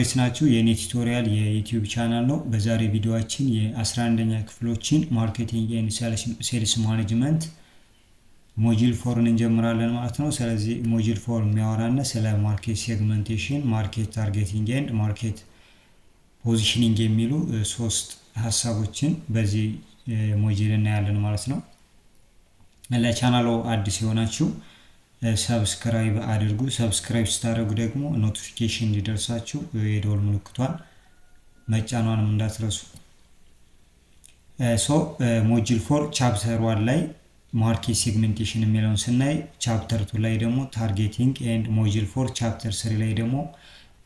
እንዴት ናችሁ? የኔ ቱቶሪያል የዩቲዩብ ቻናል ነው። በዛሬ ቪዲዮአችን የ11ኛ ክፍሎችን ማርኬቲንግ ኤንድ ሴልስ ማኔጅመንት ሞጁል 4ን እንጀምራለን ማለት ነው። ስለዚህ ሞጁል 4 የሚያወራና ስለ ማርኬት ሴግመንቴሽን፣ ማርኬት ታርጌቲንግ ኤንድ ማርኬት ፖዚሽኒንግ የሚሉ ሶስት ሀሳቦችን በዚህ ሞጁል እናያለን ማለት ነው። ለቻናሉ አዲስ የሆናችሁ ሰብስክራይብ አድርጉ። ሰብስክራይብ ስታደርጉ ደግሞ ኖቲፊኬሽን እንዲደርሳችሁ የደወል ምልክቷን መጫኗንም እንዳትረሱ። ሞጁል 4 ቻፕተር 1 ላይ ማርኬት ሴግሜንቴሽን የሚለውን ስናይ፣ ቻፕተር 2 ላይ ደግሞ ታርጌቲንግ ኤንድ ሞጁል 4 ቻፕተር 3 ላይ ደግሞ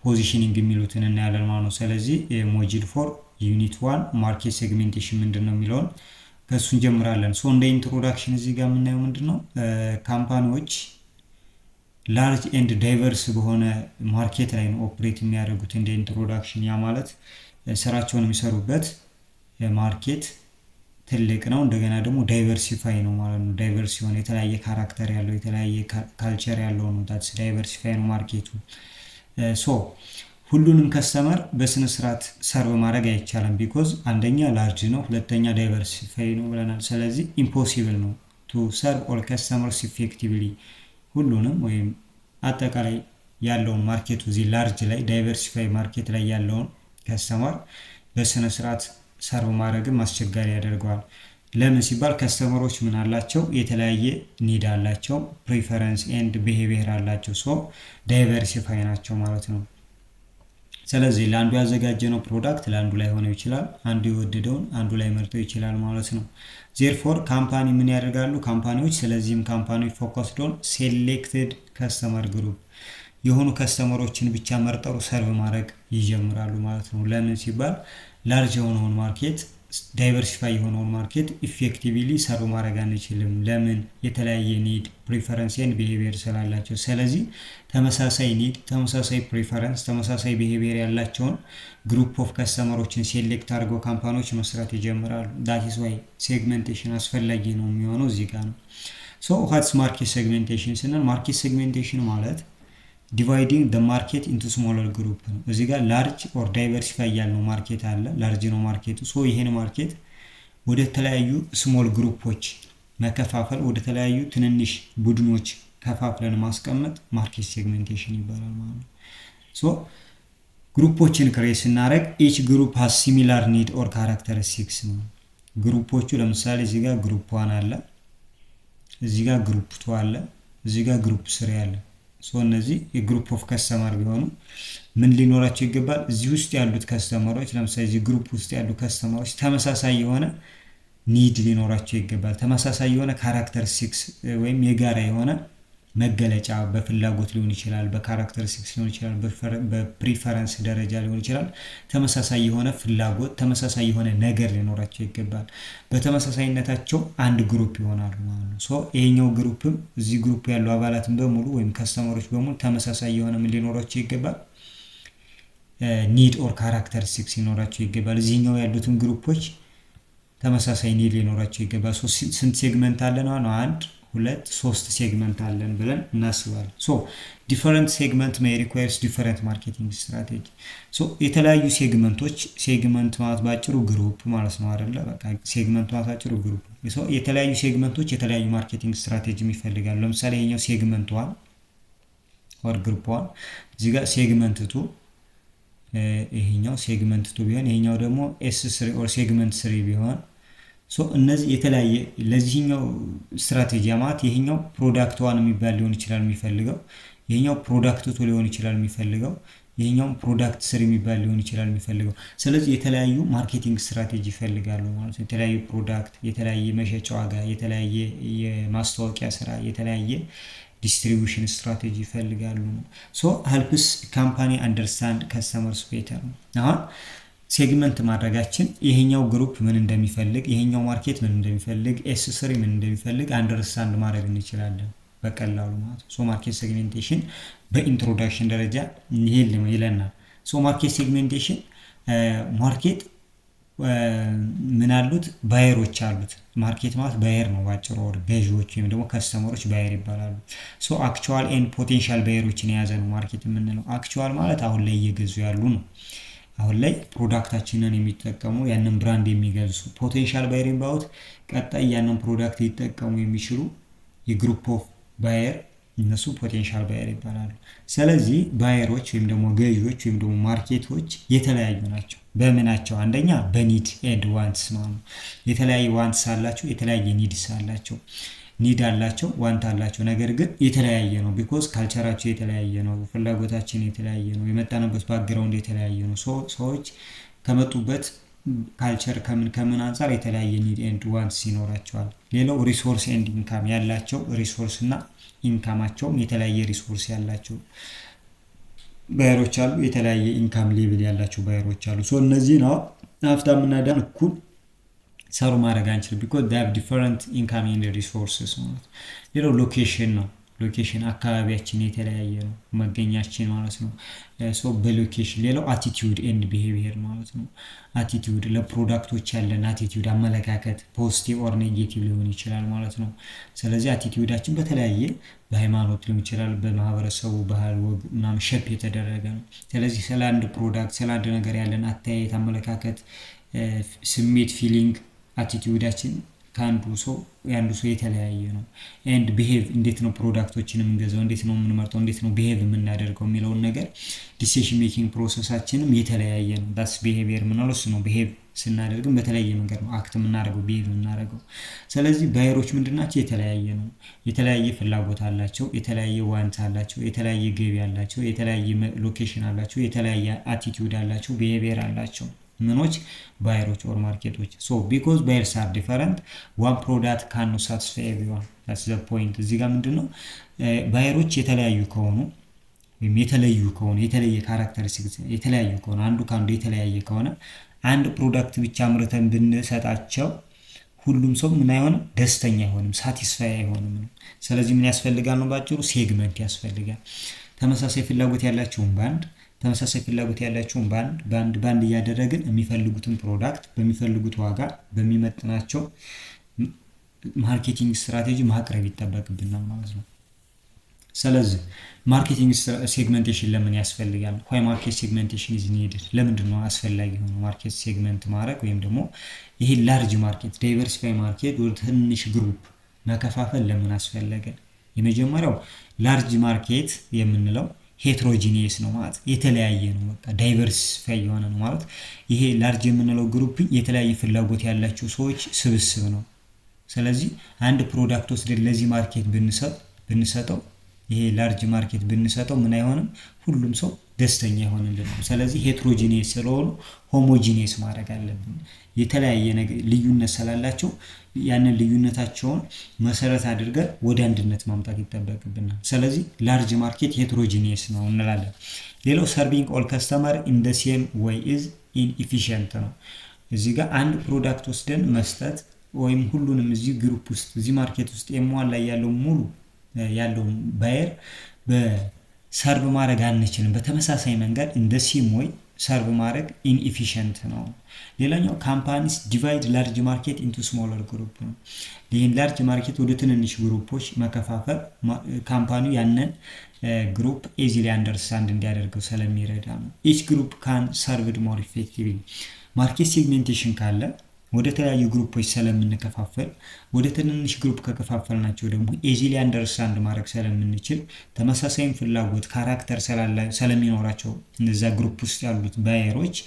ፖዚሽኒንግ የሚሉትን እናያለን ማለት ነው። ስለዚህ ሞጁል 4 ዩኒት 1 ማርኬት ሴግሜንቴሽን ምንድነው የሚለውን ከሱ እንጀምራለን። እንደ ኢንትሮዳክሽን እዚህ ጋር የምናየው ምንድነው ካምፓኒዎች ላርጅ ኤንድ ዳይቨርስ በሆነ ማርኬት ላይ ነው ኦፕሬት የሚያደርጉት። እንደ ኢንትሮዳክሽን ያ ማለት ስራቸውን የሚሰሩበት ማርኬት ትልቅ ነው፣ እንደገና ደግሞ ዳይቨርሲፋይ ነው ማለት ነው። ዳይቨርስ የሆነ የተለያየ ካራክተር ያለው የተለያየ ካልቸር ያለው ነው። ታዲያ ዳይቨርሲፋይ ነው ማርኬቱ። ሁሉንም ከስተመር በስነ ስርዓት ሰርቭ ማድረግ አይቻልም። ቢኮዝ አንደኛ ላርጅ ነው፣ ሁለተኛ ዳይቨርሲፋይ ነው ብለናል። ስለዚህ ኢምፖሲብል ነው ቱ ሰርቭ ኦል ከስተመርስ ኢፌክቲቭሊ። ሁሉንም ወይም አጠቃላይ ያለውን ማርኬቱ እዚህ ላርጅ ላይ ዳይቨርሲፋይ ማርኬት ላይ ያለውን ከስተመር በስነ ስርዓት ሰርቭ ማድረግም አስቸጋሪ ያደርገዋል። ለምን ሲባል ከስተመሮች ምን አላቸው? የተለያየ ኒድ አላቸው፣ ፕሪፈረንስ ኤንድ ቢሄቪየር አላቸው። ዳይቨርሲፋይ ናቸው ማለት ነው። ስለዚህ ለአንዱ ያዘጋጀነው ፕሮዳክት ለአንዱ ላይ ሆነው ይችላል፣ አንዱ የወደደውን አንዱ ላይ መርጠው ይችላል ማለት ነው። ዜርፎር ካምፓኒ ምን ያደርጋሉ? ካምፓኒዎች ስለዚህም ካምፓኒዎች ፎከስድ ኦን ሴሌክትድ ከስተመር ግሩፕ የሆኑ ከስተመሮችን ብቻ መርጠው ሰርቭ ማድረግ ይጀምራሉ ማለት ነው። ለምን ሲባል ላርጅ የሆነውን ማርኬት ዳይቨርሲፋይ የሆነውን ማርኬት ኢፌክቲቭሊ ሰርቭ ማድረግ አንችልም። ለምን? የተለያየ ኒድ ፕሪፈረንስ ኤንድ ቢሄቪየር ስላላቸው። ስለዚህ ተመሳሳይ ኒድ፣ ተመሳሳይ ፕሪፈረንስ፣ ተመሳሳይ ቢሄቪየር ያላቸውን ግሩፕ ኦፍ ከስተመሮችን ሴሌክት አድርገው ካምፓኒዎች መስራት ይጀምራሉ። ዳት ኢዝ ዋይ ሴግሜንቴሽን አስፈላጊ ነው የሚሆነው እዚህ ጋር ነው። ዋትስ ማርኬት ሴግሜንቴሽን ስንል ማርኬት ሴግሜንቴሽን ማለት ዲቫይዲንግ ደ ማርኬት ኢንቱ ስሞለር ግሩፕ ነው። እዚህ ጋር ላርጅ ኦር ዳይቨርሲፋይ ያልነው ማርኬት አለ። ላርጅ ነው ማርኬቱ። ይሄን ማርኬት ወደ ተለያዩ ስሞል ግሩፖች መከፋፈል፣ ወደ ተለያዩ ትንንሽ ቡድኖች ከፋፍለን ማስቀመጥ ማርኬት ሴግሜንቴሽን ይባላል ማለት ነው። ግሩፖችን ክሬት ስናደርግ ኢች ግሩፕ ሃዝ ሲሚላር ኒድ ኦር ካራክተሪስቲክስ ነው። ግሩፖቹ ለምሳሌ እዚህ ጋር ግሩፕ 1 አለ፣ እዚህ ጋር ግሩፕ 2 አለ፣ እዚህ ጋር ግሩፕ 3 አለ። እነዚህ የግሩፕ ኦፍ ከስተመር ቢሆኑ ምን ሊኖራቸው ይገባል? እዚህ ውስጥ ያሉት ከስተመሮች ለምሳሌ እዚህ ግሩፕ ውስጥ ያሉ ከስተመሮች ተመሳሳይ የሆነ ኒድ ሊኖራቸው ይገባል። ተመሳሳይ የሆነ ካራክተሪስቲክስ ወይም የጋራ የሆነ መገለጫ በፍላጎት ሊሆን ይችላል፣ በካራክተሪስቲክስ ሊሆን ይችላል፣ በፕሪፈረንስ ደረጃ ሊሆን ይችላል። ተመሳሳይ የሆነ ፍላጎት፣ ተመሳሳይ የሆነ ነገር ሊኖራቸው ይገባል። በተመሳሳይነታቸው አንድ ግሩፕ ይሆናሉ ማለት ነው። ይሄኛው ግሩፕም እዚህ ግሩፕ ያሉ አባላትን በሙሉ ወይም ከስተመሮች በሙሉ ተመሳሳይ የሆነ ምን ሊኖራቸው ይገባል? ኒድ ኦር ካራክተሪስቲክስ ሊኖራቸው ይገባል። እዚህኛው ያሉትን ግሩፖች ተመሳሳይ ኒድ ሊኖራቸው ይገባል። ስንት ሴግመንት አለን? 1 2 3 ሴግመንት አለን ብለን እናስባለን። ዲፈረንት ሴግመንት ሜይ ሪኳየርስ ዲፈረንት ማርኬቲንግ ስትራቴጂ። የተለያዩ ሴግመንት ማለት ባጭሩ ግሩፕ ማለት ነው አይደለ? በቃ ሴግመንት ማለት ባጭሩ ግሩፕ። የተለያዩ ሴግመንቶች የተለያዩ ማርኬቲንግ ስትራቴጂ ይፈልጋሉ። ለምሳሌ ይሄኛው ሴግመንት 1 ኦር ግሩፕ 1፣ እዚህ ጋር ሴግመንት 2፣ ይሄኛው ሴግመንት 2 ቢሆን ይሄኛው ደግሞ S3 ኦር ሴግመንት 3 ቢሆን እነዚህ የተለያየ ለዚህኛው ስትራቴጂ ማለት ይሄኛው ፕሮዳክት 1 የሚባል ሊሆን ይችላል የሚፈልገው፣ ይሄኛው ፕሮዳክት 2 ሊሆን ይችላል የሚፈልገው፣ ይሄኛው ፕሮዳክት 3 የሚባል ሊሆን ይችላል የሚፈልገው። ስለዚህ የተለያዩ ማርኬቲንግ ስትራቴጂ ይፈልጋሉ ማለት ነው። የተለያዩ ፕሮዳክት፣ የተለያየ መሸጫ ዋጋ፣ የተለያየ የማስታወቂያ ስራ፣ የተለያየ ዲስትሪቢዩሽን ስትራቴጂ ይፈልጋሉ። ሄልፕስ ካምፓኒ አንደርስታንድ ከስተመርስ ቤተር ነው። አሁን ሴግመንት ማድረጋችን ይሄኛው ግሩፕ ምን እንደሚፈልግ፣ ይሄኛው ማርኬት ምን እንደሚፈልግ፣ S3 ምን እንደሚፈልግ አንደርስታንድ ማድረግ እንችላለን በቀላሉ ማለት ነው። ማርኬት ሴግሜንቴሽን በኢንትሮዳክሽን ደረጃ ይሄን ይለናል። ማርኬት ሴግሜንቴሽን ማርኬት ምን አሉት? ባየሮች አሉት። ማርኬት ማለት ባየር ነው ባጭሩ፣ ወር ገዢዎች ወይም ደግሞ ከስተመሮች ባየር ይባላሉ። ሶ አክቹዋል ኤንድ ፖቴንሻል ባየሮችን የያዘ ነው ማርኬት የምንለው። አክቹዋል ማለት አሁን ላይ እየገዙ ያሉ ነው። አሁን ላይ ፕሮዳክታችንን የሚጠቀሙ ያንን ብራንድ የሚገዙ። ፖቴንሻል ባየር የሚባሉት ቀጣይ ያንን ፕሮዳክት ሊጠቀሙ የሚችሉ የግሩፕ ኦፍ ባየር፣ እነሱ ፖቴንሻል ባየር ይባላሉ። ስለዚህ ባየሮች ወይም ደግሞ ገዢዎች ወይም ደግሞ ማርኬቶች የተለያዩ ናቸው። በምናቸው? አንደኛ በኒድ ኤንድ ዋንትስ ማለት ነው። የተለያየ ዋንትስ አላቸው፣ የተለያየ ኒድስ አላቸው። ኒድ አላቸው፣ ዋንት አላቸው። ነገር ግን የተለያየ ነው። ቢኮዝ ካልቸራቸው የተለያየ ነው፣ ፍላጎታችን የተለያየ ነው፣ የመጣንበት ባክግራውንድ የተለያየ ነው። ሰዎች ከመጡበት ካልቸር ከምን አንጻር የተለያየ ኒድ ኤንድ ዋንትስ ይኖራቸዋል። ሌላው ሪሶርስ ኤንድ ኢንካም ያላቸው፣ ሪሶርስ እና ኢንካማቸውም የተለያየ ሪሶርስ ያላቸው ባየሮች አሉ፣ የተለያየ ኢንካም ሌቭል ያላቸው ባየሮች አሉ። ሶ እነዚህ ነው ሀብታም እና ድሃ እኩል ሰሩ ማድረግ አንችልም። ቢኮዝ they have different income and resources ማለት ነው። ሌላው ሎኬሽን ነው። ሎኬሽን አካባቢያችን የተለያየ ነው፣ መገኛችን ማለት ነው። ሶ በሎኬሽን ሌላው አቲቲዩድ ኤንድ ቢሄቪየር ማለት ነው። አቲቲዩድ ለፕሮዳክቶች ያለን አቲቲዩድ አመለካከት ፖዚቲቭ ኦር ኔጌቲቭ ሊሆን ይችላል ማለት ነው። ስለዚህ አቲቲዩዳችን በተለያየ በሃይማኖት ሊሆን ይችላል፣ በማህበረሰቡ ባህል ወግ ምናምን ሸፕ የተደረገ ነው። ስለዚህ ስለ አንድ ፕሮዳክት ስለ አንድ ነገር ያለን አተያየት፣ አመለካከት፣ ስሜት፣ ፊሊንግ አቲቲዩዳችን ከአንዱ ሰው የአንዱ ሰው የተለያየ ነው። ኤንድ ቢሄቭ እንዴት ነው ፕሮዳክቶችን የምንገዛው፣ እንዴት ነው የምንመርጠው፣ እንዴት ነው ቢሄቭ የምናደርገው የሚለውን ነገር ዲሲሽን ሜኪንግ ፕሮሰሳችንም የተለያየ ነው። ዳስ ቢሄቪየር የምንለው እሱ ነው። ቢሄቭ ስናደርግም በተለያየ መንገድ ነው አክት የምናደርገው፣ ቢሄቭ የምናደርገው። ስለዚህ ባየሮች ምንድናቸው? የተለያየ ነው። የተለያየ ፍላጎት አላቸው፣ የተለያየ ዋንት አላቸው፣ የተለያየ ገቢ አላቸው፣ የተለያየ ሎኬሽን አላቸው፣ የተለያየ አቲቲዩድ አላቸው፣ ቢሄቪየር አላቸው። ምኖች? ባየሮች ኦር ማርኬቶች። ሶ ቢኮዝ ባየርስ አር ዲፈረንት ዋን ፕሮዳክት ካን ኖት ሳቲስፋይ ኤቭሪዋን። ዳትስ ዘ ፖይንት። እዚህ ጋር ምንድነው ባየሮች የተለያዩ ከሆኑ ወይም የተለዩ ከሆነ የተለየ ካራክተሪስቲክስ የተለያዩ ከሆነ አንዱ ካንዱ የተለያየ ከሆነ አንድ ፕሮዳክት ብቻ አምርተን ብንሰጣቸው ሁሉም ሰው ምን አይሆንም? ደስተኛ አይሆንም፣ ሳቲስፋይ አይሆንም ነው። ስለዚህ ምን ያስፈልጋል ነው ባጭሩ? ሴግመንት ያስፈልጋል። ተመሳሳይ ፍላጎት ያላቸውን ተመሳሳይ ፍላጎት ያላቸውን ባንድ እያደረግን የሚፈልጉትን ፕሮዳክት በሚፈልጉት ዋጋ በሚመጥናቸው ማርኬቲንግ ስትራቴጂ ማቅረብ ይጠበቅብናል ማለት ነው። ስለዚህ ማርኬቲንግ ሴግመንቴሽን ለምን ያስፈልጋል? ዋይ ማርኬት ሴግመንቴሽን ኢዝ ኒድድ? ለምንድን ነው አስፈላጊ ሆኖ ማርኬት ሴግመንት ማድረግ ወይም ደግሞ ይሄ ላርጅ ማርኬት ዳይቨርሲፋይ ማርኬት ወደ ትንሽ ግሩፕ መከፋፈል ለምን አስፈለገ? የመጀመሪያው ላርጅ ማርኬት የምንለው ሄትሮጂኒየስ ነው ማለት የተለያየ ነው። በቃ ዳይቨርሲፋይ የሆነ ነው ማለት ይሄ ላርጅ የምንለው ግሩፕ የተለያየ ፍላጎት ያላቸው ሰዎች ስብስብ ነው። ስለዚህ አንድ ፕሮዳክት ወስደን ለዚህ ማርኬት ብንሰጠው ይሄ ላርጅ ማርኬት ብንሰጠው ምን አይሆንም? ሁሉም ሰው ደስተኛ ይሆንልናል። ስለዚህ ሄትሮጂኒየስ ስለሆኑ ሆሞጂኒየስ ማድረግ አለብን። የተለያየ ነገር ልዩነት ስላላቸው ያንን ልዩነታቸውን መሰረት አድርገን ወደ አንድነት ማምጣት ይጠበቅብናል። ስለዚህ ላርጅ ማርኬት ሄትሮጂኒየስ ነው እንላለን። ሌላው ሰርቪንግ ኦል ከስተመር ኢን ዘ ሴም ዌይ ኢዝ ኢንኤፊሽንት ነው። እዚህ ጋር አንድ ፕሮዳክት ወስደን መስጠት ወይም ሁሉንም እዚህ ግሩፕ ውስጥ እዚህ ማርኬት ውስጥ የሟላ ያለው ባየር በሰርቭ ማድረግ አንችልም። በተመሳሳይ መንገድ እንደ ሴም ዌይ ሰርቭ ማድረግ ኢንኤፊሽንት ነው። ሌላኛው ካምፓኒስ ዲቫይድ ላርጅ ማርኬት ኢንቱ ስሞለር ግሩፕ ነው። ይህን ላርጅ ማርኬት ወደ ትንንሽ ግሩፖች መከፋፈል ካምፓኒው ያንን ግሩፕ ኢዚሊ አንደርስታንድ እንዲያደርገው ስለሚረዳ ነው። ኢች ግሩፕ ካን ሰርቭድ ሞር ኢፌክቲቭሊ። ማርኬት ሴግሜንቴሽን ካለ ወደ ተለያዩ ግሩፖች ስለምንከፋፈል ወደ ትንንሽ ግሩፕ ከከፋፈልናቸው ደግሞ ኢዚሊ አንደርስታንድ ማድረግ ስለምንችል ተመሳሳይም ፍላጎት ካራክተር ስለሚኖራቸው እነዛ ግሩፕ ውስጥ ያሉት ባየሮች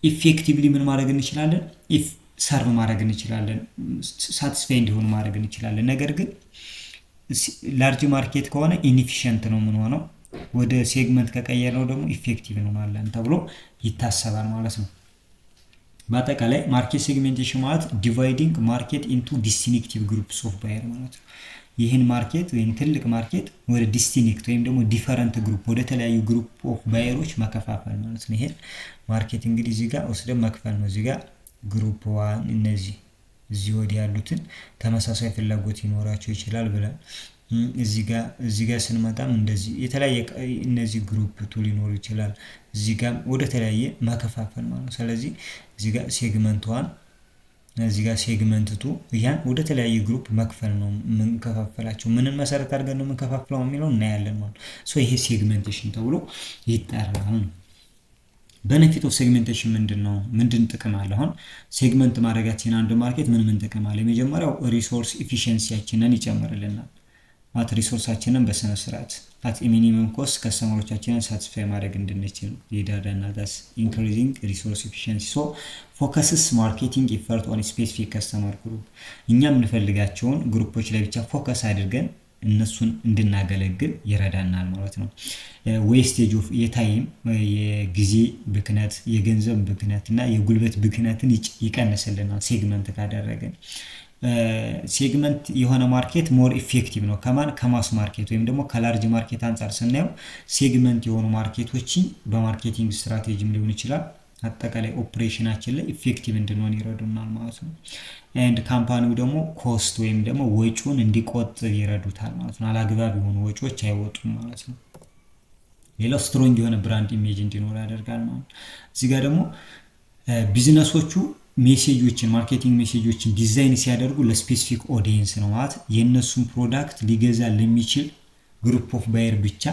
ኢፌክቲቭሊ ምን ማድረግ እንችላለን? ሰርቭ ማድረግ እንችላለን፣ ሳቲስፋይ እንዲሆኑ ማድረግ እንችላለን። ነገር ግን ላርጅ ማርኬት ከሆነ ኢንኤፊሽንት ነው የምንሆነው። ወደ ሴግመንት ከቀየርነው ደግሞ ኢፌክቲቭ እንሆናለን ተብሎ ይታሰባል ማለት ነው። በአጠቃላይ ማርኬት ሴግሜንቴሽን ማለት ዲቫይዲንግ ማርኬት ኢንቱ ዲስቲንክቲቭ ግሩፕስ ኦፍ ባየር ማለት ነው። ይህን ማርኬት ወይም ትልቅ ማርኬት ወደ ዲስቲንክት ወይም ደግሞ ዲፈረንት ግሩፕ ወደ ተለያዩ ግሩፕ ኦፍ ባየሮች መከፋፈል ማለት ነው። ይሄን ማርኬት እንግዲህ እዚህ ጋር ወስደን መክፈል ነው። እዚህ ጋር ግሩፕ ዋን እነዚህ እዚህ ወዲህ ያሉትን ተመሳሳይ ፍላጎት ይኖራቸው ይችላል ብለን እዚህ ጋር ስንመጣም እንደዚህ የተለያየ እነዚህ ግሩፕ ቱ ሊኖሩ ይችላል። እዚህ ጋር ወደ ተለያየ መከፋፈል ማለት ነው። ስለዚህ እዚህ ጋር ሴግመንት ዋን እዚህ ጋር ሴግመንት ቱ ያን ወደ ተለያየ ግሩፕ መክፈል ነው የምንከፋፈላቸው። ምንን መሰረት አድርገን ነው የምንከፋፍለው የሚለው እናያለን ማለት ነው። ሶ ይሄ ሴግመንቴሽን ተብሎ ይጠራል። ቤኔፊት ኦፍ ሴግሜንቴሽን ምንድነው? ምንድን ጥቅም አለ? አሁን ሴግመንት ማድረጋችን አንድ ማርኬት ምን ጥቅም አለ? የመጀመሪያው ሪሶርስ ኢፊሺየንሲያችንን ይጨምርልናል። ማለት ሪሶርሳችንን በስነ ስርዓት አት ሚኒመም ኮስት ከስተመሮቻችንን ሳቲስፋይ ማድረግ እንድንችል ይዳዳና ዳስ ኢንክሪዚንግ ሪሶርስ ኢፊሺየንሲ ሶ ፎከስስ ማርኬቲንግ ኢፈርት ኦን ስፔሲፊክ ከስተመር ግሩፕ እኛ የምንፈልጋቸውን ግሩፖች ላይ ብቻ ፎከስ አድርገን እነሱን እንድናገለግል ይረዳናል ማለት ነው። ዌስቴጅ ኦፍ የታይም የጊዜ ብክነት የገንዘብ ብክነት እና የጉልበት ብክነትን ይቀንስልናል ሴግመንት ካደረገን። ሴግመንት የሆነ ማርኬት ሞር ኢፌክቲቭ ነው ከማስ ማርኬት ወይም ደግሞ ከላርጅ ማርኬት አንጻር ስናየው ሴግመንት የሆኑ ማርኬቶችን በማርኬቲንግ ስትራቴጂም ሊሆን ይችላል አጠቃላይ ኦፕሬሽናችን ላይ ኢፌክቲቭ እንድንሆን ይረዱናል ማለት ነው። ኤንድ ካምፓኒው ደግሞ ኮስት ወይም ደግሞ ወጪውን እንዲቆጥብ ይረዱታል ማለት ነው። አላግባብ የሆኑ ወጪዎች አይወጡም ማለት ነው። ሌላው ስትሮንግ የሆነ ብራንድ ኢሜጅ እንዲኖር ያደርጋል ማለት ነው። እዚህ ጋር ደግሞ ቢዝነሶቹ ሜሴጆችን ማርኬቲንግ ሜሴጆችን ዲዛይን ሲያደርጉ ለስፔሲፊክ ኦዲየንስ ነው ማለት የእነሱን ፕሮዳክት ሊገዛ ለሚችል ግሩፕ ኦፍ ባየር ብቻ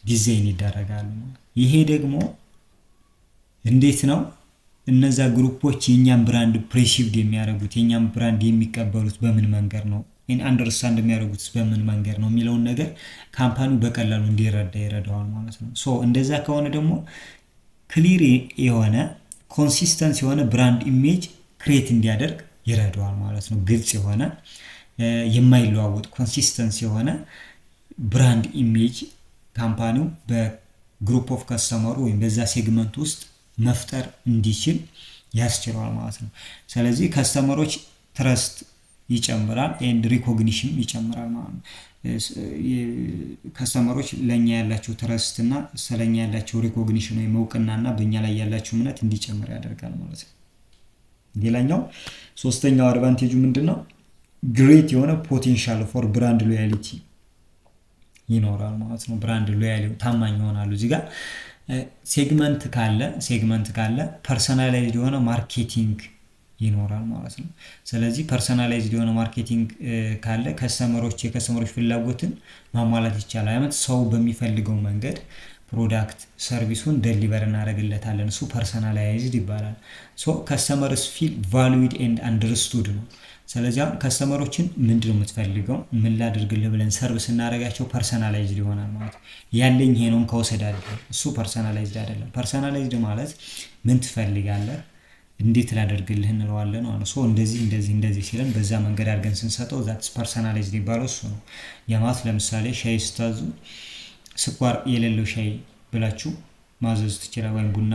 ዲዛይን ይደረጋሉ። ይሄ ደግሞ እንዴት ነው እነዛ ግሩፖች የኛን ብራንድ ፕሬሲቭድ የሚያደርጉት የኛን ብራንድ የሚቀበሉት በምን መንገድ ነው አንደርስታንድ የሚያደርጉት በምን መንገድ ነው የሚለውን ነገር ካምፓኒው በቀላሉ እንዲረዳ ይረዳዋል ማለት ነው። ሶ እንደዛ ከሆነ ደግሞ ክሊር የሆነ ኮንሲስተንስ የሆነ ብራንድ ኢሜጅ ክሬት እንዲያደርግ ይረዳዋል ማለት ነው። ግልጽ የሆነ የማይለዋወጥ ኮንሲስተንስ የሆነ ብራንድ ኢሜጅ ካምፓኒው በግሩፕ ኦፍ ከስተመሩ ወይም በዛ ሴግመንት ውስጥ መፍጠር እንዲችል ያስችለዋል ማለት ነው። ስለዚህ ከስተመሮች ትረስት ይጨምራል ኤንድ ሪኮግኒሽን ይጨምራል ማለት ነው። ከስተመሮች ለኛ ያላቸው ትረስት እና ስለኛ ያላቸው ሪኮግኒሽን ወይም እውቅናና በእኛ ላይ ያላቸው እምነት እንዲጨምር ያደርጋል ማለት ነው። ሌላኛው ሶስተኛው አድቫንቴጁ ምንድነው? ግሬት የሆነ ፖቴንሻል ፎር ብራንድ ሎያሊቲ ይኖራል ማለት ነው። ብራንድ ሎያሊቲ ታማኝ ይሆናሉ። እዚህ ጋር ሴግመንት ካለ ፐርሰናላይዝድ የሆነ ማርኬቲንግ ይኖራል ማለት ነው። ስለዚህ ፐርሰናላይዝድ የሆነ ማርኬቲንግ ካለ የከስተመሮች ፍላጎትን ማሟላት ይቻላል። ማለት ሰው በሚፈልገው መንገድ ፕሮዳክት ሰርቪሱን ዴሊቨር እናደርግለታለን። እሱ ፐርሰናላይዝድ ይባላል። ሶ ከስተመርስ ፊል ቫሉድ ኤንድ አንደርስቱድ ነው። ስለዚህ ከስተመሮችን ምንድነው የምትፈልገው ምን ላድርግልህ ብለን ሰርቪስ እናደርጋቸው ፐርሰናላይዝድ ይሆናል ማለት ያለኝ ይሄ ነው ከወሰድ አይደለም። እሱ ፐርሰናላይዝድ አይደለም። ፐርሰናላይዝድ ማለት ምን ትፈልጋለህ እንዴት ላደርግልህ እንለዋለን ማለት ነው። እንደዚህ ሲለን በዛ መንገድ አድርገን ስንሰጠው ዛትስ ፐርሰናላይዝድ ይባላል። እሱ ነው የማት ለምሳሌ ሻይ ስታዙ ስኳር የሌለው ሻይ ብላችሁ ማዘዝ ትችላላችሁ። ወይም ቡና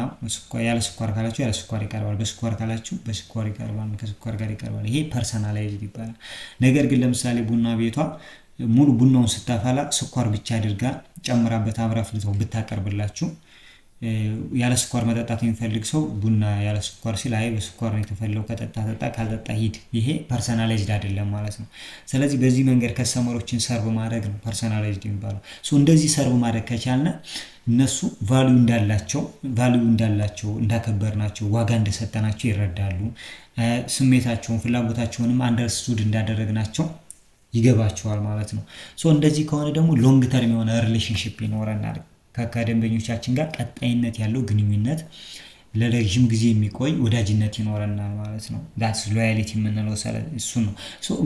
ያለ ስኳር ካላችሁ ያለ ስኳር ይቀርባል፣ በስኳር ካላችሁ በስኳር ይቀርባል፣ ከስኳር ጋር ይቀርባል። ይሄ ፐርሰናላይዝድ ይባላል። ነገር ግን ለምሳሌ ቡና ቤቷ ሙሉ ቡናውን ስታፈላ ስኳር ብቻ አድርጋ ጨምራበት አብራ ፍልተው ብታቀርብላችሁ ያለ ስኳር መጠጣት የሚፈልግ ሰው ቡና ያለ ስኳር ሲል አይ በስኳር ነው የተፈለው ከጠጣ ካልጠጣ ሂድ፣ ይሄ ፐርሰናላይዝድ አይደለም ማለት ነው። ስለዚህ በዚህ መንገድ ከስተመሮችን ሰርቭ ማድረግ ነው ፐርሰናላይዝድ የሚባለው። እንደዚህ ሰርቭ ማድረግ ከቻልነ እነሱ ቫልዩ እንዳላቸው እንዳከበርናቸው ዋጋ እንደሰጠናቸው ይረዳሉ። ስሜታቸውን ፍላጎታቸውንም አንደርስቱድ እንዳደረግናቸው ይገባቸዋል ማለት ነው። እንደዚህ ከሆነ ደግሞ ሎንግ ተርም የሆነ ሪሌሽንሺፕ ይኖረናል ከደንበኞቻችን ጋር ቀጣይነት ያለው ግንኙነት ለረጅም ጊዜ የሚቆይ ወዳጅነት ይኖረናል ማለት ነው። ዳትስ ሎያሊቲ የምንለው እሱ ነው።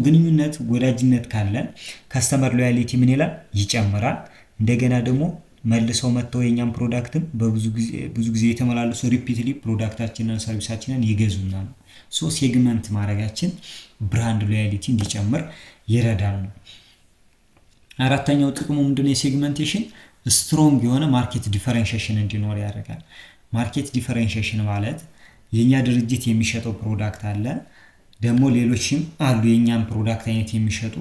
ግንኙነት ወዳጅነት ካለን ከስተመር ሎያሊቲ ምን ይላል ይጨምራል። እንደገና ደግሞ መልሰው መጥተው የኛን ፕሮዳክትም ብዙ ጊዜ የተመላለሱ ሪፒትሊ ፕሮዳክታችንን ሰርቪሳችንን ይገዙናል። ሴግመንት ማድረጋችን ብራንድ ሎያሊቲ እንዲጨምር ይረዳል። አራተኛው ጥቅሙ ምንድነው? የሴግመንቴሽን ስትሮንግ የሆነ ማርኬት ዲፈረንሺዬሽን እንዲኖር ያደርጋል። ማርኬት ዲፈረንሺዬሽን ማለት የኛ ድርጅት የሚሸጠው ፕሮዳክት አለ፣ ደግሞ ሌሎችም አሉ የኛን ፕሮዳክት አይነት የሚሸጡ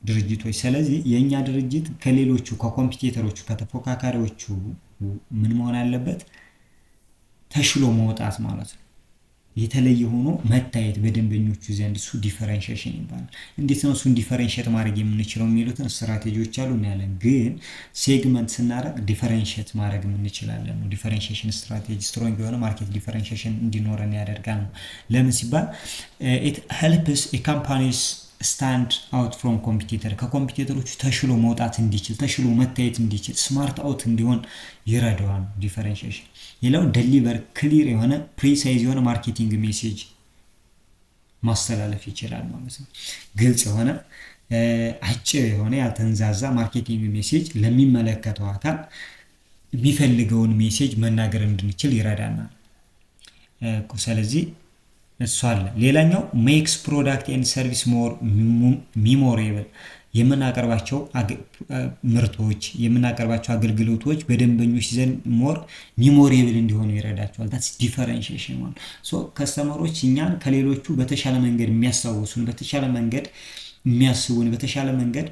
ድርጅቶች። ስለዚህ የኛ ድርጅት ከሌሎቹ ከኮምፒቲተሮቹ ከተፎካካሪዎቹ ምን መሆን አለበት? ተሽሎ መውጣት ማለት ነው። የተለየ ሆኖ መታየት በደንበኞቹ ዘንድ እሱ ዲፈረንሺዬሽን ይባላል። እንዴት ነው እሱን ዲፈረንሺዬት ማድረግ የምንችለው የሚሉትን ስትራቴጂዎች አሉ እናያለን። ግን ሴግመንት ስናደርግ ዲፈረንሺዬት ማድረግ የምንችላለን ነው። ዲፈረንሺዬሽን ስትራቴጂ ስትሮንግ የሆነ ማርኬት ዲፈረንሺዬሽን እንዲኖረን ያደርጋል ነው። ለምን ሲባል ኢት ሄልፕስ ካምፓኒስ ስታንድ አውት ፍሮም ኮምፒቲተር ከኮምፒቲተሮቹ ተሽሎ መውጣት እንዲችል ተሽሎ መታየት እንዲችል ስማርት አውት እንዲሆን ይረዳዋል ዲፈረንሺዬሽን። ሌላው ደሊቨር ክሊር የሆነ ፕሪሳይዝ የሆነ ማርኬቲንግ ሜሴጅ ማስተላለፍ ይችላል ማለት ነው። ግልጽ የሆነ አጭር የሆነ ያልተንዛዛ ማርኬቲንግ ሜሴጅ ለሚመለከተው አካል የሚፈልገውን ሜሴጅ መናገር እንድንችል ይረዳናል። ስለዚህ እሱ አለ። ሌላኛው ሜክስ ፕሮዳክት ኤንድ ሰርቪስ ሞር ሚሞሬብል የምናቀርባቸው ምርቶች የምናቀርባቸው አገልግሎቶች በደንበኞች ዘንድ ሞር ሚሞሬብል እንዲሆኑ ይረዳቸዋል። ታትስ ዲፈረንሺዬሽን ማለት ሶ ከስተመሮች እኛን ከሌሎቹ በተሻለ መንገድ የሚያስታውሱን በተሻለ መንገድ የሚያስቡን በተሻለ መንገድ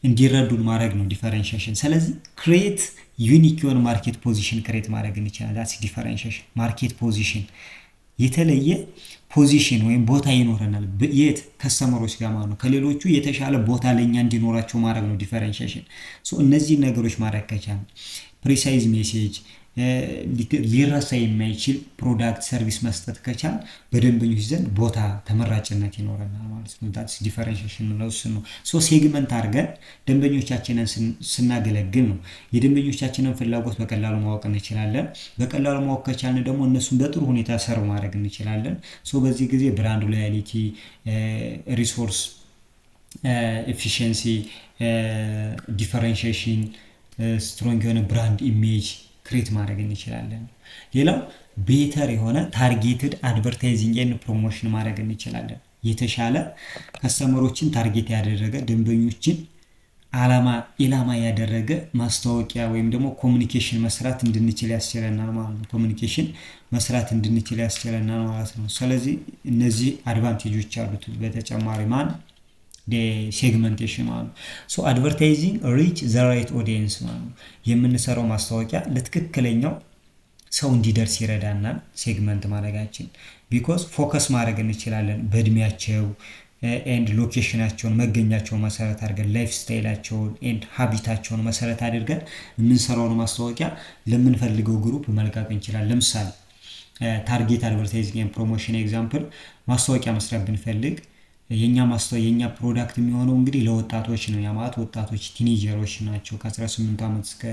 እንዲረዱን ማድረግ ነው ዲፈረንሺዬሽን። ስለዚህ ክሬት ዩኒክ የሆነ ማርኬት ፖዚሽን ክሬት ማድረግ እንችላለን። ታትስ ዲፈረንሺዬሽን ማርኬት ፖዚሽን የተለየ ፖዚሽን ወይም ቦታ ይኖረናል። የት ከስተመሮች ጋር ማለት ነው። ከሌሎቹ የተሻለ ቦታ ለኛ እንዲኖራቸው ማድረግ ነው ዲፈረንሺዬሽን። ሶ እነዚህ ነገሮች ማድረግ ከቻለ ፕሪሳይዝ ሜሴጅ ሊረሳ የማይችል ፕሮዳክት ሰርቪስ መስጠት ከቻል በደንበኞች ዘንድ ቦታ ተመራጭነት ይኖረናል ማለት ነው። ዳትስ ዲፈረንሺዬሽን ነው እሱ ነው። ሶ ሴግመንት አድርገን ደንበኞቻችንን ስናገለግል ነው የደንበኞቻችንን ፍላጎት በቀላሉ ማወቅ እንችላለን። በቀላሉ ማወቅ ከቻልን ደግሞ እነሱን በጥሩ ሁኔታ ሰርቭ ማድረግ እንችላለን። ሶ በዚህ ጊዜ ብራንድ ሎያሊቲ፣ ሪሶርስ ኤፊሺየንሲ፣ ዲፈረንሺዬሽን፣ ስትሮንግ የሆነ ብራንድ ኢሜጅ ክሬት ማድረግ እንችላለን። ሌላው ቤተር የሆነ ታርጌትድ አድቨርታይዚንግ ኤንድ ፕሮሞሽን ማድረግ እንችላለን። የተሻለ ከስተመሮችን ታርጌት ያደረገ ደንበኞችን ኢላማ ያደረገ ማስታወቂያ ወይም ደግሞ ኮሚኒኬሽን መስራት እንድንችል ያስችለናል ማለት ነው። ኮሚኒኬሽን መስራት እንድንችል ያስችለናል ማለት ነው። ስለዚህ እነዚህ አድቫንቴጆች አሉት። በተጨማሪ ሴግመንቴሽን ማለት ነው። ሶ አድቨርታይዚንግ ሪች ዘ ራይት ኦዲየንስ ማለት ነው። የምንሰራው ማስታወቂያ ለትክክለኛው ሰው እንዲደርስ ይረዳናል። ሴግመንት ማድረጋችን ቢኮዝ ፎከስ ማድረግ እንችላለን በእድሜያቸው ኤንድ ሎኬሽናቸውን መገኛቸውን መሰረት አድርገን ላይፍ ስታይላቸውን ኤንድ ሀቢታቸውን መሰረት አድርገን የምንሰራውን ማስታወቂያ ለምንፈልገው ግሩፕ መልቀቅ እንችላለን። ለምሳሌ ታርጌት አድቨርታይዚንግ ፕሮሞሽን ኤግዛምፕል ማስታወቂያ መስራት ብንፈልግ የኛ ፕሮዳክት የሚሆነው እንግዲህ ለወጣቶች ነው። ያ ማለት ወጣቶች ቲኔጀሮች ናቸው። ከ18 ዓመት እስከ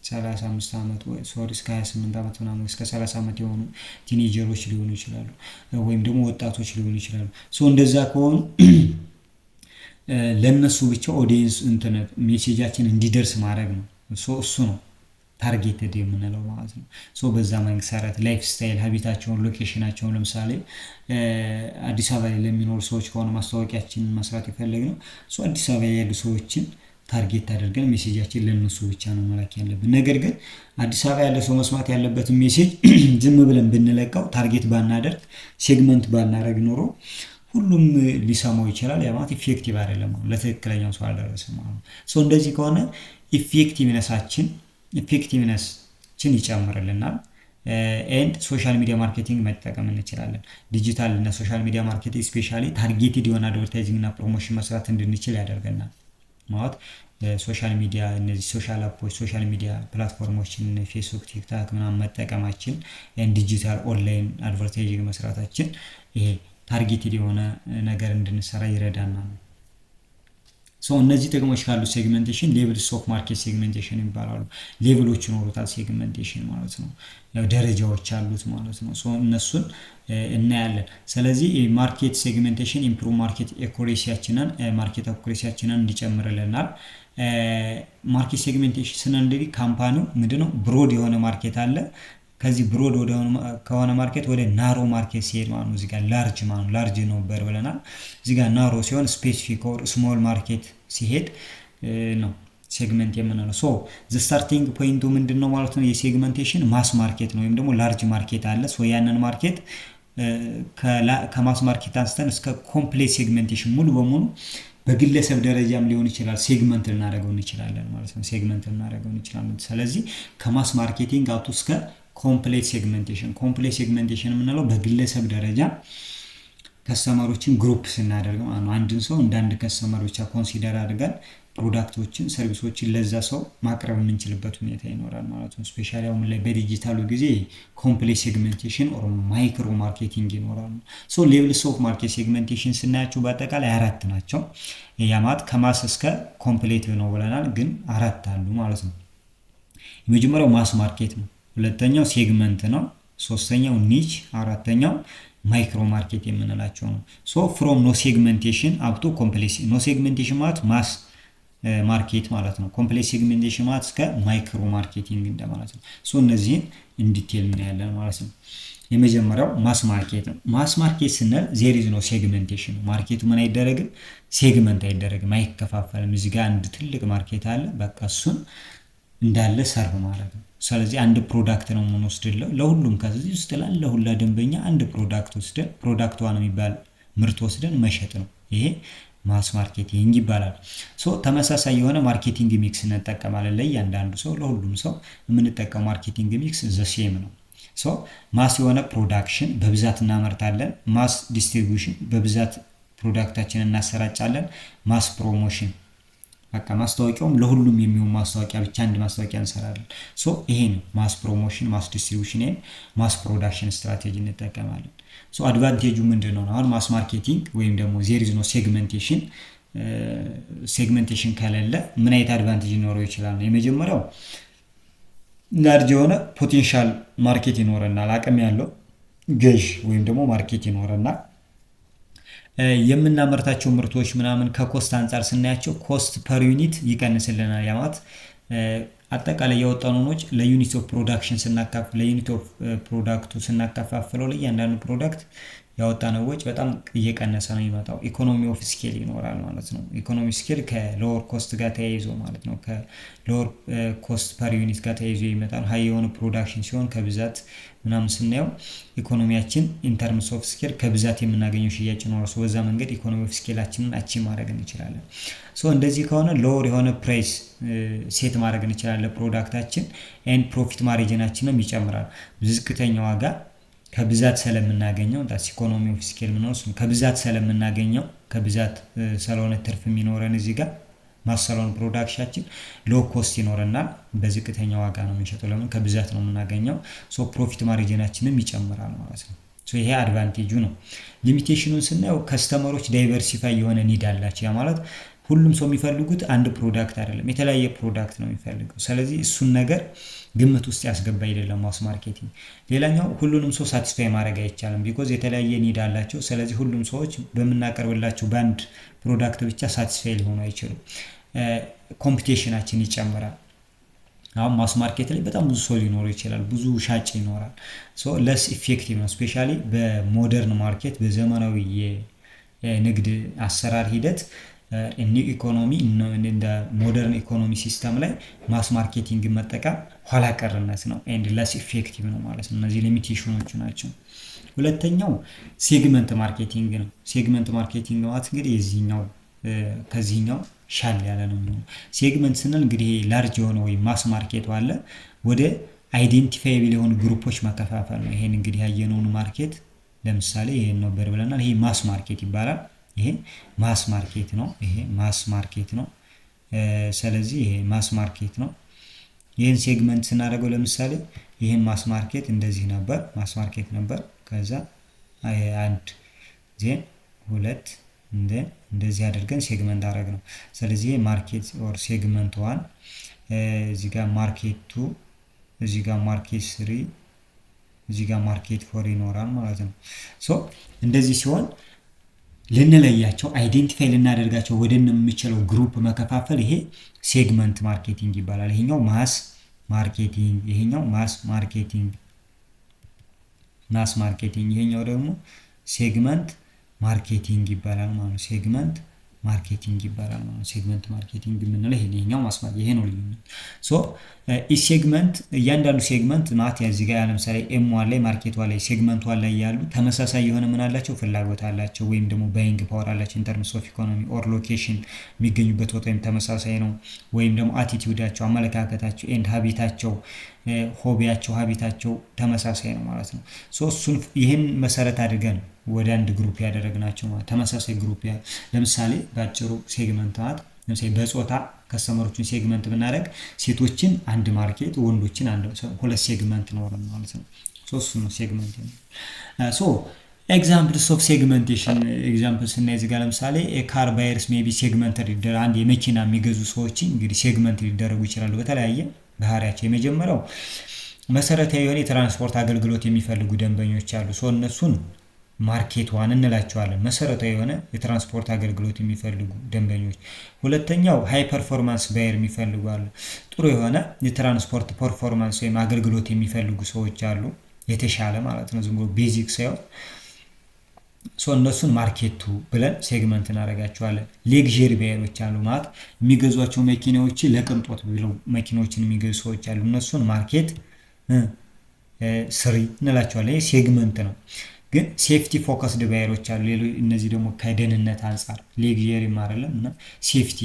35 ዓመት እስከ 28 ዓመት ምናምን እስከ 30 ዓመት የሆኑ ቲኔጀሮች ሊሆኑ ይችላሉ፣ ወይም ደግሞ ወጣቶች ሊሆኑ ይችላሉ። ሶ እንደዛ ከሆኑ ለነሱ ብቻ ኦዲየንስ ሜሴጃችን እንዲደርስ ማድረግ ነው። ሶ እሱ ነው ታርጌትድ የምንለው ማለት ነው። ሶ በዛ መሰረት ላይፍ ስታይል ሀቢታቸውን ሎኬሽናቸውን ለምሳሌ አዲስ አበባ ላይ ለሚኖሩ ሰዎች ከሆነ ማስታወቂያችንን መስራት የፈለግነው ሶ አዲስ አበባ ያሉ ሰዎችን ታርጌት አድርገን ሜሴጃችን ለነሱ ብቻ ነው መላክ ያለብን። ነገር ግን አዲስ አበባ ያለ ሰው መስማት ያለበትን ሜሴጅ ዝም ብለን ብንለቀው ታርጌት ባናደርግ ሴግመንት ባናደርግ ኖሮ ሁሉም ሊሰማው ይችላል። ያ ማለት ኢፌክቲቭ አይደለም፣ ለትክክለኛው ሰው አልደረሰም ማለት ነው። ሶ እንደዚህ ከሆነ ኢፌክቲቭነስችን ይጨምርልናል። ኤንድ ሶሻል ሚዲያ ማርኬቲንግ መጠቀም እንችላለን። ዲጂታል እና ሶሻል ሚዲያ ማርኬቲንግ ስፔሻሊ ታርጌትድ የሆነ አድቨርታይዚንግ እና ፕሮሞሽን መስራት እንድንችል ያደርገናል ማለት ሶሻል ሚዲያ እነዚህ ሶሻል አፖች ሶሻል ሚዲያ ፕላትፎርሞችን ፌስቡክ፣ ቲክታክ ምናምን መጠቀማችን ኤንድ ዲጂታል ኦንላይን አድቨርታይዚንግ መስራታችን ይሄ ታርጌትድ የሆነ ነገር እንድንሰራ ይረዳናል። ሶ እነዚህ ጥቅሞች ካሉ ሴግመንቴሽን ሌቭልስ ኦፍ ማርኬት ሴግመንቴሽን ይባላሉ። ሌቭሎች ይኖሩታል ሴግመንቴሽን ማለት ነው። ያው ደረጃዎች አሉት ማለት ነው። ሶ እነሱን እናያለን። ስለዚህ ማርኬት ሴግመንቴሽን ኢምፕሩቭ ማርኬት አኩሬሲያችንን እንዲጨምርልናል። ማርኬት ሴግመንቴሽን ስንል እንግዲህ ካምፓኒው ምንድነው ብሮድ የሆነ ማርኬት አለ። ከዚህ ብሮድ ከሆነ ማርኬት ወደ ናሮ ማርኬት ሲሄድ ማለት ነው። እዚህ ጋር ላርጅ ነበር ብለናል። እዚህ ጋር ናሮ ሲሆን ስፔሲፊክ ኦር ስሞል ማርኬት ሲሄድ ነው ሴግመንት የምንለው። ሶ ዘ ስታርቲንግ ፖይንቱ ምንድነው ማለት ነው? የሴግመንቴሽን ማስ ማርኬት ነው ወይም ደግሞ ላርጅ ማርኬት አለ። ሶ ያንን ማርኬት ከማስ ማርኬት አንስተን እስከ ኮምፕሌት ሴግመንቴሽን ሙሉ በሙሉ በግለሰብ ደረጃም ሊሆን ይችላል ሴግመንት ልናደርገው እንችላለን ማለት ነው። ስለዚህ ከማስ ማርኬቲንግ አውቶ እስከ ኮምፕሌት ሴግሜንቴሽን የምንለው በግለሰብ ደረጃ ከስተመሮችን ግሩፕ ስናደርግ ማለት ነው። አንድን ሰው እንደ አንድ ከስተመር ብቻ ኮንሲደር አድርገን ፕሮዳክቶችን፣ ሰርቪሶችን ለዛ ሰው ማቅረብ የምንችልበት ሁኔታ ይኖራል ማለት ነው። ስፔሻሊ አሁን ላይ በዲጂታሉ ጊዜ ኮምፕሌት ሴግሜንቴሽን ኦር ማይክሮ ማርኬቲንግ ይኖራል። ሶ ሌቭልስ ኦፍ ማርኬት ሴግሜንቴሽን ስናያቸው በአጠቃላይ 4 ናቸው። ያ ማለት ከማስ እስከ ኮምፕሌት ነው ብለናል፣ ግን 4 አሉ ማለት ነው። የመጀመሪያው ማስ ማርኬት ነው። ሁለተኛው ሴግመንት ነው። ሶስተኛው ኒች፣ አራተኛው ማይክሮ ማርኬት የምንላቸው ነው። ሶ ፍሮም ኖ ሴግሜንቴሽን አፕቶ ኮምፕሌት። ኖ ሴግሜንቴሽን ማለት ማስ ማርኬት ማለት ነው። ኮምፕሌት ሴግሜንቴሽን ማለት እስከ ማይክሮ ማርኬቲንግ እንደማለት ነው። ሶ እነዚህን ኢንዲቴል እናያለን ማለት ነው። የመጀመሪያው ማስ ማርኬት ነው። ማስ ማርኬት ስንል ዜር ኢዝ ኖ ሴግሜንቴሽን። ማርኬቱ ምን አይደረግም? ሴግመንት አይደረግም፣ አይከፋፈልም። እዚህ ጋር አንድ ትልቅ ማርኬት አለ፣ በቃ እሱን እንዳለ ሰርቭ ማለት ነው። ስለዚህ አንድ ፕሮዳክት ነው የምንወስድለው ለሁሉም ከዚህ ውስጥ ላለ ሁላ ደንበኛ አንድ ፕሮዳክት ወስደን ፕሮዳክት ዋን የሚባል ምርት ወስደን መሸጥ ነው። ይሄ ማስ ማርኬቲንግ ይባላል። ሶ ተመሳሳይ የሆነ ማርኬቲንግ ሚክስ እንጠቀማለን ለእያንዳንዱ ሰው፣ ለሁሉም ሰው የምንጠቀመው ማርኬቲንግ ሚክስ ዘሴም ነው። ሶ ማስ የሆነ ፕሮዳክሽን በብዛት እናመርታለን። ማስ ዲስትሪቢዩሽን በብዛት ፕሮዳክታችንን እናሰራጫለን። ማስ ፕሮሞሽን በቃ ማስታወቂያውም ለሁሉም የሚሆን ማስታወቂያ ብቻ አንድ ማስታወቂያ እንሰራለን። ሶ ይሄ ነው ማስ ፕሮሞሽን፣ ማስ ዲስትሪቢዩሽን፣ ማስ ፕሮዳክሽን ስትራቴጂ እንጠቀማለን። ሶ አድቫንቴጁ ምንድን ነው? አሁን ማስ ማርኬቲንግ ወይም ደግሞ ዜር ኢዝ ኖ ሴግሜንቴሽን ከሌለ ምን አይነት አድቫንቴጅ ሊኖረው ይችላል? የመጀመሪያው ላርጅ የሆነ ፖቴንሻል ማርኬት ይኖረናል። አቅም ያለው ገዥ ወይም ደግሞ ማርኬት ይኖረናል። የምናመርታቸው ምርቶች ምናምን ከኮስት አንጻር ስናያቸው ኮስት ፐር ዩኒት ይቀንስልናል። ያ ማለት አጠቃላይ ያወጣነው ወጪ ለዩኒት ኦፍ ፕሮዳክሽን ለዩኒት ኦፍ ፕሮዳክቱ ስናከፋፍለው ለእያንዳንዱ ፕሮዳክት ያወጣነው ወጪ በጣም እየቀነሰ ነው የሚመጣው። ኢኮኖሚ ኦፍ ስኬል ይኖራል ማለት ነው። ኢኮኖሚ ስኬል ከሎወር ኮስት ጋር ተያይዞ ማለት ነው። ከሎወር ኮስት ፐር ዩኒት ጋር ተያይዞ ይመጣል። ሀይ የሆነ ፕሮዳክሽን ሲሆን ከብዛት ምናምን ስናየው ኢኮኖሚያችን ኢንተርምስ ኦፍ ስኬል ከብዛት የምናገኘው ሽያጭ ነው። በዛ መንገድ ኢኮኖሚ ኦፍ ስኬላችንን አቺቭ ማድረግ እንችላለን። ሶ እንደዚህ ከሆነ ሎወር የሆነ ፕራይስ ሴት ማድረግ እንችላለን ፕሮዳክታችን ኤንድ ፕሮፊት ማርጂናችንም ይጨምራል። ዝቅተኛ ዋጋ ከብዛት ስለምናገኘው ዳስ ኢኮኖሚ ኦፍ ስኬል ምን ነው? ከብዛት ስለምናገኘው ከብዛት ስለሆነ ትርፍ የሚኖረን እዚህ ጋር ማሰሎን ፕሮዳክሽናችን ሎ ኮስት ይኖረናል። በዝቅተኛ ዋጋ ነው የምንሸጠው። ለምን? ከብዛት ነው የምናገኘው። ሶ ፕሮፊት ማርጂናችንም ይጨምራል ማለት ነው። ሶ ይሄ አድቫንቴጁ ነው። ሊሚቴሽኑን ስናየው ከስተመሮች ዳይቨርሲፋይ የሆነ ኒድ አላቸው። ያ ማለት ሁሉም ሰው የሚፈልጉት አንድ ፕሮዳክት አይደለም፣ የተለያየ ፕሮዳክት ነው የሚፈልገው። ስለዚህ እሱን ነገር ግምት ውስጥ ያስገባ አይደለም ማስ ማርኬቲንግ። ሌላኛው ሁሉንም ሰው ሳቲስፋይ ማድረግ አይቻልም፣ ቢኮዝ የተለያየ ኒድ አላቸው። ስለዚህ ሁሉም ሰዎች በምናቀርብላቸው በአንድ ፕሮዳክት ብቻ ሳቲስፋይ ሊሆኑ አይችሉም። ኮምፒቲሽናችን ይጨምራል። አሁን ማስ ማርኬት ላይ በጣም ብዙ ሰው ሊኖር ይችላል፣ ብዙ ሻጭ ይኖራል። ሶ ለስ ኢፌክቲቭ ነው። ስፔሻሊ በሞደርን ማርኬት በዘመናዊ የንግድ አሰራር ሂደት ኒው ኢኮኖሚ እንደ ሞደርን ኢኮኖሚ ሲስተም ላይ ማስ ማርኬቲንግ መጠቀም ኋላ ቀርነት ነው ኤንድ ለስ ኢፌክቲቭ ነው ማለት ነው። እነዚህ ሊሚቴሽኖቹ ናቸው። ሁለተኛው ሴግመንት ማርኬቲንግ ነው። ሴግመንት ማርኬቲንግ ማለት እንግዲህ የዚህኛው ከዚህኛው ሻል ያለ ነው የሚሆነው። ሴግመንት ስንል እንግዲህ ላርጅ የሆነ ወይም ማስ ማርኬት አለ ወደ አይዴንቲፋይብል የሆኑ ግሩፖች መከፋፈል ነው። ይሄን እንግዲህ ያየነውን ማርኬት ለምሳሌ ይሄን ነበር ብለናል። ይሄ ማስ ማርኬት ይባላል። ይሄ ማስ ማርኬት ነው። ይሄ ማስ ማርኬት ነው። ስለዚህ ይሄ ማስ ማርኬት ነው። ይሄን ሴግመንት ስናደርገው ለምሳሌ ይሄን ማስ ማርኬት እንደዚህ ነበር፣ ማስ ማርኬት ነበር። ከዛ አንድ ዜን ሁለት እንደዚህ አድርገን ሴግመንት አደረግ ነው። ስለዚህ ማርኬት ኦር ሴግመንት 1 እዚህ ጋር ማርኬት 2 እዚህ ጋር ማርኬት 3 እዚህ ጋር ማርኬት 4 ይኖራል ማለት ነው። ሶ እንደዚህ ሲሆን ልንለያቸው አይዴንቲፋይ ልናደርጋቸው ወደነ የምንችለው ግሩፕ መከፋፈል ይሄ ሴግመንት ማርኬቲንግ ይባላል። ይሄኛው ማስ ማርኬቲንግ፣ ይሄኛው ማስ ማርኬቲንግ፣ ይሄኛው ደግሞ ሴግመንት ማርኬቲንግ ይባላል ማለት ነው። ሴግመንት ማርኬቲንግ ይባላል ማለት ነው። ሴግመንት ማርኬቲንግ የምንለው ይሄኛው ማስማት ይሄ ነው ልዩነት። ሶ ኢች ሴግመንት እያንዳንዱ ሴግመንት ማለት እዚህ ጋር ለምሳሌ ኤም1 ላይ ማርኬት ዋን ላይ ሴግመንት ዋን ላይ ያሉ ተመሳሳይ የሆነ ምን አላቸው ፍላጎት አላቸው ወይም ደግሞ ባይንግ ፓወር አላቸው ኢንተርምስ ኦፍ ኢኮኖሚ ኦር ሎኬሽን የሚገኙበት ቦታ ወይም ተመሳሳይ ነው ወይም ደግሞ አቲቲዩዳቸው አመለካከታቸው ኤንድ ሀቢታቸው ሆቢያቸው ሀቢታቸው ተመሳሳይ ነው ማለት ነው። ሶ እሱን ይህን መሰረት አድርገን ወደ አንድ ግሩፕ ያደረግናቸው ማለት ተመሳሳይ ግሩፕ ለምሳሌ ባጭሩ ሴግመንት ማለት ለምሳሌ በጾታ ከስተመሮችን ሴግመንት ብናደርግ ሴቶችን አንድ ማርኬት ወንዶችን አንድ ሁለት ሴግመንት ነው ማለት ነው። ሶ እሱ ነው ሴግመንት ነው። ሶ ኤግዛምፕልስ ኦፍ ሴግመንቴሽን ኤግዛምፕል ስናይ እዚህ ጋር ለምሳሌ ካር ባየርስ ሜቢ ሴግመንት ሊደር አንድ የመኪና የሚገዙ ሰዎች እንግዲህ ሴግመንት ሊደረጉ ይችላሉ በተለያየ ባህሪያቸው። የመጀመሪያው መሰረታዊ የሆነ የትራንስፖርት አገልግሎት የሚፈልጉ ደንበኞች አሉ። ሶ እነሱን ማርኬት ዋን እንላቸዋለን። መሰረታዊ የሆነ የትራንስፖርት አገልግሎት የሚፈልጉ ደንበኞች። ሁለተኛው ሃይ ፐርፎርማንስ ባየር የሚፈልጉ አሉ። ጥሩ የሆነ የትራንስፖርት ፐርፎርማንስ ወይም አገልግሎት የሚፈልጉ ሰዎች አሉ። የተሻለ ማለት ነው ዝም ብሎ ቤዚክ ሳይሆን ሶ እነሱን ማርኬቱ ብለን ሴግመንት እናደርጋቸዋለን። ሌግዠሪ ባየሮች አሉ ማለት የሚገዟቸው መኪናዎች ለቅንጦት ብለው መኪናዎችን የሚገዙ ሰዎች አሉ። እነሱን ማርኬት ስሪ እንላቸዋለን። ይሄ ሴግመንት ነው። ግን ሴፍቲ ፎከስድ ባየሮች አሉ። እነዚህ ደግሞ ከደህንነት አንጻር ሌግዠሪ አይደለም እና ሴፍቲ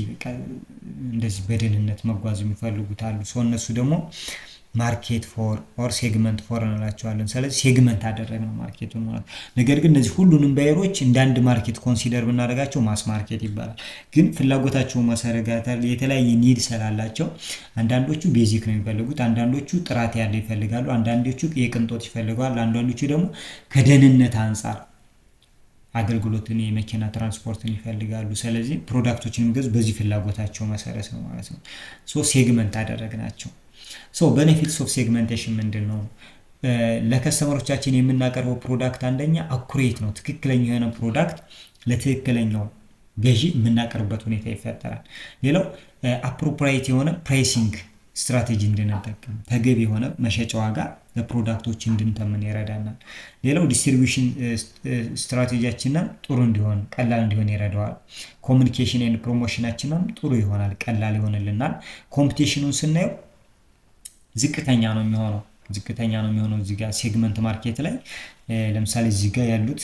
እንደዚህ በደህንነት መጓዝ የሚፈልጉት አሉ። ሶ እነሱ ደግሞ ማርኬት ፎር ኦር ሴግመንት ፎር እንላቸዋለን። ስለዚህ ሴግመንት አደረግነው ማርኬቱን ማለት። ነገር ግን እነዚህ ሁሉንም ባየሮች እንደ አንድ ማርኬት ኮንሲደር ብናደርጋቸው ማስ ማርኬት ይባላል። ግን ፍላጎታቸው መሰረት የተለያየ ኒድ ስላላቸው አንዳንዶቹ ቤዚክ ነው የሚፈልጉት፣ አንዳንዶቹ ጥራት ያለው ይፈልጋሉ፣ አንዳንዶቹ የቅንጦት ይፈልጋሉ፣ አንዳንዶቹ ደግሞ ከደህንነት አንጻር አገልግሎትን የመኪና ትራንስፖርትን ይፈልጋሉ። ስለዚህ ፕሮዳክቶችን የሚገዙ በዚህ ፍላጎታቸው መሰረት ነው ማለት ነው። ሶ ሴግመንት አደረግናቸው። ሶ ቤኔፊትስ ኦፍ ሴግመንቴሽን ምንድን ነው? ለከስተመሮቻችን የምናቀርበው ፕሮዳክት አንደኛ አኩሬት ነው። ትክክለኛ የሆነ ፕሮዳክት ለትክክለኛው ገዢ የምናቀርብበት ሁኔታ ይፈጠራል። ሌላው አፕሮፕሪየት የሆነ ፕራይሲንግ ስትራቴጂ እንድንጠቀም ተገቢ የሆነ መሸጫ ዋጋ ለፕሮዳክቶች እንድንተምን ይረዳናል። ሌላው ዲስትሪቢዩሽን ስትራቴጂያችንን ጥሩ እንዲሆን ቀላል እንዲሆን ይረዳዋል። ኮሚኒኬሽን ኤንድ ፕሮሞሽናችንን ጥሩ ይሆናል፣ ቀላል ይሆንልናል። ኮምፒቲሽኑን ስናየው ዝቅተኛ ነው የሚሆነው እዚህ ጋር ሴግመንት ማርኬት ላይ ለምሳሌ እዚህ ጋር ያሉት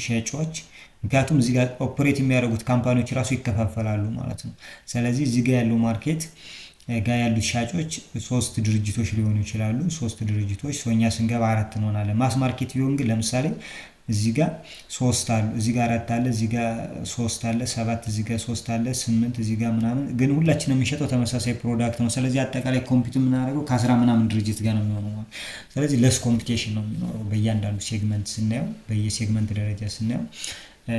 ሻጮች ምክንያቱም እዚህ ጋር ኦፕሬት የሚያደርጉት ካምፓኒዎች ራሱ ይከፋፈላሉ ማለት ነው። ስለዚህ እዚህ ጋር ያለው ማርኬት ጋር ያሉት ሻጮች 3 ድርጅቶች ሊሆኑ ይችላሉ። 3 ድርጅቶች ሶኛ ስንገባ 4 እንሆናለን። ማስ ማርኬት ቢሆን ግን ለምሳሌ እዚህ ጋር 3 አሉ፣ እዚህ ጋር 4 አለ፣ እዚህ ጋር 3 አለ፣ 7 እዚህ ጋር 3 አለ፣ 8 እዚህ ጋር ምናምን፣ ግን ሁላችንም የሚሸጠው ተመሳሳይ ፕሮዳክት ነው። ስለዚህ አጠቃላይ ኮምፒት የምናደርገው ከ10 ምናምን ድርጅት ጋር ነው የሚሆነው። ስለዚህ ለስ ኮምፒቲሽን ነው የሚኖረው በእያንዳንዱ ሴግመንት ስናየው፣ በየሴግመንት ደረጃ ስናየው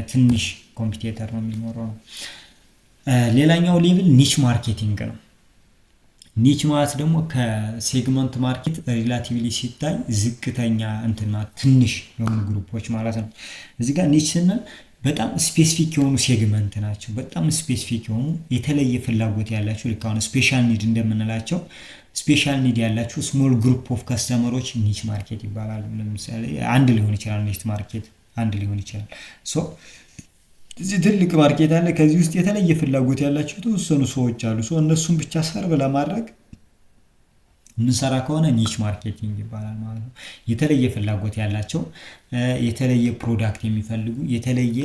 ትንሽ ኮምፒቴተር ነው የሚኖረው። ሌላኛው ሌቭል ኒች ማርኬቲንግ ነው። ኒች ማለት ደግሞ ከሴግመንት ማርኬት ሪላቲቭሊ ሲታይ ዝቅተኛ እንትና ትንሽ የሆኑ ግሩፖች ማለት ነው። እዚህ ጋር ኒች ስንል በጣም ስፔሲፊክ የሆኑ ሴግመንት ናቸው። በጣም ስፔሲፊክ የሆኑ የተለየ ፍላጎት ያላቸው ልክ አሁን ስፔሻል ኒድ እንደምንላቸው ስፔሻል ኒድ ያላቸው ስሞል ግሩፕ ኦፍ ከስተመሮች ኒች ማርኬት ይባላሉ። ለምሳሌ አንድ ሊሆን ይችላል ኒች ማርኬት አንድ ሊሆን ይችላል። ሶ እዚህ ትልቅ ማርኬት አለ። ከዚህ ውስጥ የተለየ ፍላጎት ያላቸው የተወሰኑ ሰዎች አሉ። ሶ እነሱን ብቻ ሰርቭ ለማድረግ ምንሰራ ከሆነ ኒች ማርኬቲንግ ይባላል ማለት ነው። የተለየ ፍላጎት ያላቸው የተለየ ፕሮዳክት የሚፈልጉ የተለየ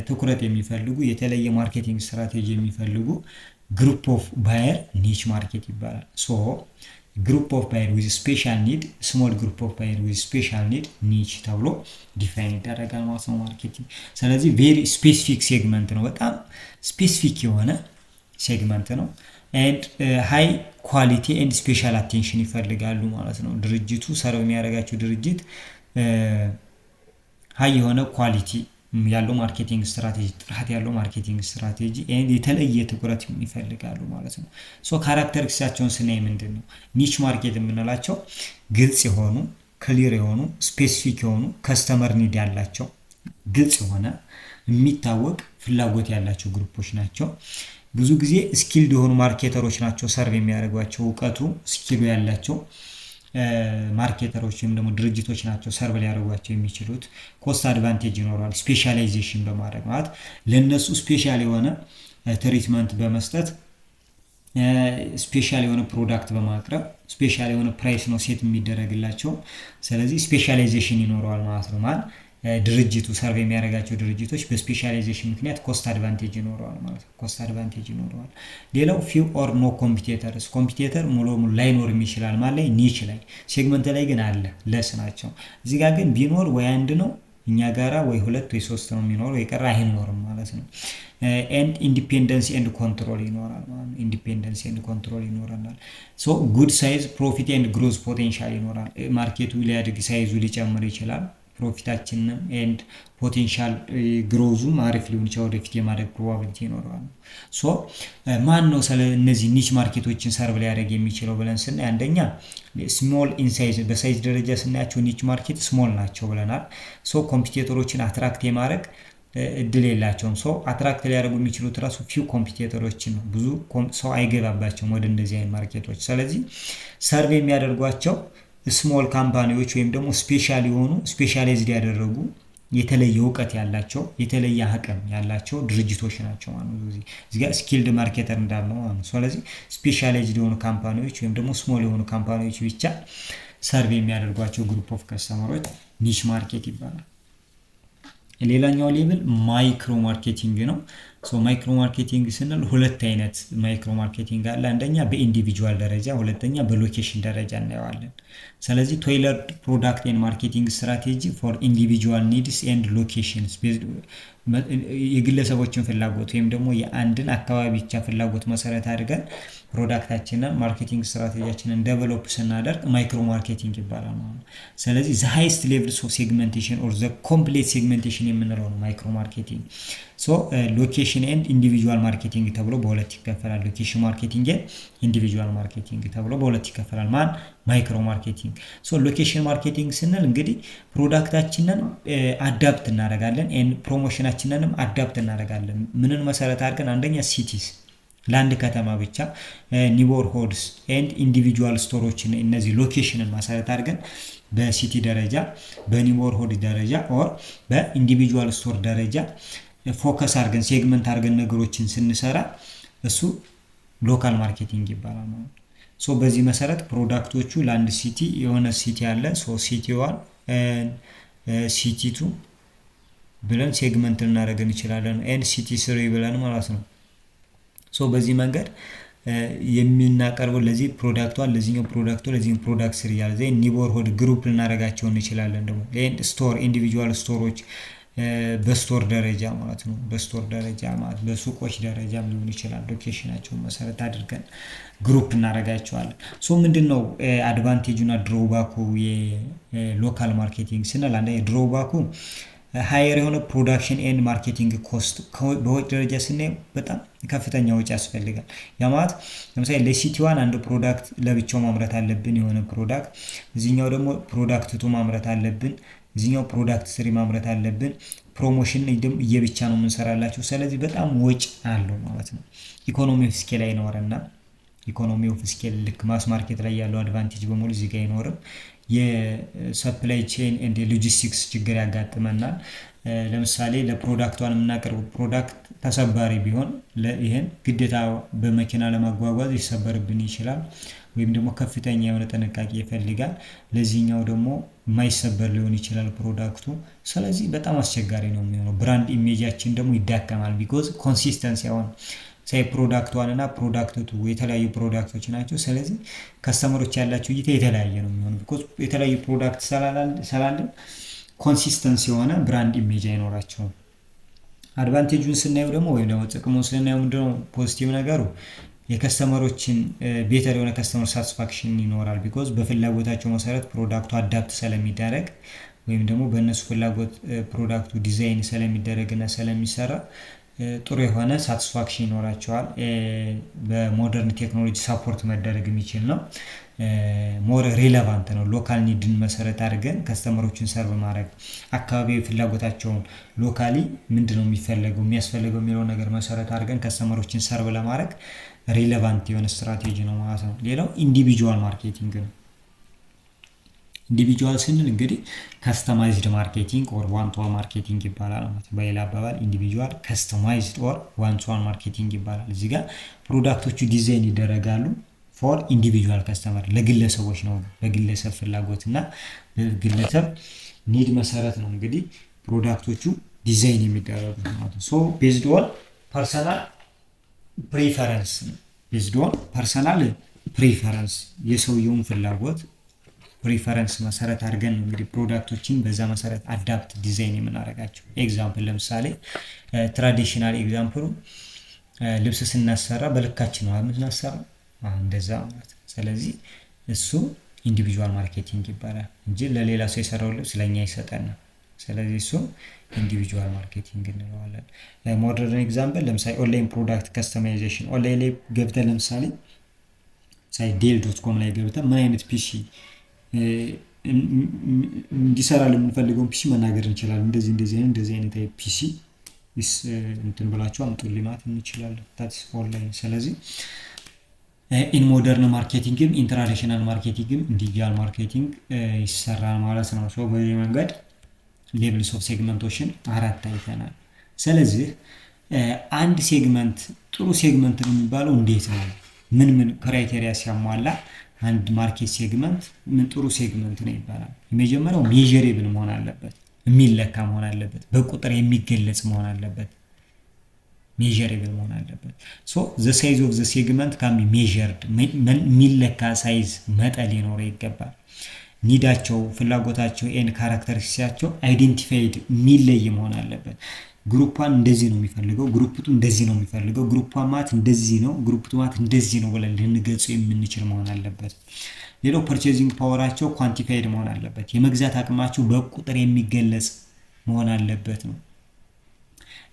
ትኩረት የሚፈልጉ የተለየ ማርኬቲንግ ስትራቴጂ የሚፈልጉ ግሩፕ ኦፍ ባየር ኒች ማርኬት ይባላል። ሶ ግሩፕ ኦፍ ባየር ዊዝ ስፔሻል ኒድ ስሞል ግሩፕ ኦፍ ባየር ዊዝ ስፔሻል ኒድ ኒች ተብሎ ዲፋይን ይደረጋል ማለት ነው ማርኬቲንግ። ስለዚህ ቬሪ ስፔሲፊክ ሴግመንት ነው፣ በጣም ስፔሲፊክ የሆነ ሴግመንት ነው። ኤንድ ሃይ ኳሊቲ ኤንድ ስፔሻል አቴንሽን ይፈልጋሉ ማለት ነው። ድርጅቱ ሰርቭ የሚያደርጋቸው ድርጅት ሃይ የሆነ ኳሊቲ ያለው ማርኬቲንግ ስትራቴጂ ጥራት ያለው ማርኬቲንግ ስትራቴጂ ኤንድ የተለየ ትኩረት ይፈልጋሉ ማለት ነው። ሶ ካራክተሪስቲክሳቸውን ስናይ ምንድነው ኒች ማርኬት የምንላቸው ግልጽ የሆኑ ክሊር የሆኑ ስፔሲፊክ የሆኑ ከስተመር ኒድ ያላቸው ግልጽ የሆነ የሚታወቅ ፍላጎት ያላቸው ግሩፖች ናቸው። ብዙ ጊዜ ስኪልድ የሆኑ ማርኬተሮች ናቸው ሰርቭ የሚያደርጓቸው፣ እውቀቱ ስኪሉ ያላቸው ማርኬተሮች ወይም ደግሞ ድርጅቶች ናቸው ሰርቭ ሊያደርጓቸው የሚችሉት። ኮስት አድቫንቴጅ ይኖረዋል። ስፔሻላይዜሽን በማድረግ ማለት ለነሱ ስፔሻል የሆነ ትሪትመንት በመስጠት ስፔሻል የሆነ ፕሮዳክት በማቅረብ ስፔሻል የሆነ ፕራይስ ነው ሴት የሚደረግላቸው። ስለዚህ ስፔሻላይዜሽን ይኖረዋል ማለት ነው። ማለት ድርጅቱ ሰርቭ የሚያደርጋቸው ድርጅቶች በስፔሻላይዜሽን ምክንያት ኮስት አድቫንቴጅ ይኖረዋል ማለት ነው። ኮስት አድቫንቴጅ ይኖረዋል። ሌላው ፊው ኦር ኖ ኮምፒቴተርስ፣ ኮምፒቴተር ሙሉ ላይኖር ይችላል ማለት ላይ ኒች ላይ ሴግመንት ላይ ግን አለ ለስ ናቸው። እዚህ ጋር ግን ቢኖር ወይ አንድ ነው እኛ ጋራ ወይ ሁለት ወይ ሶስት ነው የሚኖረው፣ የቀረ አይኖርም ማለት ነው። ኤንድ ኢንዲፔንደንስ ኤንድ ኮንትሮል ይኖራል ማለት ነው። ኢንዲፔንደንስ ኤንድ ኮንትሮል ይኖረናል። ሶ ጉድ ሳይዝ ፕሮፊት ኤንድ ግሮዝ ፖቴንሻል ይኖራል። ማርኬቱ ሊያድግ ሳይዙ ሊጨምር ይችላል። ፕሮፊታችንም ኤንድ ፖቴንሻል ግሮዙም አሪፍ ሊሆን ይችላል። ወደፊት የማደግ ፕሮባቢሊቲ ይኖረዋል። ሶ ማን ነው ስለ እነዚህ ኒች ማርኬቶችን ሰርቭ ሊያደርግ የሚችለው ብለን ስናይ አንደኛ ስሞል ኢንሳይዝ፣ በሳይዝ ደረጃ ስናያቸው ኒች ማርኬት ስሞል ናቸው ብለናል። ሶ ኮምፒቴተሮችን አትራክት የማድረግ እድል የላቸውም። ሶ አትራክት ሊያደርጉ የሚችሉት ራሱ ፊው ኮምፒቴተሮችን ነው። ብዙ ሰው አይገባባቸውም ወደ እንደዚህ አይነት ማርኬቶች። ስለዚህ ሰርቭ የሚያደርጓቸው ስሞል ካምፓኒዎች ወይም ደግሞ ስፔሻል የሆኑ ስፔሻላይዝድ ያደረጉ የተለየ እውቀት ያላቸው የተለየ አቅም ያላቸው ድርጅቶች ናቸው ማለት ነው። እዚህ ጋር ስኪልድ ማርኬተር እንዳልነው ማለት ነው። ስለዚህ ስፔሻላይዝድ የሆኑ ካምፓኒዎች ወይም ደግሞ ስሞል የሆኑ ካምፓኒዎች ብቻ ሰርቭ የሚያደርጓቸው ግሩፕ ኦፍ ከስተመሮች ኒሽ ማርኬት ይባላል። ሌላኛው ሌቭል ማይክሮ ማርኬቲንግ ነው። ሶ ማይክሮ ማርኬቲንግ ስንል ሁለት አይነት ማይክሮ ማርኬቲንግ አለ። አንደኛ በኢንዲቪጁዋል ደረጃ፣ ሁለተኛ በሎኬሽን ደረጃ እናየዋለን። ስለዚህ ቶይለርድ ፕሮዳክት ኤንድ ማርኬቲንግ ስትራቴጂ ፎር ኢንዲቪጁዋል ኒድስ ኤንድ ሎኬሽንስ፣ የግለሰቦችን ፍላጎት ወይም ደግሞ የአንድን አካባቢ ብቻ ፍላጎት መሰረት አድርገን ፕሮዳክታችንን ማርኬቲንግ ስትራቴጂያችንን ዴቨሎፕ ስናደርግ ማይክሮ ማርኬቲንግ ይባላል ማለት ነው። ስለዚህ ዘ ሃይስት ሌቭልስ ኦፍ ሴግመንቴሽን ኦር ዘ ኮምፕሌት ሴግመንቴሽን የምንለው ነው ማይክሮ ማርኬቲንግ። ሶ ሎኬሽን ኤንድ ኢንዲቪጁዋል ማርኬቲንግ ተብሎ በሁለት ይከፈላል። ሎኬሽን ማርኬቲንግ ኤንድ ኢንዲቪጁዋል ማርኬቲንግ ተብሎ በሁለት ይከፈላል። ማን ማይክሮ ማርኬቲንግ። ሶ ሎኬሽን ማርኬቲንግ ስንል እንግዲህ ፕሮዳክታችንን አዳፕት እናደርጋለን ኤንድ ፕሮሞሽናችንንም አዳፕት እናደርጋለን። ምንን መሰረት አድርገን አንደኛ ሲቲስ ለአንድ ከተማ ብቻ ኒቦርሆድስ ኤንድ ኢንዲቪጁዋል ስቶሮችን እነዚህ ሎኬሽንን መሰረት አድርገን በሲቲ ደረጃ በኒቦርሆድ ደረጃ ኦር በኢንዲቪጁዋል ስቶር ደረጃ ፎከስ አድርገን ሴግመንት አድርገን ነገሮችን ስንሰራ እሱ ሎካል ማርኬቲንግ ይባላል ማለት ነው። ሶ በዚህ መሰረት ፕሮዳክቶቹ ለአንድ ሲቲ የሆነ ሲቲ አለ። ሶ ሲቲ 1 ሲቲ 2 ብለን ሴግመንት ልናደርግ እንችላለን። ኤንድ ሲቲ 3 ብለን ማለት ነው። ሶ በዚህ መንገድ የምናቀርበው ለዚህ ፕሮዳክቷን ለዚህኛው ፕሮዳክቱ ለዚህኛው ፕሮዳክት ስር ያለ ዘይ ኒቦርሆድ ግሩፕ ልናደርጋቸው እንችላለን። ደግሞ ኤንድ ስቶር ኢንዲቪጁዋል ስቶሮች በስቶር ደረጃ ማለት ነው። በስቶር ደረጃ ማለት በሱቆች ደረጃ ሊሆን ይችላል። ሎኬሽናቸውን መሰረት አድርገን ግሩፕ እናደርጋቸዋለን። ሶ ምንድነው አድቫንቴጁና ድሮባኩ የሎካል ማርኬቲንግ ስንል አንደኛ ድሮባኩ ሃየር የሆነ ፕሮዳክሽን ኤንድ ማርኬቲንግ ኮስት፣ በወጭ ደረጃ ስናየው በጣም ከፍተኛ ወጪ ያስፈልጋል። ያ ማለት ለምሳሌ ለሲቲ 1 አንድ ፕሮዳክት ለብቻው ማምረት አለብን የሆነ ፕሮዳክት፣ እዚህኛው ደግሞ ፕሮዳክት 2 ማምረት አለብን፣ እዚህኛው ፕሮዳክት 3 ማምረት አለብን። ፕሮሞሽን እየብቻ ነው የምንሰራላቸው። ስለዚህ በጣም ወጪ አለው ማለት ነው። ኢኮኖሚ ኦፍ ስኬል አይኖርና ኢኮኖሚ ኦፍ ስኬል ልክ ማስ ማርኬት ላይ ያለው አድቫንቴጅ በሙሉ እዚህ ጋር አይኖርም። የሰፕላይ ቼን ኤንድ ሎጂስቲክስ ችግር ያጋጥመናል። ለምሳሌ ለፕሮዳክቷን የምናቀርበው ፕሮዳክት ተሰባሪ ቢሆን ይሄን ግዴታ በመኪና ለማጓጓዝ ይሰበርብን ይችላል፣ ወይም ደግሞ ከፍተኛ የሆነ ጥንቃቄ ይፈልጋል። ለዚህኛው ደግሞ የማይሰበር ሊሆን ይችላል ፕሮዳክቱ። ስለዚህ በጣም አስቸጋሪ ነው የሚሆነው። ብራንድ ኢሜጃችን ደግሞ ይዳከማል። ቢኮዝ ኮንሲስተንሲ አሁን ሳይ ፕሮዳክት 1 እና ፕሮዳክት 2 የተለያዩ ፕሮዳክቶች ናቸው። ስለዚህ ከስተመሮች ያላቸው እይታ የተለያየ ነው የሚሆነው። ቢኮዝ የተለያዩ ፕሮዳክት ስላለን ኮንሲስተንሲ የሆነ ብራንድ ኢሜጅ አይኖራቸውም። አድቫንቴጁን ስናየው ደግሞ ወይም ደግሞ ጥቅሙን ስናየው ምንድነው ፖዚቲቭ ነገሩ የከስተመሮችን ቤተር የሆነ ከስተመር ሳቲስፋክሽን ይኖራል። ቢኮዝ በፍላጎታቸው መሰረት ፕሮዳክቱ አዳፕት ስለሚደረግ ወይም ደግሞ በእነሱ ፍላጎት ፕሮዳክቱ ዲዛይን ስለሚደረግና ስለሚሰራ ጥሩ የሆነ ሳቲስፋክሽን ይኖራቸዋል። በሞደርን ቴክኖሎጂ ሳፖርት መደረግ የሚችል ነው። ሞር ሪሌቫንት ነው። ሎካል ኒድን መሰረት አድርገን ከስተመሮችን ሰርቭ ማድረግ አካባቢ ፍላጎታቸውን ሎካሊ ምንድነው የሚያስፈልገው የሚለው ነገር መሰረት አድርገን ከስተመሮችን ሰርቭ ለማድረግ ሪሌቫንት የሆነ ስትራቴጂ ነው ማለት ነው። ሌላው ኢንዲቪጁዋል ማርኬቲንግ ነው። ኢንዲቪጁዋል ስንል እንግዲህ ከስተማይዝድ ማርኬቲንግ ኦር ዋን ቱ ዋን ማርኬቲንግ ይባላል ማለት ነው። በሌላ አባባል ኢንዲቪጁዋል ከስተማይዝድ ኦር ዋን ቱ ዋን ማርኬቲንግ ይባላል። እዚህ ጋር ፕሮዳክቶቹ ዲዛይን ይደረጋሉ ፎር ኢንዲቪጁዋል ከስተመር፣ ለግለሰቦች ነው። በግለሰብ ፍላጎት እና በግለሰብ ኒድ መሰረት ነው እንግዲህ ፕሮዳክቶቹ ዲዛይን የሚደረጉት ማለት ነው። ሶ ቤዝድ ኦን ፐርሰናል ፕሪፈረንስ የሰውየውን ፍላጎት ፕሪፈረንስ መሰረት አድርገን ነው እንግዲህ ፕሮዳክቶችን በዛ መሰረት አዳፕት ዲዛይን የምናደርጋቸው። ኤግዛምፕል ለምሳሌ ትራዲሽናል ኤግዛምፕሉ ልብስ ስናሰራ በልካችን ነው የምናሰራው እንደዛ ማለት ነው። ስለዚህ እሱ ኢንዲቪጁዋል ማርኬቲንግ ይባላል እንጂ ለሌላ ሰው የሰራው ልብስ ለኛ ይሰጠናል። ስለዚህ እሱ ኢንዲቪጁዋል ማርኬቲንግ እንለዋለን። ሞደርን ኤግዛምፕል ለምሳሌ ኦንላይን ፕሮዳክት ከስተማይዜሽን፣ ኦንላይን ላይ ገብተን ለምሳሌ ዴል.com ላይ ገብተን ምን አይነት ፒሲ እንዲሰራ ለምንፈልገውን ፒሲ መናገር እንችላለን። እንደዚህ አይነት ፒሲ እንትን ብላችሁ አምጡልኝ ማለት እንችላለን። ታትስ ኦንላይን። ስለዚህ ኢን ሞደርን ማርኬቲንግም ኢንትራዲሽናል ማርኬቲንግም ኢንዲቪጁዋል ማርኬቲንግ ይሰራል ማለት ነው። ሶ በዚህ መንገድ ሌቭልስ ኦፍ ሴግመንቶችን 4 አይተናል። ስለዚህ አንድ ሴግመንት ጥሩ ሴግመንት ነው የሚባለው እንዴት ነው? ምን ክራይቴሪያ ሲያሟላ አንድ ማርኬት ሴግመንት ምን ጥሩ ሴግመንት ነው ይባላል? የመጀመሪያው ሜዠሬብል መሆን አለበት፣ የሚለካ መሆን አለበት፣ በቁጥር የሚገለጽ መሆን አለበት። ሜዠሬብል መሆን አለበት። ሶ ዘ ሳይዝ ኦፍ ዘ ሴግመንት ካን ቢ ሜዠርድ፣ የሚለካ ሳይዝ መጠን ሊኖረው ይገባል። ኒዳቸው፣ ፍላጎታቸው ኤንድ ካራክተሪስቲክሳቸው አይዴንቲፋይድ የሚለይ መሆን አለበት። ግሩፓን እንደዚህ ነው የሚፈልገው፣ ግሩፕቱ እንደዚህ ነው የሚፈልገው፣ ግሩፓን ማለት እንደዚህ ነው፣ ግሩፕቱ ማለት እንደዚህ ነው ብለን ልንገልጸው የምንችል መሆን አለበት። ሌላው ፐርቼዚንግ ፓወራቸው ኳንቲፋይድ መሆን አለበት። የመግዛት አቅማቸው በቁጥር የሚገለጽ መሆን አለበት ነው።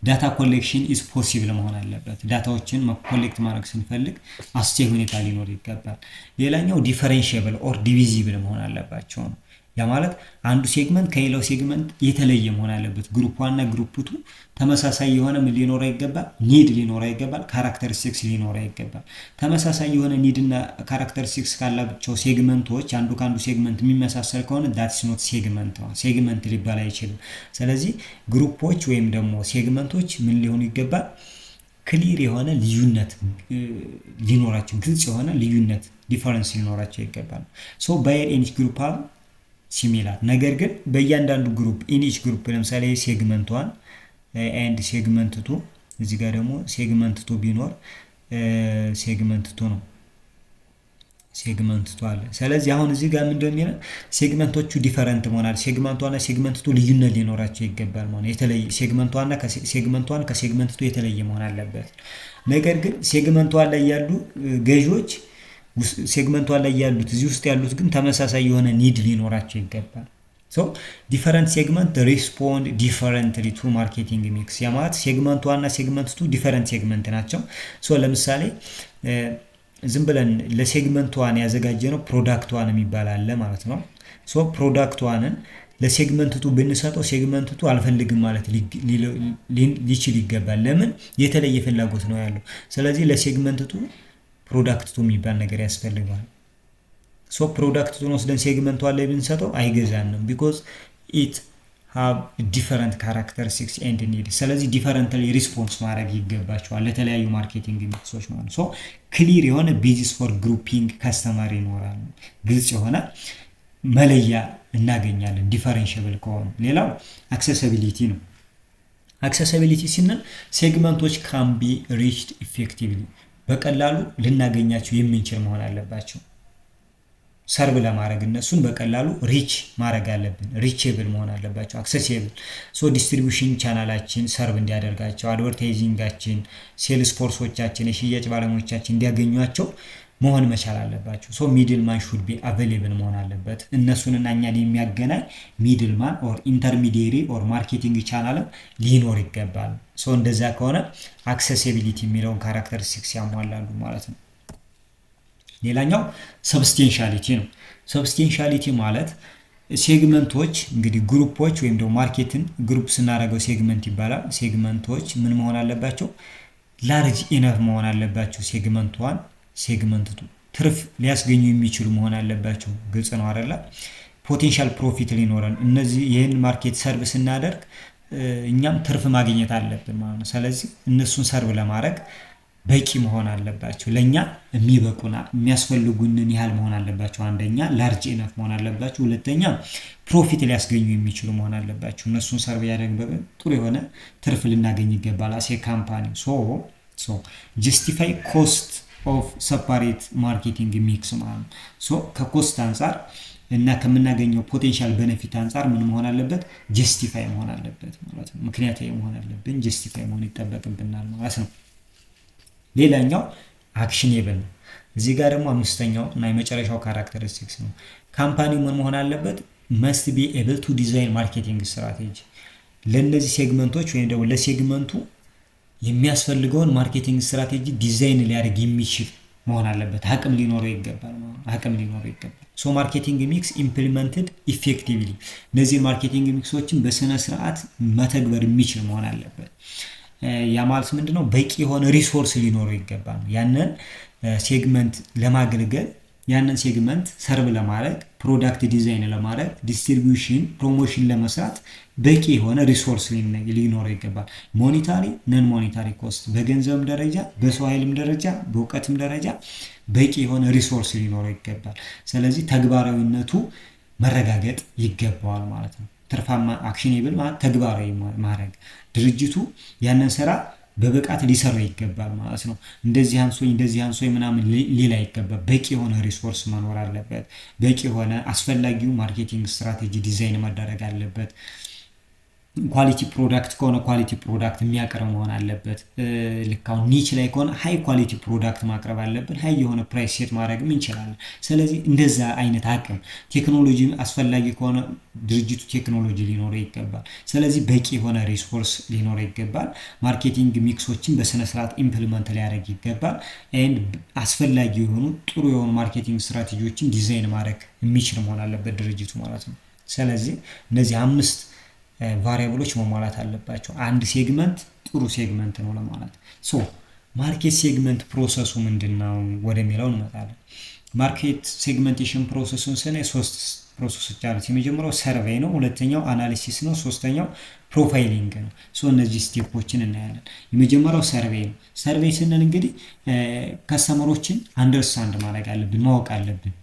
ዳታ ኮሌክሽን ኢዝ ፖሲብል መሆን አለበት። ዳታዎችን ኮሌክት ማድረግ ስንፈልግ አስቻይ ሁኔታ ሊኖር ይገባል። ሌላኛው ዲፈረንሺየብል ኦር ዲቪዚብል መሆን አለባቸው ነው። ያ ማለት አንዱ ሴግመንት ከሌላው ሴግመንት የተለየ መሆን አለበት። ግሩፕ 1 እና ግሩፕ 2 ተመሳሳይ የሆነ ምን ሊኖረው ይገባል? ኒድ ሊኖረው ይገባል። ካራክተሪስቲክስ ሊኖረው ይገባል። ተመሳሳይ የሆነ ኒድ እና ካራክተሪስቲክስ ካላቸው ሴግመንቶች አንዱ ከአንዱ ሴግመንት የሚመሳሰል ከሆነ ዳትስ ኖት ሴግመንት ነው፣ ሴግመንት ሊባል አይችልም። ስለዚህ ግሩፖች ወይም ደግሞ ሴግመንቶች ምን ሊሆኑ ይገባል? ክሊር የሆነ ልዩነት ሊኖራቸው፣ ግልጽ የሆነ ልዩነት ዲፈረንስ ሊኖራቸው ይገባል። ሶ ባየር ኢንች ግሩፕ ሲሚላር፣ ነገር ግን በእያንዳንዱ ግሩፕ ኢንች ግሩፕ ለምሳሌ ሴግመንት 1 ኤንድ ሴግመንት 2 እዚህ ጋር ደግሞ ሴግመንት 2 ቢኖር ሴግመንት 2 ነው፣ ሴግመንት 2 አለ። ስለዚህ አሁን እዚህ ጋር ምንድነው የሚለው ሴግመንቶቹ ዲፈረንት መሆናል። ሴግመንት 1 እና ሴግመንት 2 ልዩነት ሊኖራቸው ይገባል ማለት የተለየ ሴግመንት 1 እና ከሴግመንት 1 ከሴግመንት 2 የተለየ መሆን አለበት። ነገር ግን ሴግመንት 1 ላይ ያሉ ገዢዎች ሴግመንቱ ላይ ያሉት እዚህ ውስጥ ያሉት ግን ተመሳሳይ የሆነ ኒድ ሊኖራቸው ይገባል። ሶ ዲፈረንት ሴግመንት ሪስፖንድ ዲፈረንትሊ ቱ ማርኬቲንግ ሚክስ። ያ ማለት ሴግመንት 1 እና ሴግመንት 2 ዲፈረንት ሴግመንት ናቸው። ሶ ለምሳሌ ዝም ብለን ለሴግመንት 1 ያዘጋጀነው ፕሮዳክት 1 የሚባል አለ ማለት ነው። ሶ ፕሮዳክት 1ን ለሴግመንት 2 ብንሰጠው ሴግመንት 2 አልፈልግም ማለት ሊችል ይገባል። ለምን? የተለየ ፍላጎት ነው ያለው። ስለዚህ ለሴግመንት 2 ፕሮዳክት 2 የሚባል ነገር ያስፈልጋል። ሶ ፕሮዳክት 2 ወስደን ሴግመንት 1 ላይ ብንሰጠው አይገዛንም ቢኮዝ ኢት ሃቭ ዲፈረንት ካራክተሪስቲክስ ኤንድ ኒድ። ስለዚህ ዲፈረንትሊ ሪስፖንስ ማድረግ ይገባቸዋል ለተለያዩ ማርኬቲንግ ሚክሶች ማለት። ሶ ክሊር የሆነ ቤዚስ ፎር ግሩፒንግ ከስተመር ይኖራል። ግልጽ የሆነ መለያ እናገኛለን ዲፈረንሺየብል ከሆኑ። ሌላው አክሰሲቢሊቲ ነው። አክሰሲቢሊቲ ስንል ሴግመንቶች ካን ቢ ሪችድ ኢፌክቲቭሊ፣ በቀላሉ ልናገኛቸው የምንችል መሆን አለባቸው። ሰርቭ ለማድረግ እነሱን በቀላሉ ሪች ማድረግ አለብን። ሪቼብል መሆን አለባቸው፣ አክሰሲብል። ሶ ዲስትሪቢዩሽን ቻናላችን ሰርቭ እንዲያደርጋቸው፣ አድቨርታይዚንጋችን፣ ሴልስ ፎርሶቻችን፣ የሽያጭ ባለሙያዎቻችን እንዲያገኟቸው መሆን መቻል አለባቸው። ሶ ሚድል ማን ሹድ ቢ አቬሌብል መሆን አለበት። እነሱንና እኛን የሚያገናኝ ሚድል ማን ኦር ኢንተርሚዲየሪ ኦር ማርኬቲንግ ቻናልም ሊኖር ይገባል። ሶ እንደዛ ከሆነ አክሰሲቢሊቲ የሚለውን ካራክተሪስቲክስ ያሟላሉ ማለት ነው። ሌላኛው ሰብስቴንሻሊቲ ነው። ሰብስቴንሻሊቲ ማለት ሴግመንቶች እንግዲህ ግሩፖች ወይም ደግሞ ማርኬትን ግሩፕ ስናደርገው ሴግመንት ይባላል። ሴግመንቶች ምን መሆን አለባቸው? ላርጅ ኢነፍ መሆን አለባቸው። ሴግመንት 1 ሴግመንት 2 ትርፍ ሊያስገኙ የሚችሉ መሆን አለባቸው። ግልጽ ነው አይደለ? ፖቴንሻል ፕሮፊት ሊኖረን እነዚህ ይህን ማርኬት ሰርቭ ስናደርግ እኛም ትርፍ ማግኘት አለብን ማለት ነው። ስለዚህ እነሱን ሰርቭ ለማድረግ በቂ መሆን አለባቸው። ለኛ የሚበቁና የሚያስፈልጉንን ያህል መሆን አለባቸው። አንደኛ ላርጅ ኢነፍ መሆን አለባቸው። ሁለተኛ ፕሮፊት ሊያስገኙ የሚችሉ መሆን አለባቸው። እነሱን ሰርቭ ያደረግን ጥሩ የሆነ ትርፍ ልናገኝ ይገባል አሴ ካምፓኒ። ሶ ጀስቲፋይ ኮስት ኦፍ ሰፓሬት ማርኬቲንግ ሚክስ ማለት ነው። ሶ ከኮስት አንጻር እና ከምናገኘው ፖቴንሻል ቤኔፊት አንጻር ምን መሆን አለበት? ጀስቲፋይ መሆን አለበት ማለት ነው። ምክንያታዊ መሆን አለብን። ጀስቲፋይ መሆን ይጠበቅብናል ማለት ነው። ሌላኛው አክሽኔብል ነው። እዚህ ጋር ደግሞ አምስተኛው እና የመጨረሻው ካራክተሪስቲክስ ነው። ካምፓኒ ምን መሆን አለበት? መስት ቢ ኤብል ቱ ዲዛይን ማርኬቲንግ ስትራቴጂ። ለእነዚህ ሴግመንቶች ወይም ደግሞ ለሴግመንቱ የሚያስፈልገውን ማርኬቲንግ ስትራቴጂ ዲዛይን ሊያደርግ የሚችል መሆን አለበት። አቅም ሊኖረው ይገባል። ሶ ማርኬቲንግ ሚክስ ኢምፕሊመንትድ ኢፌክቲቭሊ። እነዚህ ማርኬቲንግ ሚክሶችን በስነ ስርዓት መተግበር የሚችል መሆን አለበት። ያ ማለት ምንድነው? በቂ የሆነ ሪሶርስ ሊኖረው ይገባል። ያንን ሴግመንት ለማገልገል ያንን ሴግመንት ሰርቭ ለማድረግ ፕሮዳክት ዲዛይን ለማድረግ ዲስትሪቢዩሽን ፕሮሞሽን ለመስራት በቂ የሆነ ሪሶርስ ሊኖረው ይገባል። ሞኔታሪ ነን ሞኔታሪ ኮስት፣ በገንዘብም ደረጃ በሰው ኃይልም ደረጃ በእውቀትም ደረጃ በቂ የሆነ ሪሶርስ ሊኖረው ይገባል። ስለዚህ ተግባራዊነቱ መረጋገጥ ይገባዋል ማለት ነው። ትርፋማ አክሽኔብል ማለት ተግባራዊ ማድረግ ድርጅቱ ያንን ስራ በብቃት ሊሰራው ይገባል ማለት ነው። እንደዚህ አንሶኝ ምናምን ሌላ ይገባል። በቂ የሆነ ሪሶርስ መኖር አለበት። በቂ የሆነ አስፈላጊው ማርኬቲንግ ስትራቴጂ ዲዛይን መደረግ አለበት። ኳሊቲ ፕሮዳክት ከሆነ ኳሊቲ ፕሮዳክት የሚያቀርብ መሆን አለበት። ልክ አሁን ኒች ላይ ከሆነ ሃይ ኳሊቲ ፕሮዳክት ማቅረብ አለብን። ሃይ የሆነ ፕራይስ ሴት ማድረግም እንችላለን። ስለዚህ እንደዛ አይነት አቅም ቴክኖሎጂ አስፈላጊ ከሆነ ድርጅቱ ቴክኖሎጂ ሊኖረው ይገባል። ስለዚህ በቂ የሆነ ሪሶርስ ሊኖረው ይገባል። ማርኬቲንግ ሚክሶችን በስነ ስርዓት ኢምፕሊመንት ሊያደርግ ይገባል። ኤንድ አስፈላጊ የሆኑ ጥሩ የሆኑ ማርኬቲንግ ስትራቴጂዎችን ዲዛይን ማድረግ የሚችል መሆን አለበት ድርጅቱ ማለት ነው። ስለዚህ እነዚህ 5 ቫሪያብሎች መሟላት አለባቸው አንድ ሴግመንት ጥሩ ሴግመንት ነው ለማለት። ሶ ማርኬት ሴግመንት ፕሮሰሱ ምንድነው ወደሚለው እንመጣለን። ማርኬት ሴግመንቴሽን ፕሮሰሱን ስናይ 3 ፕሮሰሶች አሉት። የመጀመሪያው ሰርቬይ ነው፣ ሁለተኛው አናሊሲስ ነው፣ ሶስተኛው ፕሮፋይሊንግ ነው። ሶ እነዚህ ስቴፖችን እናያለን። የመጀመሪያው ሰርቬይ ነው። ሰርቬይ ስንል እንግዲህ ከስተመሮችን አንደርስታንድ ማድረግ አለብን፣ ማወቅ አለብን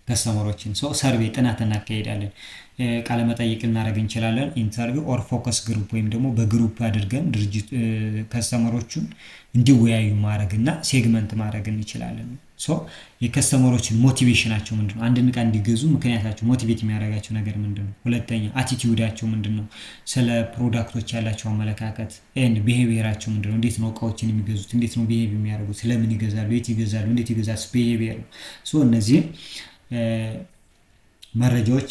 ከስተመሮችን። ሶ ሰርቬይ ጥናት እናካሄዳለን። ቃለ መጠይቅ እናደርግ እንችላለን፣ ኢንተርቪው ኦር ፎከስ ግሩፕ ወይም ደግሞ በግሩፕ አድርገን ድርጅት ከስተመሮቹን እንዲወያዩ ማድረግና ሴግመንት ማድረግ እንችላለን። ሶ የከስተመሮችን ሞቲቬሽናቸው ምንድነው? አንድን ዕቃ እንዲገዙ ምክንያታቸው ሞቲቬት የሚያደርጋቸው ነገር ምንድነው? ሁለተኛ አቲቲዩዳቸው ምንድነው? ስለ ፕሮዳክቶች ያላቸው አመለካከት ኤንድ ቢሄቪየራቸው ምንድነው? እንዴት ነው ዕቃዎችን የሚገዙት? እንዴት ነው ቢሄቭ የሚያደርጉት? ስለምን ይገዛሉ? የት ይገዛሉ? እንዴት ይገዛሉ? ቢሄቪየር። ሶ እነዚህ መረጃዎች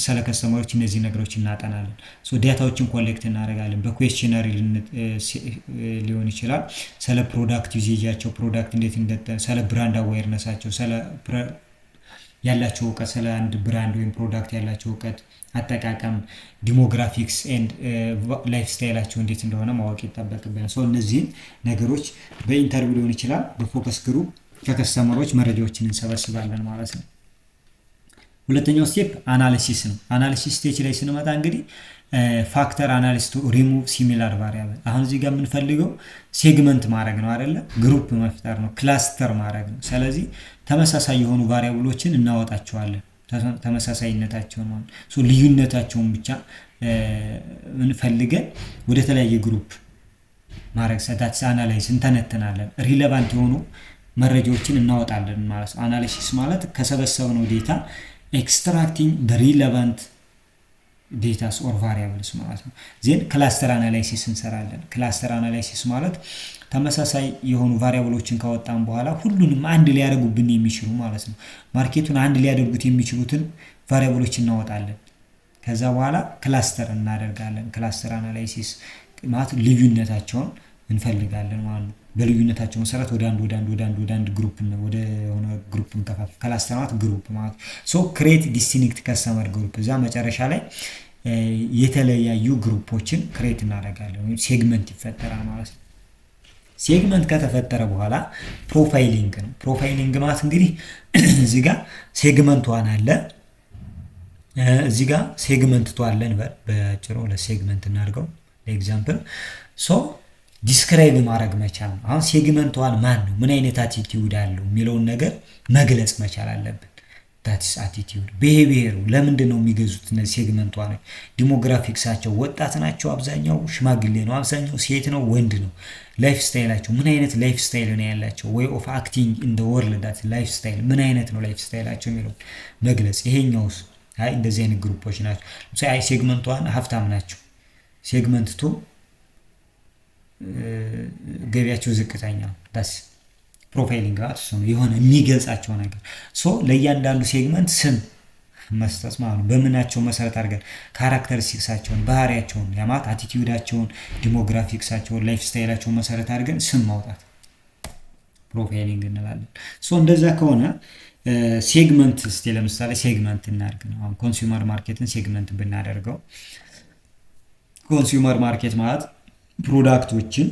ስለ ከስተመሮች እነዚህ ነገሮች እናጠናለን። ሶ ዳታዎችን ኮሌክት እናደርጋለን። በኩዌስቸነሪ ሊሆን ይችላል። ስለ ፕሮዳክት ዩዜጃቸው ፕሮዳክት እንዴት ስለ ብራንድ አዌርነሳቸው ስለ ያላቸው እውቀት ስለ አንድ ብራንድ ወይም ፕሮዳክት ያላቸው እውቀት አጠቃቀም፣ ዲሞግራፊክስ ኤንድ ላይፍ ስታይላቸው እንዴት እንደሆነ ማወቅ ይጠበቅብናል። ሶ እነዚህን ነገሮች በኢንተርቪው ሊሆን ይችላል በፎከስ ግሩፕ ከከስተመሮች መረጃዎችን እንሰበስባለን ማለት ነው። ሁለተኛው ስቴፕ አናሊሲስ ነው። አናሊሲስ ስቴጅ ላይ ስንመጣ እንግዲህ ፋክተር አናሊሲስ ቱ ሪሙቭ ሲሚላር ቫሪያብል። አሁን እዚህ ጋር የምንፈልገው ሴግመንት ማድረግ ነው አይደለ? ግሩፕ መፍጠር ነው፣ ክላስተር ማድረግ ነው። ስለዚህ ተመሳሳይ የሆኑ ቫሪያብሎችን እናወጣቸዋለን፣ ተመሳሳይነታቸውን ማለት ሶ ልዩነታቸውን ብቻ እንፈልገን ወደ ተለያየ ግሩፕ ማድረግ ሰታች አናላይዝ እንተነተናለን። ሪሌቫንት የሆኑ መረጃዎችን እናወጣለን ማለት ነው። አናሊሲስ ማለት ከሰበሰብነው ዴታ ኤክስትራክቲንግ the relevant data or variables ማለት ነው። ዜን ክላስተር አናላይሲስ እንሰራለን። ክላስተር አናላይሲስ ማለት ተመሳሳይ የሆኑ ቫሪያብሎችን ካወጣን በኋላ ሁሉንም አንድ ሊያደርጉብን የሚችሉ ማለት ነው። ማርኬቱን አንድ ሊያደርጉት የሚችሉትን ቫሪያብሎች እናወጣለን። ከዛ በኋላ ክላስተር እናደርጋለን። ክላስተር አናላይሲስ ማለት ልዩነታቸውን እንፈልጋለን ማለት ነው። በልዩነታቸው መሰረት ወደ አንድ ግሩፕ ነው ወደ ሆነ ግሩፕ እንከፋፍል። ክላስተር ማለት ግሩፕ ማለት ሶ ክሬት ዲስቲንክት ከስተመር ግሩፕ እዛ መጨረሻ ላይ የተለያዩ ግሩፖችን ክሬት እናደርጋለን ወይም ሴግመንት ይፈጠራል ማለት ነው። ሴግመንት ከተፈጠረ በኋላ ፕሮፋይሊንግ ነው። ፕሮፋይሊንግ ማለት እንግዲህ እዚህ ጋር ሴግመንት ዋን አለ፣ እዚህ ጋር ሴግመንት ተዋለን በጭሮ ለሴግመንት እናድርገው ለኤግዛምፕል ሶ ዲስክራይብ ማድረግ መቻል ነው። አሁን ሴግመንት ዋን ማን ነው ምን አይነት አቲቲዩድ አለው የሚለውን ነገር መግለጽ መቻል አለብን። ዳትስ አቲቲዩድ ቢሄቪየሩ ለምንድን ነው የሚገዙት እነዚህ ሴግመንት ዋኖች? ዲሞግራፊክሳቸው ወጣት ናቸው፣ አብዛኛው ሽማግሌ ነው፣ አብዛኛው ሴት ነው፣ ወንድ ነው። ላይፍ ስታይላቸው ምን አይነት ላይፍ ስታይል ነው ያላቸው? ወይ ኦፍ አክቲንግ ኢን ዘ ወርልድ ዳት ላይፍ ስታይል ምን አይነት ነው ላይፍ ስታይላቸው የሚለው መግለጽ። ይሄኛውስ አይ እንደዚህ አይነት ግሩፖች ናቸው። ለምሳሌ አይ ሴግመንት ዋን ሀብታም ናቸው፣ ሴግመንት ቱ ገቢያቸው ዝቅተኛ ዳስ ፕሮፋይሊንግ እሱ ነው የሆነ የሚገልጻቸው ነገር። ሶ ለእያንዳንዱ ሴግመንት ስም መስጠት ማለት ነው። በምናቸው መሰረት አድርገን ካራክተሪስቲክሳቸውን፣ ባህሪያቸውን፣ ያማት አቲቲዩዳቸውን፣ ዲሞግራፊክሳቸውን፣ ላይፍ ስታይላቸውን መሰረት አድርገን ስም ማውጣት ፕሮፋይሊንግ እንላለን። ሶ እንደዛ ከሆነ ሴግመንት እስቲ ለምሳሌ ሴግመንት እናድርግ ነው። አሁን ኮንሱመር ማርኬትን ሴግመንት ብናደርገው ኮንሱመር ማርኬት ማለት ፕሮዳክቶችን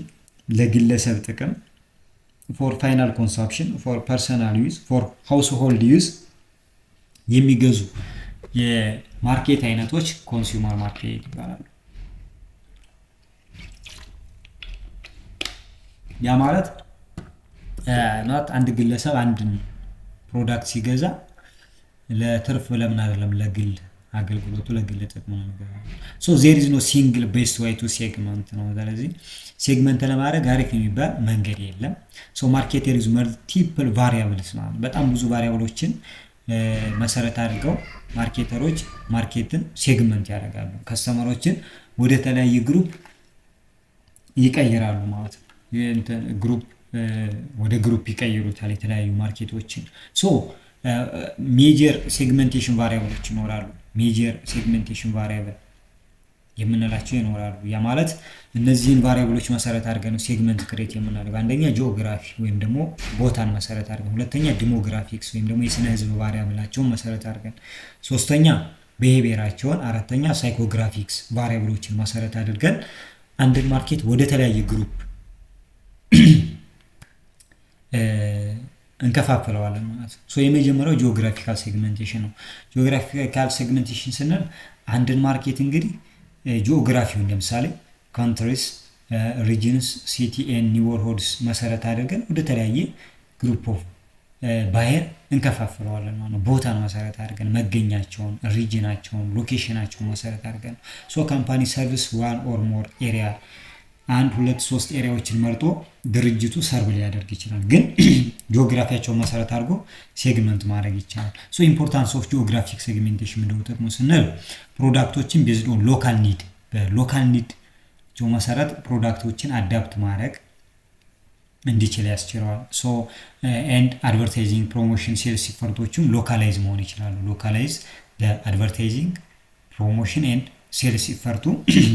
ለግለሰብ ጥቅም ፎር ፋይናል ኮንሰፕሽን ፎር ፐርሰናል ዩዝ ፎር ሃውስሆልድ ዩዝ የሚገዙ የማርኬት አይነቶች ኮንሱመር ማርኬት ይባላሉ። ያ ማለት አንድ ግለሰብ አንድን ፕሮዳክት ሲገዛ ለትርፍ ለምን አይደለም ለግል አገልግሎቱ ለግል ጥቅሙ ነው የሚገዛው። ሶ ዜር ኢዝ ኖ ሲንግል ቤስት ዌይ ቱ ሴግመንት ነው። ስለዚህ ሴግመንት ለማድረግ አሪፍ የሚባል መንገድ የለም። ሶ ማርኬተር ኢዝ መልቲፕል ቫሪያብልስ ማለት በጣም ብዙ ቫሪያብሎችን መሰረት አድርገው ማርኬተሮች ማርኬትን ሴግመንት ያደርጋሉ። ከስተመሮችን ወደ ተለያየ ግሩፕ ይቀይራሉ ማለት ነው። ግሩፕ ወደ ግሩፕ ይቀይሩታል የተለያዩ ማርኬቶችን። ሶ ሜጀር ሴግመንቴሽን ቫሪያብሎች ይኖራሉ። ሜጀር ሴግመንቴሽን ቫሪያብል የምንላቸው ይኖራሉ። ያ ማለት እነዚህን ቫሪያብሎች መሰረት አድርገን ነው ሴግመንት ክሬት የምናደርገው። አንደኛ ጂኦግራፊ ወይም ደግሞ ቦታን መሰረት አድርገን፣ ሁለተኛ ዲሞግራፊክስ ወይም ደግሞ የስነ ህዝብ ቫሪያብላቸውን መሰረት አድርገን፣ ሶስተኛ ቢሄቪየራቸውን፣ አራተኛ ሳይኮግራፊክስ ቫሪያብሎችን መሰረት አድርገን አንድን ማርኬት ወደ ተለያየ ግሩፕ እንከፋፍለዋለን ማለት ነው። ሶ የመጀመሪያው ጂኦግራፊካል ሴግመንቴሽን ነው። ጂኦግራፊካል ሴግመንቴሽን ስንል አንድን ማርኬት እንግዲህ ጂኦግራፊውን ለምሳሌ ካንትሪስ፣ ሪጅንስ፣ ሲቲ ኤንድ ኒበርሁድስ መሰረት አድርገን ወደ ተለያየ ግሩፕ ኦፍ ባየር እንከፋፍለዋለን ማለት ነው። ቦታን መሰረት አድርገን መገኛቸውን፣ ሪጅናቸውን፣ ሎኬሽናቸውን መሰረት አድርገን ሶ ካምፓኒ ሰርቪስ ዋን ኦር ሞር ኤሪያ አንድ ሁለት ሶስት ኤሪያዎችን መርጦ ድርጅቱ ሰርቭ ሊያደርግ ይችላል። ግን ጂኦግራፊያቸውን መሰረት አድርጎ ሴግመንት ማድረግ ይቻላል። ሶ ኢምፖርታንስ ኦፍ ጂኦግራፊክ ሴግሜንቴሽን ምንድነው ጥቅሙ ስንል ፕሮዳክቶችን ቤዝድ ኦን ሎካል ኒድ በሎካል ኒድ መሰረት ፕሮዳክቶችን አዳፕት ማድረግ እንዲችል ያስችለዋል። ሶ ኤንድ አድቨርታይዚንግ ፕሮሞሽን ሴልስ ኢፈርቶችም ሎካላይዝ መሆን ይችላሉ። ሎካላይዝ አድቨርታይዚንግ ፕሮሞሽን ኤንድ ሴልስ ኢፈርቱ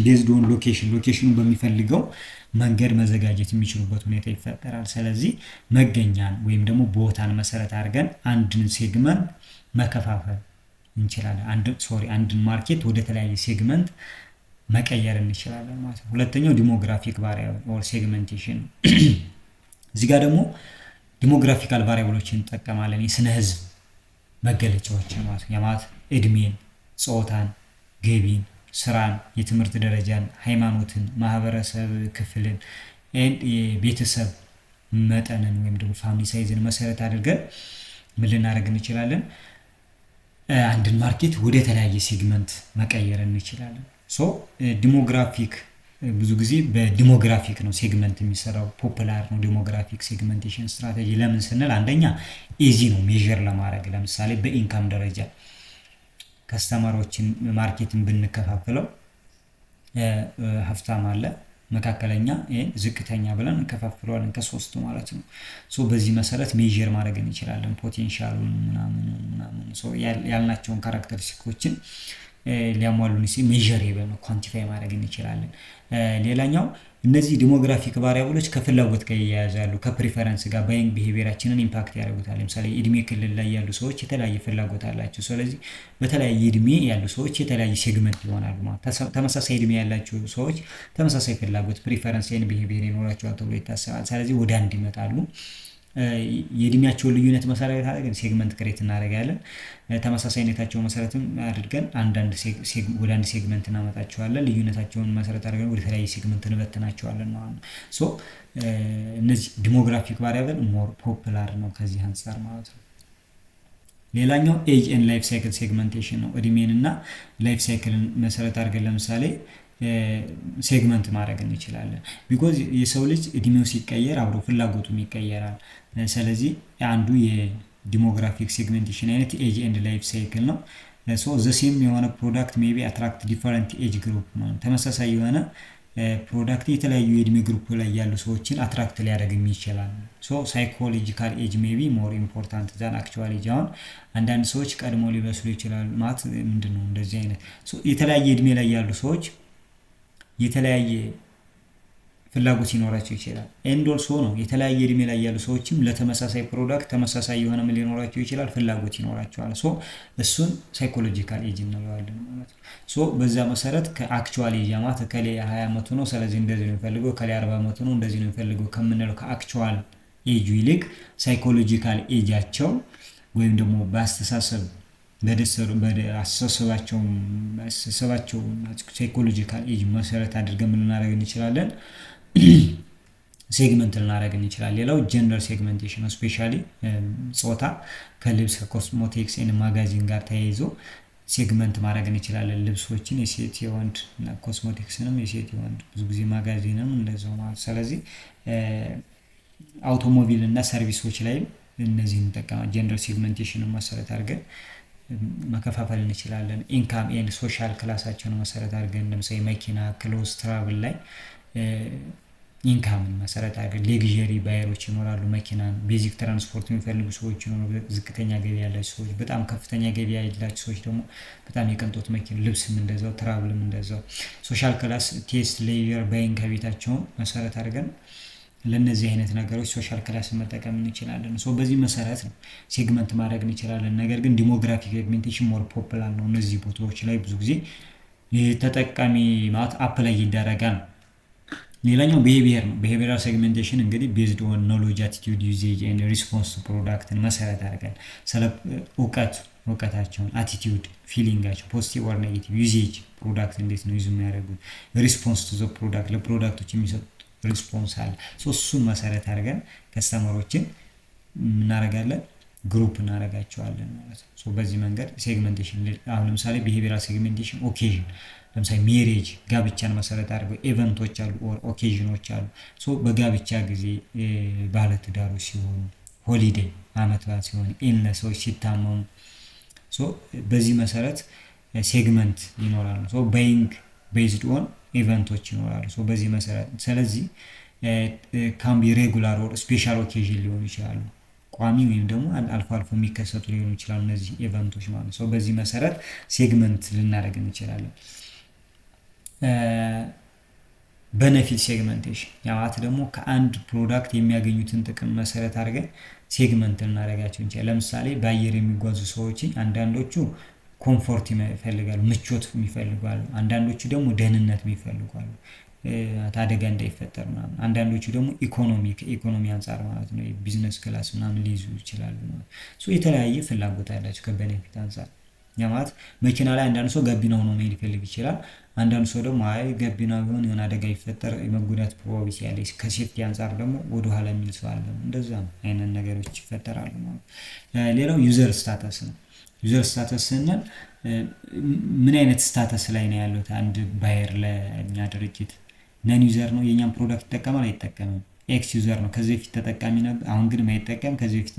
ቤዝድ ኦን ሎኬሽኑን በሚፈልገው መንገድ መዘጋጀት የሚችሉበት ሁኔታ ይፈጠራል። ስለዚህ መገኛን ወይም ደግሞ ቦታን መሰረት አድርገን አንድን ሴግመንት መከፋፈል እንችላለን። አንድን ማርኬት ወደ ተለያየ ሴግመንት መቀየር እንችላለን ማለት ነው። ሁለተኛው ዲሞግራፊክ ቫሪያብል ኦር ሴግመንቴሽን ነው። እዚህ ጋር ደግሞ ዲሞግራፊካል ቫሪያብሎችን እንጠቀማለን። የስነ ህዝብ መገለጫዎችን ማለት ነው። የማለት እድሜን፣ ጾታን፣ ገቢን፣ ስራን፣ የትምህርት ደረጃን፣ ሃይማኖትን፣ ማህበረሰብ ክፍልን፣ የቤተሰብ መጠንን ወይም ደግሞ ፋሚሊ ሳይዝን መሰረት አድርገን ምን ልናደርግ እንችላለን? አንድን ማርኬት ወደ ተለያየ ሴግመንት መቀየር እንችላለን። ሶ ዲሞግራፊክ ብዙ ጊዜ በዲሞግራፊክ ነው ሴግመንት የሚሰራው፣ ፖፑላር ነው ዲሞግራፊክ ሴግመንቴሽን ስትራቴጂ። ለምን ስንል አንደኛ ኢዚ ነው ሜዥር ለማድረግ። ለምሳሌ በኢንካም ደረጃ ከስተመሮችን ማርኬትን ብንከፋፍለው ሀብታም አለ፣ መካከለኛ፣ ዝቅተኛ ብለን እንከፋፍለዋለን ከሶስቱ ማለት ነው። ሶ በዚህ መሰረት ሜዥር ማድረግ እንችላለን ፖቴንሻሉን ምናምን ሶ ያልናቸውን ካራክተሪስቲኮችን ሊያሟሉን ሜዥሬብል ነው ኳንቲፋይ ማድረግ እንችላለን። ሌላኛው እነዚህ ዲሞግራፊክ ቫሪያብሎች ከፍላጎት ጋር ይያያዛሉ፣ ከፕሪፈረንስ ጋር ባይንግ ቢሄቪየራችንን ኢምፓክት ያደርጉታል። ለምሳሌ እድሜ ክልል ላይ ያሉ ሰዎች የተለያየ ፍላጎት አላቸው። ስለዚህ በተለያየ እድሜ ያሉ ሰዎች የተለያየ ሴግመንት ይሆናሉ ማለት። ተመሳሳይ እድሜ ያላቸው ሰዎች ተመሳሳይ ፍላጎት ፕሪፈረንስ ኤንድ ቢሄቪየር ይኖራቸዋል ተብሎ ይታሰባል። ስለዚህ ወደ አንድ ይመጣሉ። የእድሜያቸውን ልዩነት መሰረት አድርገን ሴግመንት ክሬት እናደርጋለን። ተመሳሳይነታቸውን መሰረትም አድርገን ወደ አንድ ሴግመንት እናመጣቸዋለን። ልዩነታቸውን መሰረት አድርገን ወደ ተለያየ ሴግመንት እንበትናቸዋለን ማለት ነው። ሶ እነዚህ ዲሞግራፊክ ቫሪያብል ሞር ፖፑላር ነው ከዚህ አንጻር ማለት ነው። ሌላኛው ኤጅ ኤንድ ላይፍ ሳይክል ሴግመንቴሽን ነው። እድሜን እና ላይፍ ሳይክልን መሰረት አድርገን ለምሳሌ ሴግመንት ማድረግ እንችላለን። ቢኮዝ የሰው ልጅ እድሜው ሲቀየር አብሮ ፍላጎቱም ይቀየራል። ስለዚህ አንዱ የዲሞግራፊክ ሴግሜንቴሽን አይነት ኤጅ ኤንድ ላይፍ ሳይክል ነው። ሶ ዘሴም የሆነ ፕሮዳክት ሜይ ቢ አትራክት ዲፈረንት ኤጅ ግሩፕ ነው። ተመሳሳይ የሆነ ፕሮዳክት የተለያዩ የእድሜ ግሩፕ ላይ ያሉ ሰዎችን አትራክት ሊያደርግም ይችላል። ሶ ሳይኮሎጂካል ኤጅ ሜይ ቢ ሞር ኢምፖርታንት ዛን አክቹዋል ኤጅ። አሁን አንዳንድ ሰዎች ቀድሞ ሊበስሉ ይችላሉ ማለት ምንድነው እንደዚህ አይነት የተለያየ እድሜ ላይ ያሉ ሰዎች የተለያየ ፍላጎት ይኖራቸው ይችላል። ኤንድ ኦልሶ ነው የተለያየ እድሜ ላይ ያሉ ሰዎችም ለተመሳሳይ ፕሮዳክት ተመሳሳይ የሆነ ምን ሊኖራቸው ይችላል ፍላጎት ይኖራቸዋል። ሶ እሱን ሳይኮሎጂካል ኤጅ እንለዋለን ማለት ነው። ሶ በዛ መሰረት ከአክቹዋል ኤጅ ማለት ከሌ 20 ዓመቱ ነው ስለዚህ እንደዚህ ነው የሚፈልገው፣ ከሌ 40 ዓመቱ ነው እንደዚህ ነው የሚፈልገው ከምንለው ከአክቹዋል ኤጁ ይልቅ ሳይኮሎጂካል ኤጃቸው ወይም ደግሞ በአስተሳሰብ በአስተሳሰባቸው ሳይኮሎጂካል ኤጅ መሰረት አድርገን ምን ልናደርግ እንችላለን ሴግመንት ልናደርግ እንችላለን። ሌላው ጀንደር ሴግመንቴሽን ነው። ስፔሻሊ ጾታ ከልብስ ከኮስሞቲክስ እና ማጋዚን ጋር ተያይዞ ሴግመንት ማድረግ እንችላለን። ልብሶችን የሴት የወንድ እና ኮስሞቲክስንም የሴት የወንድ ብዙ ጊዜ ማጋዚንም እንደዛው ማለት። ስለዚህ አውቶሞቢል እና ሰርቪሶች ላይ እነዚህን እንጠቀማለን። ጀንደር ሴግመንቴሽንን መሰረት አድርገን መከፋፈል እንችላለን። ኢንካም ኤንድ ሶሻል ክላሳቸውን መሰረት አድርገን ለምሳሌ መኪና ክሎዝ ትራቭል ላይ ኢንካምን መሰረት አድርገን ሌግዠሪ ባየሮች ይኖራሉ። መኪናን ቤዚክ ትራንስፖርት የሚፈልጉ ሰዎች ይኖራሉ። ዝቅተኛ ገቢ ያላቸው ሰዎች፣ በጣም ከፍተኛ ገቢ ያላቸው ሰዎች ደግሞ በጣም የቅንጦት መኪና፣ ልብስም እንደዛው፣ ትራቭልም እንደዛው። ሶሻል ክላስ ቴስት ሌጀር ባይንግ ከቤታቸውን መሰረት አድርገን ለነዚህ አይነት ነገሮች ሶሻል ክላስን መጠቀም እንችላለን። ሶ በዚህ መሰረት ነው ሴግመንት ማድረግ እንችላለን። ነገር ግን ዲሞግራፊክ ሴግሜንቴሽን ሞር ፖፑላር ነው። እነዚህ ቦታዎች ላይ ብዙ ጊዜ ተጠቃሚ ማለት አፕ ላይ ይደረጋል። ሌላኛው ቢሄቪየር ነው። ቢሄቪየራል ሴግሜንቴሽን እንግዲህ ቤዝድ ኦን ኖሌጅ አቲቲዩድ ዩዜጅ ኤንድ ሪስፖንስ ቱ ፕሮዳክትን መሰረት አድርገን ስለ እውቀታቸውን አቲቲዩድ ፊሊንጋቸው ፖዚቲቭ ኦር ኔጌቲቭ ዩዜጅ ፕሮዳክት እንዴት ነው ዩዝ የሚያደርጉት ሪስፖንስ ቱ ዘ ፕሮዳክት ለፕሮዳክቶች የሚሰጡት ሪስፖንስ አለ። እሱን መሰረት አድርገን ከስተመሮችን እናደርጋለን ግሩፕ እናደርጋቸዋለን ማለት ነው። በዚህ መንገድ ሴግሜንቴሽን አሁን ለምሳሌ ቢሄቪየራል ሴግሜንቴሽን ኦኬዥን ለምሳሌ ሜሬጅ ጋብቻን መሰረት አድርገው ኢቨንቶች አሉ ኦር ኦኬዥኖች አሉ። በጋብቻ ጊዜ ባለትዳሮች ሲሆኑ፣ ሆሊዴይ አመት በዓል ሲሆን፣ ኢልነሶች ሲታመሙ በዚህ መሰረት ሴግመንት ይኖራሉ። ባይንግ ቤዝድ ኦን ኢቨንቶች ይኖራሉ። በዚህ መሰረት ስለዚህ ካምቢ ሬጉላር ኦር ስፔሻል ኦኬዥን ሊሆኑ ይችላሉ። ቋሚ ወይም ደግሞ አልፎ አልፎ የሚከሰቱ ሊሆኑ ይችላሉ እነዚህ ኢቨንቶች ማለት ነው። በዚህ መሰረት ሴግመንት ልናደርግ እንችላለን። ቤኔፊት ሴግመንቴሽን ያማት ደግሞ ከአንድ ፕሮዳክት የሚያገኙትን ጥቅም መሰረት አድርገን ሴግመንት ልናደርጋቸው እንችላለን። ለምሳሌ በአየር የሚጓዙ ሰዎች አንዳንዶቹ ኮምፎርት ይፈልጋሉ፣ ምቾት ይፈልጋሉ። አንዳንዶቹ ደግሞ ደህንነት ይፈልጋሉ፣ አደጋ እንዳይፈጠር ማለት ነው። አንዳንዶቹ ደግሞ ከኢኮኖሚ አንፃር ማለት ነው ቢዝነስ ክላስ ምናምን ሊይዙ ይችላሉ ማለት ነው። የተለያየ ፍላጎት አላቸው ከቤኔፊት አንፃር። ያ ማለት መኪና ላይ አንዳንድ ሰው ገቢናው ነው መሄድ ይፈልግ ይችላል። አንዳንድ ሰው ደግሞ ገቢናው ቢሆን የሆነ አደጋ ይፈጠር የመጎዳት ፕሮባቢሊቲ ያለ፣ ከሴፍቲ አንፃር ደግሞ ወደ ኋላ የሚል ሰው አለ። እንደዛ አይነት ነገሮች ይፈጠራሉ ማለት ነው። ሌላው ዩዘር ስታተስ ነው። ዩዘር ስታተስ ስንል ምን አይነት ስታተስ ላይ ነው ያለው አንድ ባየር ለኛ ድርጅት? ነን ዩዘር ነው የኛን ፕሮዳክት ይጠቀማል አይጠቀምም? ኤክስ ዩዘር ነው ከዚህ በፊት ተጠቃሚ ነበር አሁን ግን ማይጠቀም፣ ከዚህ በፊት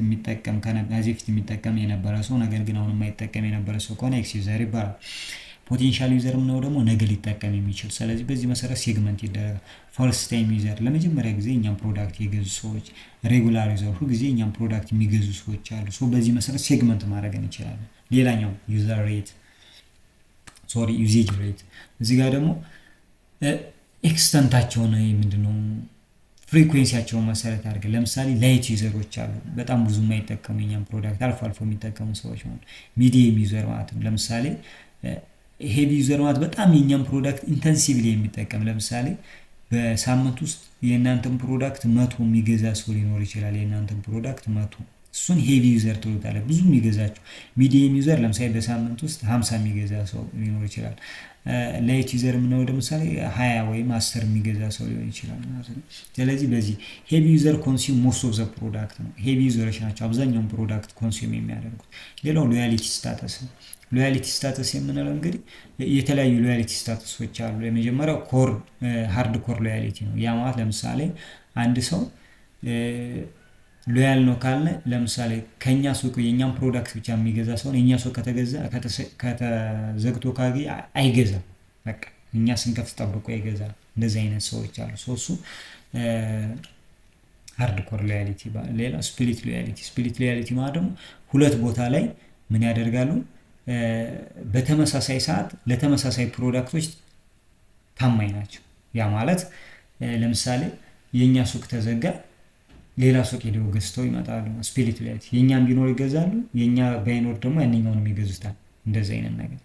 የሚጠቀም የነበረ ሰው ነገር ግን አሁን ማይጠቀም የነበረ ሰው ከሆነ ኤክስ ዩዘር ይባላል። ፖቴንሻል ዩዘር ነው ደግሞ ነገ ሊጠቀም የሚችል። ስለዚህ በዚህ መሰረት ሴግመንት ይደረጋል። ፈርስት ታይም ዩዘር ለመጀመሪያ ጊዜ እኛን ፕሮዳክት የገዙ ሰዎች፣ ሬጉላር ዩዘር ሁሉ ጊዜ እኛን ፕሮዳክት የሚገዙ ሰዎች አሉ። በዚህ መሰረት ሴግመንት ማድረግ እንችላለን። ሌላኛው ዩዘር ሬት ዩዜጅ ሬት። እዚህ ጋር ደግሞ ኤክስተንታቸውን ምንድነው ፍሪኩዌንሲያቸውን መሰረት አድርገን ለምሳሌ ላይት ዩዘሮች አሉ በጣም ብዙ የማይጠቀሙ የኛን ፕሮዳክት አልፎ አልፎ የሚጠቀሙ ሰዎች ማለት ሚዲየም ዩዘር ማለት ነው። ለምሳሌ ሄቪ ዩዘር ማለት በጣም የኛን ፕሮዳክት ኢንተንሲቭሊ የሚጠቀም ለምሳሌ በሳምንት ውስጥ የእናንተን ፕሮዳክት 100 የሚገዛ ሰው ሊኖር ይችላል። የእናንተን ፕሮዳክት 100 እሱን ሄቪ ዩዘር ትሉታለህ። ብዙ የሚገዛቸው ሚዲየም ዩዘር ለምሳሌ በሳምንት ውስጥ 50 የሚገዛ ሰው ሊኖር ይችላል። ላይት ዩዘር የምንለው ለምሳሌ 20 ወይም 10 የሚገዛ ሰው ሊሆን ይችላል ማለት ነው። ስለዚህ በዚህ ሄቪ ዩዘር ኮንሱም ሞስት ኦፍ ዘ ፕሮዳክት ነው። ሄቪ ዩዘሮች ናቸው አብዛኛውን ፕሮዳክት ኮንሱም የሚያደርጉት። ሌላው ሎያሊቲ ስታተስ ነው። ሎያሊቲ ስታተስ የምንለው እንግዲህ የተለያዩ ሎያሊቲ ስታተሶች አሉ። የመጀመሪያው ኮር ሃርድ ኮር ሎያሊቲ ነው። ያ ማለት ለምሳሌ አንድ ሰው ሎያል ነው ካልነ ለምሳሌ ከኛ ሱቅ የኛን ፕሮዳክት ብቻ የሚገዛ ሰው የኛ ሱቅ ከተዘግቶ ካገ አይገዛም። በቃ እኛ ስንከፍት ጠብቆ ይገዛል። እንደዚህ አይነት ሰዎች አሉ። እሱ ሃርድ ኮር ሎያሊቲ። ሌላ ስፕሊት ሎያሊቲ። ስፕሊት ሎያሊቲ ማለት ደግሞ ሁለት ቦታ ላይ ምን ያደርጋሉ? በተመሳሳይ ሰዓት ለተመሳሳይ ፕሮዳክቶች ታማኝ ናቸው። ያ ማለት ለምሳሌ የኛ ሱቅ ተዘጋ፣ ሌላ ሱቅ ሄደው ገዝተው ይመጣሉ። ስፒሪት ሎያሊቲ። የኛም ቢኖር ይገዛሉ፣ የኛ ባይኖር ደግሞ ያንኛውን ይገዙታል። እንደዚህ አይነት ነገር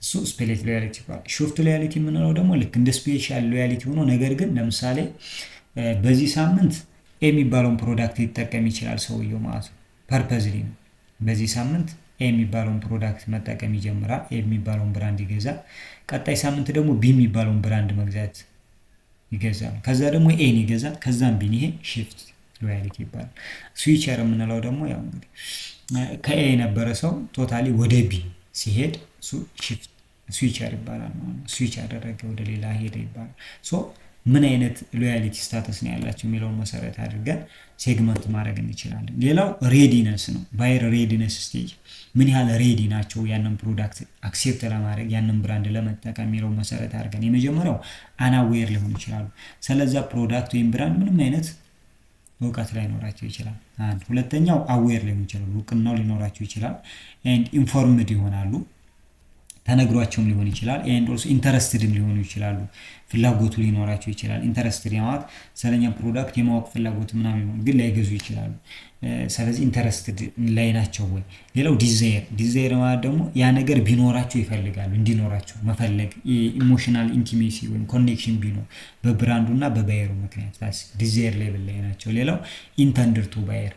እሱ ስፒሪት ሎያሊቲ ይባላል። ሾፍት ሎያሊቲ የምንለው ደግሞ ልክ እንደ ስፔሻል ሎያሊቲ ሆኖ ነገር ግን ለምሳሌ በዚህ ሳምንት የሚባለውን ፕሮዳክት ሊጠቀም ይችላል ሰውየው ማለት ነው። ፐርፐዝሊ ነው። በዚህ ሳምንት የሚባለውን ፕሮዳክት መጠቀም ይጀምራል። የሚባለውን ብራንድ ይገዛል። ቀጣይ ሳምንት ደግሞ ቢ የሚባለውን ብራንድ መግዛት ይገዛል። ከዛ ደግሞ ኤን ይገዛል። ከዛም ቢን። ይሄ ሺፍት ሎያሊቲ ይባላል። ስዊቸር የምንለው ደግሞ ያው እንግዲህ ከኤ የነበረ ሰው ቶታሊ ወደ ቢ ሲሄድ እሱ ሺፍት ስዊቸር ይባላል ማለት ነው። ስዊች ያደረገ ወደ ሌላ ሄደ ይባላል። ሶ ምን አይነት ሎያሊቲ ስታተስ ነው ያላቸው የሚለውን መሰረት አድርገን ሴግመንት ማድረግ እንችላለን። ሌላው ሬዲነስ ነው። ባየር ሬዲነስ ስቴጅ ምን ያህል ሬዲ ናቸው ያንን ፕሮዳክት አክሴፕት ለማድረግ ያንን ብራንድ ለመጠቀም የሚለውን መሰረት አድርገን የመጀመሪያው አናዌር ሊሆኑ ይችላሉ። ስለዛ ፕሮዳክት ወይም ብራንድ ምንም አይነት እውቀት ላይኖራቸው ይችላል። አንድ ሁለተኛው አዌር ሊሆኑ ይችላሉ። እውቅናው ሊኖራቸው ይችላል። ኤንድ ኢንፎርምድ ይሆናሉ። ተነግሯቸውም ሊሆን ይችላል። ኤንድ ኦልሶ ኢንተረስትድም ሊሆኑ ይችላሉ። ፍላጎቱ ሊኖራቸው ይችላል። ኢንተረስትድ ማለት ስለኛ ፕሮዳክት የማወቅ ፍላጎት ምናምን ነው፣ ግን ላይገዙ ይችላሉ። ስለዚህ ኢንተረስትድ ላይ ናቸው ወይ? ሌላው ዲዛየር ማለት ደግሞ ያ ነገር ቢኖራቸው ይፈልጋሉ፣ እንዲኖራቸው መፈለግ፣ ኢሞሽናል ኢንቲሜሲ ወይም ኮኔክሽን ቢኖር በብራንዱ እና በባየሩ ምክንያት ዲዛየር ሌቭል ላይ ናቸው። ሌላው ኢንተንድድ ቱ ባየር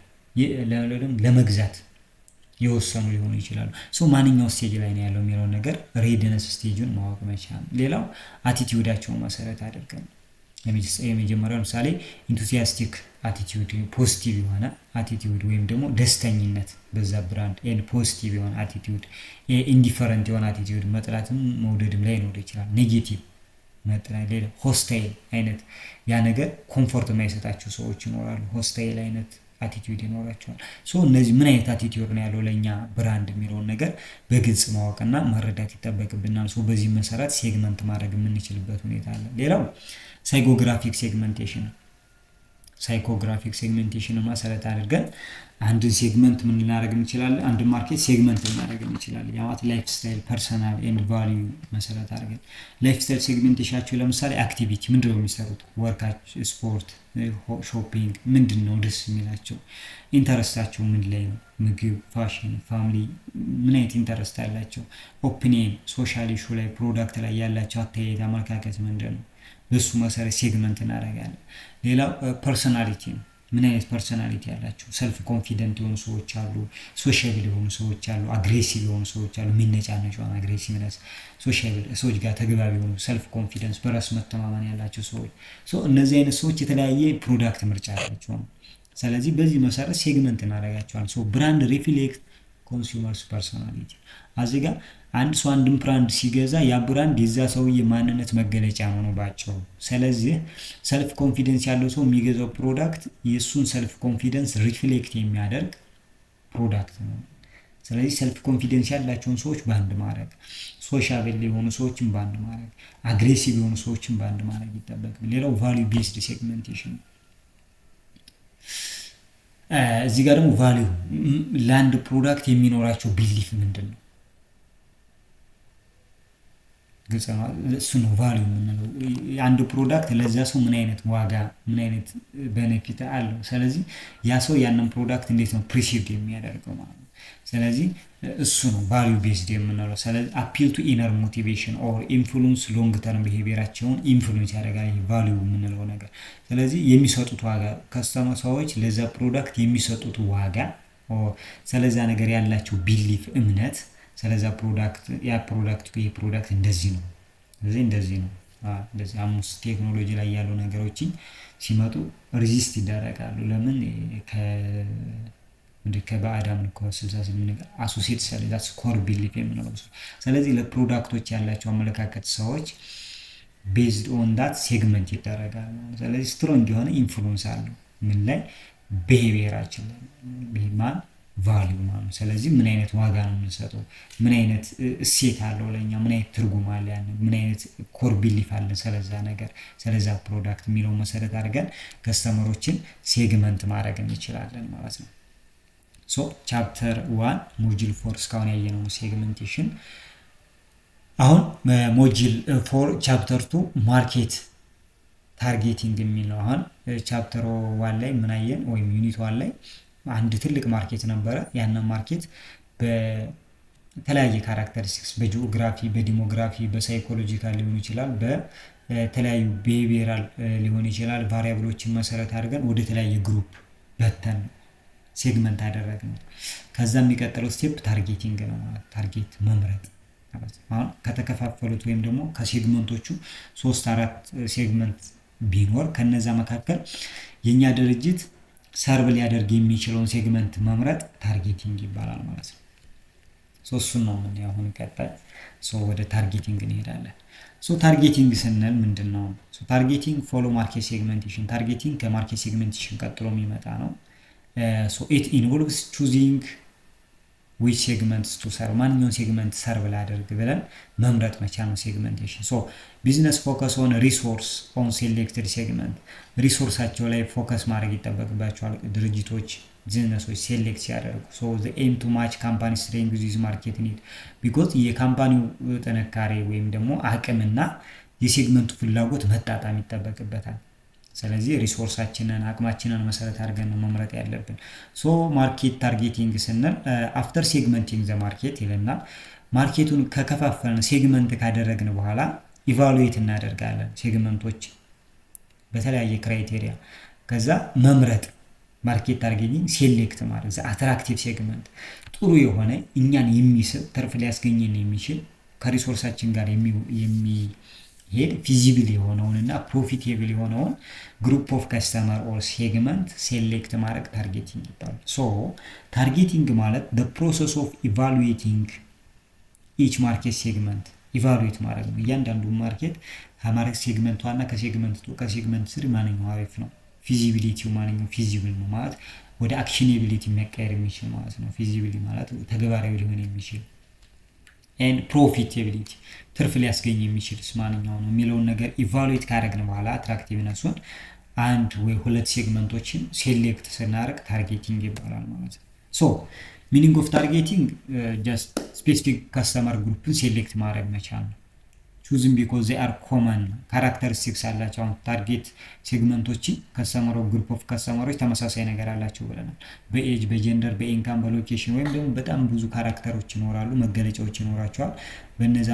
ለመግዛት የወሰኑ ሊሆኑ ይችላሉ። ማንኛው ስቴጅ ላይ ነው ያለው የሚለውን ነገር ሬዲነስ ስቴጁን ማወቅ መቻል። ሌላው አቲቲዩዳቸውን መሰረት አድርገን የመጀመሪያው ለምሳሌ ኢንቱሲያስቲክ አቲቲዩድ ፖዚቲቭ የሆነ አቲቲዩድ ወይም ደግሞ ደስተኝነት በዛ ብራንድ ኤንድ ፖዚቲቭ የሆነ አቲቲዩድ፣ ኢንዲፈረንት የሆነ አቲቲዩድ መጥላትም መውደድም ላይ ኖር ይችላል። ኔጌቲቭ መጥላት። ሌላ ሆስታይል አይነት ያ ነገር ኮምፎርት የማይሰጣቸው ሰዎች ይኖራሉ። ሆስታይል አይነት አቲቲዩድ ይኖራቸዋል። እነዚህ ምን አይነት አቲቲዩድ ነው ያለው ለኛ ብራንድ የሚለውን ነገር በግልጽ ማወቅና መረዳት ይጠበቅብናል። በዚህ መሰረት ሴግመንት ማድረግ የምንችልበት ሁኔታ አለ። ሌላው ሳይኮግራፊክ ሴግመንቴሽን። ሳይኮግራፊክ ሴግመንቴሽን መሰረት አድርገን አንድን ሴግመንት ምን ልናደርግ እንችላለን? አንድ ማርኬት ሴግመንት ልናደርግ እንችላለን። ያማት ላይፍ ስታይል፣ ፐርሰናል ኤንድ ቫልዩ መሰረት አድርገን ላይፍ ስታይል ሴግመንቴሽናቸው ለምሳሌ አክቲቪቲ ምንድነው የሚሰሩት? ወርካች፣ ስፖርት፣ ሾፒንግ ምንድነው ደስ የሚላቸው? ኢንተረስታቸው ምን ላይ ነው? ምግብ፣ ፋሽን፣ ፋሚሊ ምን አይነት ኢንተረስት አላቸው? ኦፒኒየን፣ ሶሻል ኢሹ ላይ ፕሮዳክት ላይ ያላቸው አተያየት፣ አመለካከት ምንድነው? በሱ መሰረት ሴግመንት እናደርጋለን። ሌላው ፐርሰናሊቲ ነው። ምን አይነት ፐርሰናሊቲ ያላቸው? ሰልፍ ኮንፊደንት የሆኑ ሰዎች አሉ፣ ሶሻብል የሆኑ ሰዎች አሉ፣ አግሬሲቭ የሆኑ ሰዎች አሉ። የሚነጫነጩ አግሬሲቭነስ፣ ሶሻብል ሰዎች ጋር ተግባቢ የሆኑ ሰልፍ ኮንፊደንስ፣ በራስ መተማመን ያላቸው ሰዎች። እነዚህ አይነት ሰዎች የተለያየ ፕሮዳክት ምርጫ ያላቸው ነው። ስለዚህ በዚህ መሰረት ሴግመንት እናደርጋቸዋለን። ብራንድ ሪፍሌክት ኮንሱመርስ ፐርሶናሊቲ። እዚህ ጋር አንድ ሰው አንድን ብራንድ ሲገዛ ያ ብራንድ የዛ ሰውዬ ማንነት መገለጫ ነው ባጭሩ። ስለዚህ ሰልፍ ኮንፊደንስ ያለው ሰው የሚገዛው ፕሮዳክት የእሱን ሰልፍ ኮንፊደንስ ሪፍሌክት የሚያደርግ ፕሮዳክት ነው። ስለዚህ ሰልፍ ኮንፊደንስ ያላቸውን ሰዎች ባንድ ማድረግ፣ ሶሻብል የሆኑ ሰዎችን ባንድ ማድረግ፣ አግሬሲቭ የሆኑ ሰዎችን ባንድ ማድረግ ይጠበቃል። ሌላው ቫልዩ ቤዝድ ሴግመንቴሽን። እዚህ ጋር ደግሞ ቫልዩ ለአንድ ፕሮዳክት የሚኖራቸው ቢሊፍ ምንድን ነው? እሱ ነው ቫልዩ የምንለው። አንድ ፕሮዳክት ለዛ ሰው ምን አይነት ዋጋ ምን አይነት ቤኔፊት አለው። ስለዚህ ያ ሰው ያንን ፕሮዳክት እንዴት ነው ፕሪሲቭድ የሚያደርገው ማለት ነው። ስለዚህ እሱ ነው ቫሊዩ ቤዝድ የምንለው። ስለዚህ አፒል ቱ ኢነር ሞቲቬሽን ኦር ኢንፍሉንስ ሎንግ ተርም ቢሄቪየራቸውን ኢንፍሉንስ ያደርጋል ይህ ቫሊዩ የምንለው ነገር። ስለዚህ የሚሰጡት ዋጋ ከስተመር ሰዎች ለዛ ፕሮዳክት የሚሰጡት ዋጋ፣ ስለዛ ነገር ያላቸው ቢሊፍ እምነት፣ ስለዛ ፕሮዳክት ያ ፕሮዳክት ይሄ ፕሮዳክት እንደዚህ ነው፣ እንደዚህ ነው፣ እንደዚህ 5 ቴክኖሎጂ ላይ ያሉ ነገሮችን ሲመጡ ሪዚስት ይደረጋሉ። ለምን ከባዕዳም ከ68 ነገር አሶሲየት ሰለዳስ ኮር ቢሊፍ የምንለው። ስለዚህ ለፕሮዳክቶች ያላቸው አመለካከት ሰዎች ቤዝድ ኦን ዳት ሴግመንት ይደረጋል። ስለዚህ ስትሮንግ የሆነ ኢንፍሉዌንስ አለው ምን ላይ ቢሄቪየራችን ላይ ማን ቫልዩ ማለት ነው። ስለዚህ ምን አይነት ዋጋ ነው የምንሰጠው፣ ምን አይነት እሴት አለው ለኛ፣ ምን አይነት ትርጉም አለ፣ ያን ምን አይነት ኮር ቢሊፍ አለ ስለዛ ነገር ስለዛ ፕሮዳክት የሚለው መሰረት አድርገን ከስተመሮችን ሴግመንት ማድረግ እንችላለን ማለት ነው። ሶ ቻፕተር 1 ሞጁል 4 እስካሁን ያየነው ሴግሜንቴሽን። አሁን ሞጁል 4 ቻፕተር 2 ማርኬት ታርጌቲንግ የሚለው። አሁን ቻፕተር 1 ላይ ምን አየን? ወይም ዩኒት 1 ላይ አንድ ትልቅ ማርኬት ነበረ። ያንን ማርኬት በተለያየ ካራክተሪስቲክስ በጂኦግራፊ፣ በዲሞግራፊ፣ በሳይኮሎጂካል ሊሆን ይችላል፣ በተለያዩ ቢሄቪየራል ሊሆን ይችላል ቫሪያብሎችን መሰረት አድርገን ወደ ተለያየ ግሩፕ በተን ሴግመንት አደረግን። ከዛ የሚቀጥለው ስቴፕ ታርጌቲንግ ነው ማለት ታርጌት መምረጥ ማለት ነው። አሁን ከተከፋፈሉት ወይም ደግሞ ከሴግመንቶቹ 3-4 ሴግመንት ቢኖር ከነዛ መካከል የኛ ድርጅት ሰርቭ ሊያደርግ የሚችለውን ሴግመንት መምረጥ ታርጌቲንግ ይባላል ማለት ነው። እሱን ነው ምን ያሁን ቀጣይ ወደ ታርጌቲንግ እንሄዳለን። ታርጌቲንግ ስንል ምንድነው? ታርጌቲንግ ፎሎ ማርኬት ሴግመንቴሽን። ታርጌቲንግ ከማርኬት ሴግመንቴሽን ቀጥሎ የሚመጣ ነው። it involves choosing which segments to serve። ማንኛውን ሴግመንት ሰርቭ ላደርግ ብለን መምረጥ መቻል ነው ሴግመንቴሽን። ቢዝነስ ፎከስ ኦን ሪሶርስ ኦን ሴሌክትድ ሴግመንት። ሪሶርሳቸው ላይ ፎከስ ማድረግ ይጠበቅባቸዋል ድርጅቶች ቢዝነሶች ሴሌክት ሲያደርጉ። the aim to match company strength with market need because የካምፓኒው ጥንካሬ ወይም ደግሞ አቅምና የሴግመንቱ ፍላጎት መጣጣም ይጠበቅበታል። ስለዚህ ሪሶርሳችንን አቅማችንን መሰረት አድርገን ነው መምረጥ ያለብን። ማርኬት ታርጌቲንግ ስንል አፍተር ሴግመንቲንግ ዘ ማርኬት ይለና ማርኬቱን ከከፋፈልን ሴግመንት ካደረግን በኋላ ኢቫሉዌት እናደርጋለን ሴግመንቶች በተለያየ ክራይቴሪያ። ከዛ መምረጥ ማርኬት ታርጌቲንግ ሴሌክት ማለት አትራክቲቭ ሴግመንት ጥሩ የሆነ እኛን የሚስብ ትርፍ ሊያስገኝን የሚችል ከሪሶርሳችን ጋር የሚሄድ ፊዚብል የሆነውንና ፕሮፊቴብል የሆነውን ግሩፕ ኦፍ ከስተመር ኦር ሴግመንት ሴሌክት ማድረግ ታርጌቲንግ ይባላል። ታርጌቲንግ ማለት the process of evaluating each market segment ኢቫሉዌት ማድረግ ነው። እያንዳንዱ ማርኬት ከማርኬት ሴግመንት ዋና ከሴግመንት ስር ማንኛው አሪፍ ነው፣ ፊዚቢሊቲው ማንኛው ፊዚብል ነው ማለት ወደ አክሽኔቢሊቲ መቀየር የሚችል ማለት ነው። ፊዚቢሊቲ ማለት ተግባራዊ ሊሆን የሚችል and profitability ትርፍ ሊያስገኝ የሚችል ማንኛው ነው የሚለውን ነገር ኢቫሉዌት ካደረግን በኋላ አትራክቲቭነሱን አንድ ወይ ሁለት ሴግመንቶችን ሴሌክት ስናደርግ ታርጌቲንግ ይባላል ማለት ነው። ሚኒንግ ኦፍ ታርጌቲንግ ጀስት ስፔሲፊክ ከስተመር ግሩፕን ሴሌክት ማድረግ መቻል ነው። ቹዝም ቢኮዝ they are common ካራክተሪስቲክስ አላቸው። ታርጌት ሴግመንቶችን ከስተመር ግሩፕ ኦፍ ከስተመሮች ተመሳሳይ ነገር አላቸው ብለናል። በኤጅ፣ በጀንደር፣ በኢንካም፣ በሎኬሽን ወይም ደግሞ በጣም ብዙ ካራክተሮች ይኖራሉ፣ መገለጫዎች ይኖራቸዋል። በእነዛ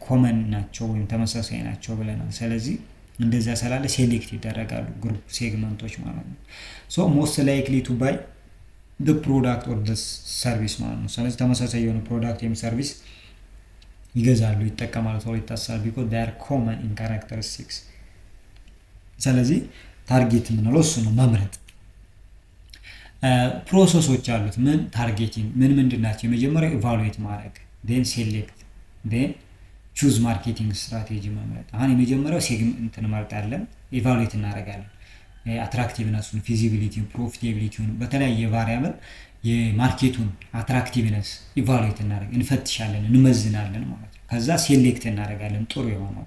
ኮመን ናቸው ወይም ተመሳሳይ ናቸው ብለናል። ስለዚህ እንደዛ ስላለ ሴሌክት ይደረጋሉ ግሩፕ ሴግመንቶች ማለት ነው። most likely to buy the product or the service ማለት ነው። ስለዚህ ተመሳሳይ የሆነ ፕሮዳክት ወይም ሰርቪስ ይገዛሉ ይጠቀማሉ ተብሎ ይታሰባል because they are common in characteristics። ስለዚህ ታርጌት የምንለው እሱ ነው መምረጥ። ፕሮሰሶች አሉት ምን ታርጌቲንግ ምንድን ናቸው? የመጀመሪያው ኢቫሉዌት ማድረግ then select then choose marketing strategy መምረጥ። አሁን የመጀመሪያው ሴግመንት እንመርጣለን፣ ኢቫሉዌት እናደርጋለን አትራክቲቭነሱን፣ ፊዚቢሊቲውን፣ ፕሮፊታቢሊቲውን በተለያየ ቫሪያብል የማርኬቱን አትራክቲቭነስ ኢቫሉዌት እንፈትሻለን፣ እንመዝናለን ማለት ነው። ከዛ ሴሌክት እናደርጋለን ጥሩ የሆነው።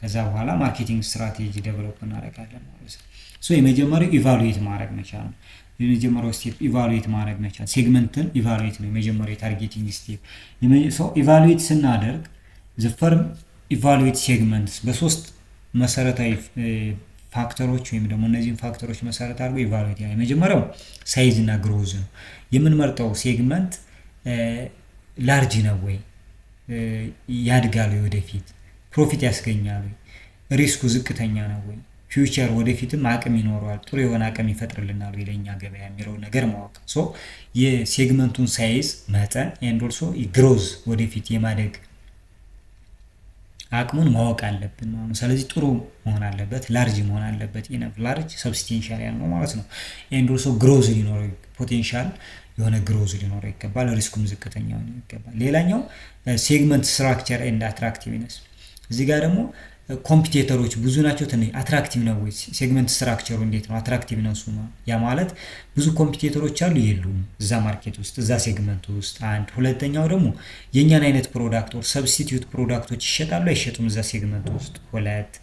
ከዛ በኋላ ማርኬቲንግ ስትራቴጂ ዴቨሎፕ እናደርጋለን ማለት ነው። የመጀመሪያው ኢቫሉዌት ማድረግ መቻል ነው። የመጀመሪያው ስቴፕ ኢቫሉዌት ማድረግ መቻል፣ ሴግመንትን ኢቫሉዌት ነው የመጀመሪያው ታርጌቲንግ ስቴፕ። ኢቫሉዌት ስናደርግ the firm evaluate segments በሶስት መሰረታዊ ፋክተሮች ወይም ደግሞ እነዚህን ፋክተሮች መሰረት አድርጎ ኢቫሉዌት ያደርጋል። የመጀመሪያው ሳይዝ እና ግሮዝ ነው። የምንመርጠው ሴግመንት ላርጅ ነው ወይ፣ ያድጋል ወይ፣ ወደፊት ፕሮፊት ያስገኛል ወይ፣ ሪስኩ ዝቅተኛ ነው ወይ፣ ፊውቸር ወደፊትም አቅም ይኖረዋል፣ ጥሩ የሆነ አቅም ይፈጥርልናል ወይ ለኛ ገበያ የሚለው ነገር ማወቅ። ሶ የሴግመንቱን ሳይዝ መጠን ኤንድ ኦልሶ ግሮዝ ወደፊት የማደግ አቅሙን ማወቅ አለብን ማለት ነው። ስለዚህ ጥሩ መሆን አለበት፣ ላርጅ መሆን አለበት። ኢነፍ ላርጅ ሰብስቴንሻል ያለው ማለት ነው። ኤንድ ኦልሶ ግሮዝ ሊኖረው ፖቴንሻል የሆነ ግሮዝ ሊኖረው ይገባል። ሪስኩም ዝቅተኛ ሊሆን ይገባል። ሌላኛው ሴግመንት ስትራክቸር ኤንድ አትራክቲቭነስ። እዚህ ጋር ደግሞ ኮምፒቴተሮች ብዙ ናቸው። ትንሽ አትራክቲቭ ነው ወይ ሴግመንት ስትራክቸሩ እንዴት ነው አትራክቲቭነሱ ነው። ያ ማለት ብዙ ኮምፒቴተሮች አሉ የሉም እዛ ማርኬት ውስጥ እዛ ሴግመንት ውስጥ አንድ። ሁለተኛው ደግሞ የኛን አይነት ፕሮዳክት ኦር ሰብስቲቲዩት ፕሮዳክቶች ይሸጣሉ አይሸጡም እዛ ሴግመንት ውስጥ። ሁለት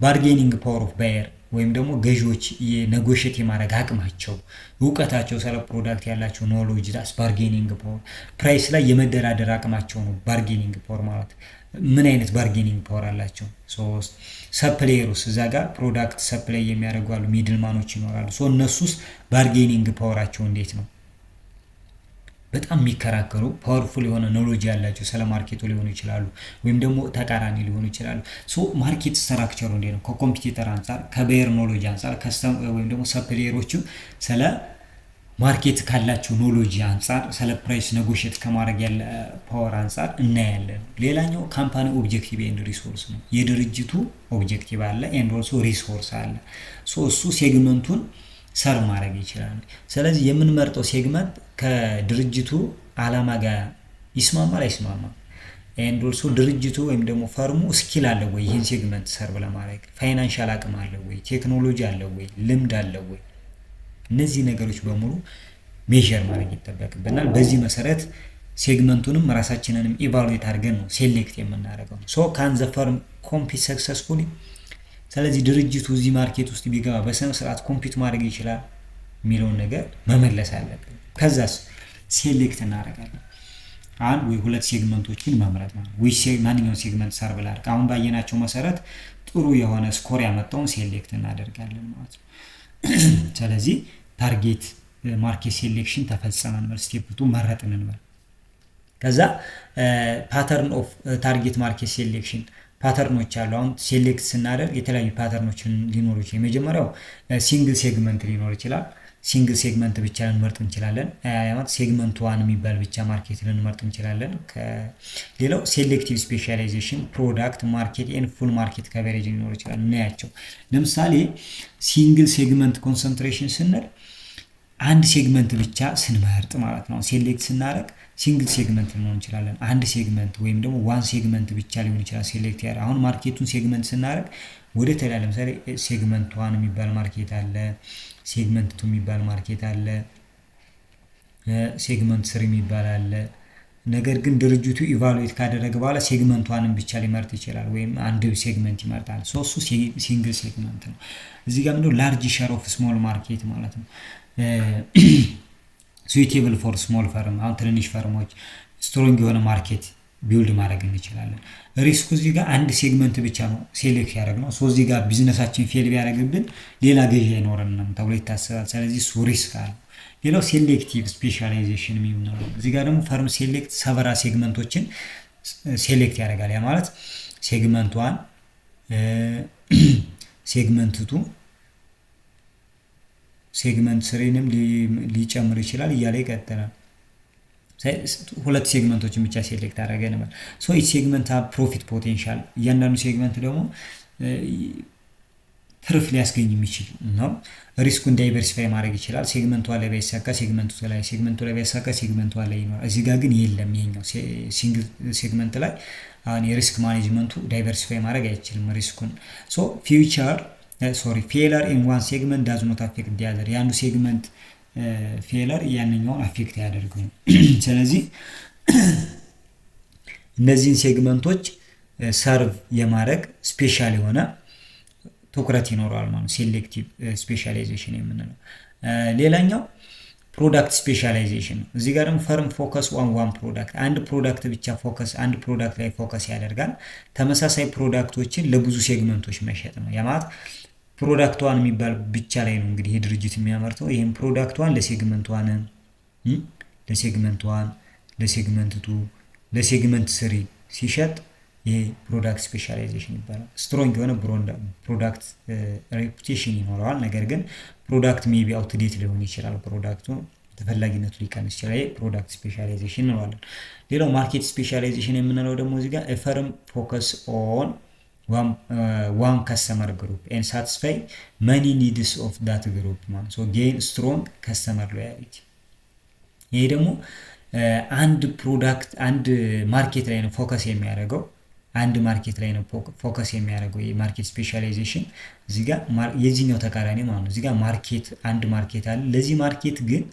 ባርጌኒንግ ፓወር ኦፍ ባየር ወይም ደግሞ ገዢዎች የኔጎሽት የማድረግ አቅማቸው እውቀታቸው ስለ ፕሮዳክት ያላቸው ኖሎጂ ዳስ ባርጌኒንግ ፓወር። ፕራይስ ላይ የመደራደር አቅማቸው ነው ባርጌኒንግ ፓወር ማለት። ምን አይነት ባርጌኒንግ ፓወር አላቸው? ሶስት ሰፕላየሩስ እዛ ጋር ፕሮዳክት ሰፕላይ የሚያደርጉ አሉ፣ ሚድልማኖች ይኖራሉ። ሶ እነሱስ ባርጌኒንግ ፓወራቸው እንዴት ነው? በጣም የሚከራከሩ ፓወርፉል የሆነ ኖሎጂ ያላቸው ስለ ማርኬቱ ሊሆኑ ይችላሉ፣ ወይም ደግሞ ተቃራኒ ሊሆኑ ይችላሉ። ሶ ማርኬት ስትራክቸሩ እንዴት ነው? ከኮምፒቲተር አንጻር፣ ከቤየር ኖሎጂ አንጻር፣ ወይም ደግሞ ሰፕላየሮቹ ስለ ማርኬት ካላቸው ኖሎጂ አንጻር፣ ስለ ፕራይስ ኔጎሽት ከማድረግ ያለ ፓወር አንጻር እናያለን። ሌላኛው ካምፓኒ ኦብጀክቲቭ ኤንድ ሪሶርስ ነው። የድርጅቱ ኦብጀክቲቭ አለ ኤንድ ኦልሶ ሪሶርስ አለ። ሶ እሱ ሴግመንቱን ሰርቭ ማድረግ ይችላል። ስለዚህ የምንመርጠው ሴግመንት ከድርጅቱ አላማ ጋር ይስማማል አይስማማም፣ ኤንድ ኦልሶ ድርጅቱ ወይም ደግሞ ፈርሙ ስኪል አለው ወይ ይህን ሴግመንት ሰርቭ ለማድረግ፣ ፋይናንሻል አቅም አለው ወይ፣ ቴክኖሎጂ አለው ወይ፣ ልምድ አለው ወይ፣ እነዚህ ነገሮች በሙሉ ሜዠር ማድረግ ይጠበቅብናል። በዚህ መሰረት ሴግመንቱንም ራሳችንንም ኢቫሉዌት አድርገን ነው ሴሌክት የምናደርገው። ሶ ካን ዘ ፈርም ኮምፒት ሰክሰስፉሊ። ስለዚህ ድርጅቱ እዚህ ማርኬት ውስጥ ቢገባ በስነ ስርዓት ኮምፒት ማድረግ ይችላል የሚለውን ነገር መመለስ አለብን። ከዛስ ሴሌክት እናደርጋለን። አንድ ወይ ሁለት ሴግመንቶችን መምረጥ ነው። ማንኛውን ሴግመንት ሰርቭ ላድርግ። አሁን ባየናቸው መሰረት ጥሩ የሆነ ስኮር ያመጣውን ሴሌክት እናደርጋለን ማለት ነው። ስለዚህ ታርጌት ማርኬት ሴሌክሽን ተፈጸመ እንበል፣ ስቴፕ 2 መረጥን እንበል። ከዛ ፓተርን ኦፍ ታርጌት ማርኬት ሴሌክሽን ፓተርኖች አሉ። አሁን ሴሌክት ስናደርግ የተለያዩ ፓተርኖችን ሊኖሩ ይችላል። የመጀመሪያው ሲንግል ሴግመንት ሊኖር ይችላል። ሲንግል ሴግመንት ብቻ ልንመርጥ እንችላለን። ማለት ሴግመንት 1 የሚባል ብቻ ማርኬት ልንመርጥ እንችላለን። ሌላው ሴሌክቲቭ ስፔሻላይዜሽን ፕሮዳክት ማርኬት ኤንድ ፉል ማርኬት ከቨሬጅ ሊኖር ይችላል። እናያቸው። ለምሳሌ ሲንግል ሴግመንት ኮንሰንትሬሽን ስንል አንድ ሴግመንት ብቻ ስንመርጥ ማለት ነው። ሴሌክት ስናደርግ ሲንግል ሴግመንት ልንሆን እንችላለን። አንድ ሴግመንት ወይም ደግሞ ዋን ሴግመንት ብቻ ሊሆን ይችላል ሴሌክት ያደርግ። አሁን ማርኬቱን ሴግመንት ስናደርግ ወደ ተለያየ ለምሳሌ ሴግመንት 1 የሚባል ማርኬት አለ፣ ሴግመንት 2 የሚባል ማርኬት አለ፣ ሴግመንት 3 የሚባል አለ። ነገር ግን ድርጅቱ ኢቫሉዌት ካደረገ በኋላ ሴግመንት 1 ብቻ ሊመርጥ ይችላል፣ ወይም አንድ ሴግመንት ይመርጣል። እሱ ሲንግል ሴግመንት ነው። እዚህ ጋር ምንድነው ላርጅ ሼር ኦፍ ስሞል ማርኬት ማለት ነው። ስዊቴብል ፎር ስሞል ፈርም። አሁን ትንንሽ ፈርሞች ስትሮንግ የሆነ ማርኬት ቢውልድ ማድረግ እንችላለን። ሪስኩ እዚህ ጋር አንድ ሴግመንት ብቻ ነው ሴሌክት ያደረግነው። ሶ እዚህ ጋር ቢዝነሳችን ፌል ቢያደርግብን ሌላ ገዢ አይኖረንም ተብሎ ይታሰባል። ስለዚህ እሱ ሪስክ አለ። ሌላው ሴሌክቲቭ ስፔሻላይዜሽን የሚሆነው እዚህ ጋር ደግሞ ፈርም ሴሌክት ሰቨራ ሴግመንቶችን ሴሌክት ያደርጋል። ያ ማለት ሴግመንት 1 ሴግመንት 2 ሴግመንት 3ንም ሊጨምር ይችላል እያለ ይቀጥላል። ሁለት ሴግመንቶችን ብቻ ሴሌክት አደረገ ነበር። ሶ ኢች ሴግመንት ሃቭ ፕሮፊት ፖቴንሻል። እያንዳንዱ ሴግመንት ደግሞ ትርፍ ሊያስገኝ የሚችል ነው። ሪስኩን ዳይቨርሲፋይ ማድረግ ይችላል። ሴግመንቱ ላይ ባይሳካ ሴግመንቱ ላይ፣ ሴግመንቱ ላይ ባይሳካ ሴግመንቱ ላይ ይኖራል። እዚህ ጋር ግን የለም። ይሄኛው ሲንግል ሴግመንት ላይ አሁን የሪስክ ማኔጅመንቱ ዳይቨርሲፋይ ማድረግ አይችልም ሪስኩን። ሶ ፌለር ኢን ዋን ሴግመንት ዳዝ ኖት አፌክት ዲ አዘር። የአንዱ ሴግመንት ፌለር ያንኛውን አፌክት ያደርገው። ስለዚህ እነዚህን ሴግመንቶች ሰርቭ የማድረግ ስፔሻል የሆነ ትኩረት ይኖረዋል ማለት ሴሌክቲቭ ስፔሻላይዜሽን የምንለው። ሌላኛው ፕሮዳክት ስፔሻላይዜሽን ነው። እዚህ ጋር ደግሞ ፈርም ፎከስ ኦን ዋን ፕሮዳክት፣ አንድ ፕሮዳክት ብቻ አንድ ፕሮዳክት ላይ ፎከስ ያደርጋል። ተመሳሳይ ፕሮዳክቶችን ለብዙ ሴግመንቶች መሸጥ ነው። ያ ማለት ፕሮዳክት ዋን የሚባል ብቻ ላይ ነው እንግዲህ ይሄ ድርጅት የሚያመርተው። ይህም ፕሮዳክት ዋን ለሴግመንት ዋን፣ ለሴግመንት ዋን፣ ለሴግመንት ቱ፣ ለሴግመንት ስሪ ሲሸጥ ይሄ ፕሮዳክት ስፔሻላይዜሽን ይባላል። ስትሮንግ የሆነ ፕሮዳክት ሬፑቴሽን ይኖረዋል። ነገር ግን ፕሮዳክት ሜቢ አውትዴት ሊሆን ይችላል። ፕሮዳክቱ ተፈላጊነቱ ሊቀንስ ይችላል። ይሄ ፕሮዳክት ስፔሻላይዜሽን እንለዋለን። ሌላው ማርኬት ስፔሻላይዜሽን የምንለው ደግሞ እዚህ ጋር ፈርም ፎከስ ኦን ዋን ከስተመር ግሩፕ ኤንድ ሳቲስፋይ መኒ ኒድስ ኦፍ ዳት ግሩፕ ማለት ሶ ጌን ስትሮንግ ከስተመር ሎያሊቲ። ይሄ ደግሞ አንድ ፕሮዳክት አንድ ማርኬት ላይ ነው ፎከስ የሚያደርገው አንድ ማርኬት ላይ ነው ፎከስ የሚያደርገው የማርኬት ስፔሻላይዜሽን። እዚህ ጋር የዚህኛው ተቃራኒ ማለት ነው። እዚህ ጋር ማርኬት አንድ ማርኬት አለ። ለዚህ ማርኬት ግን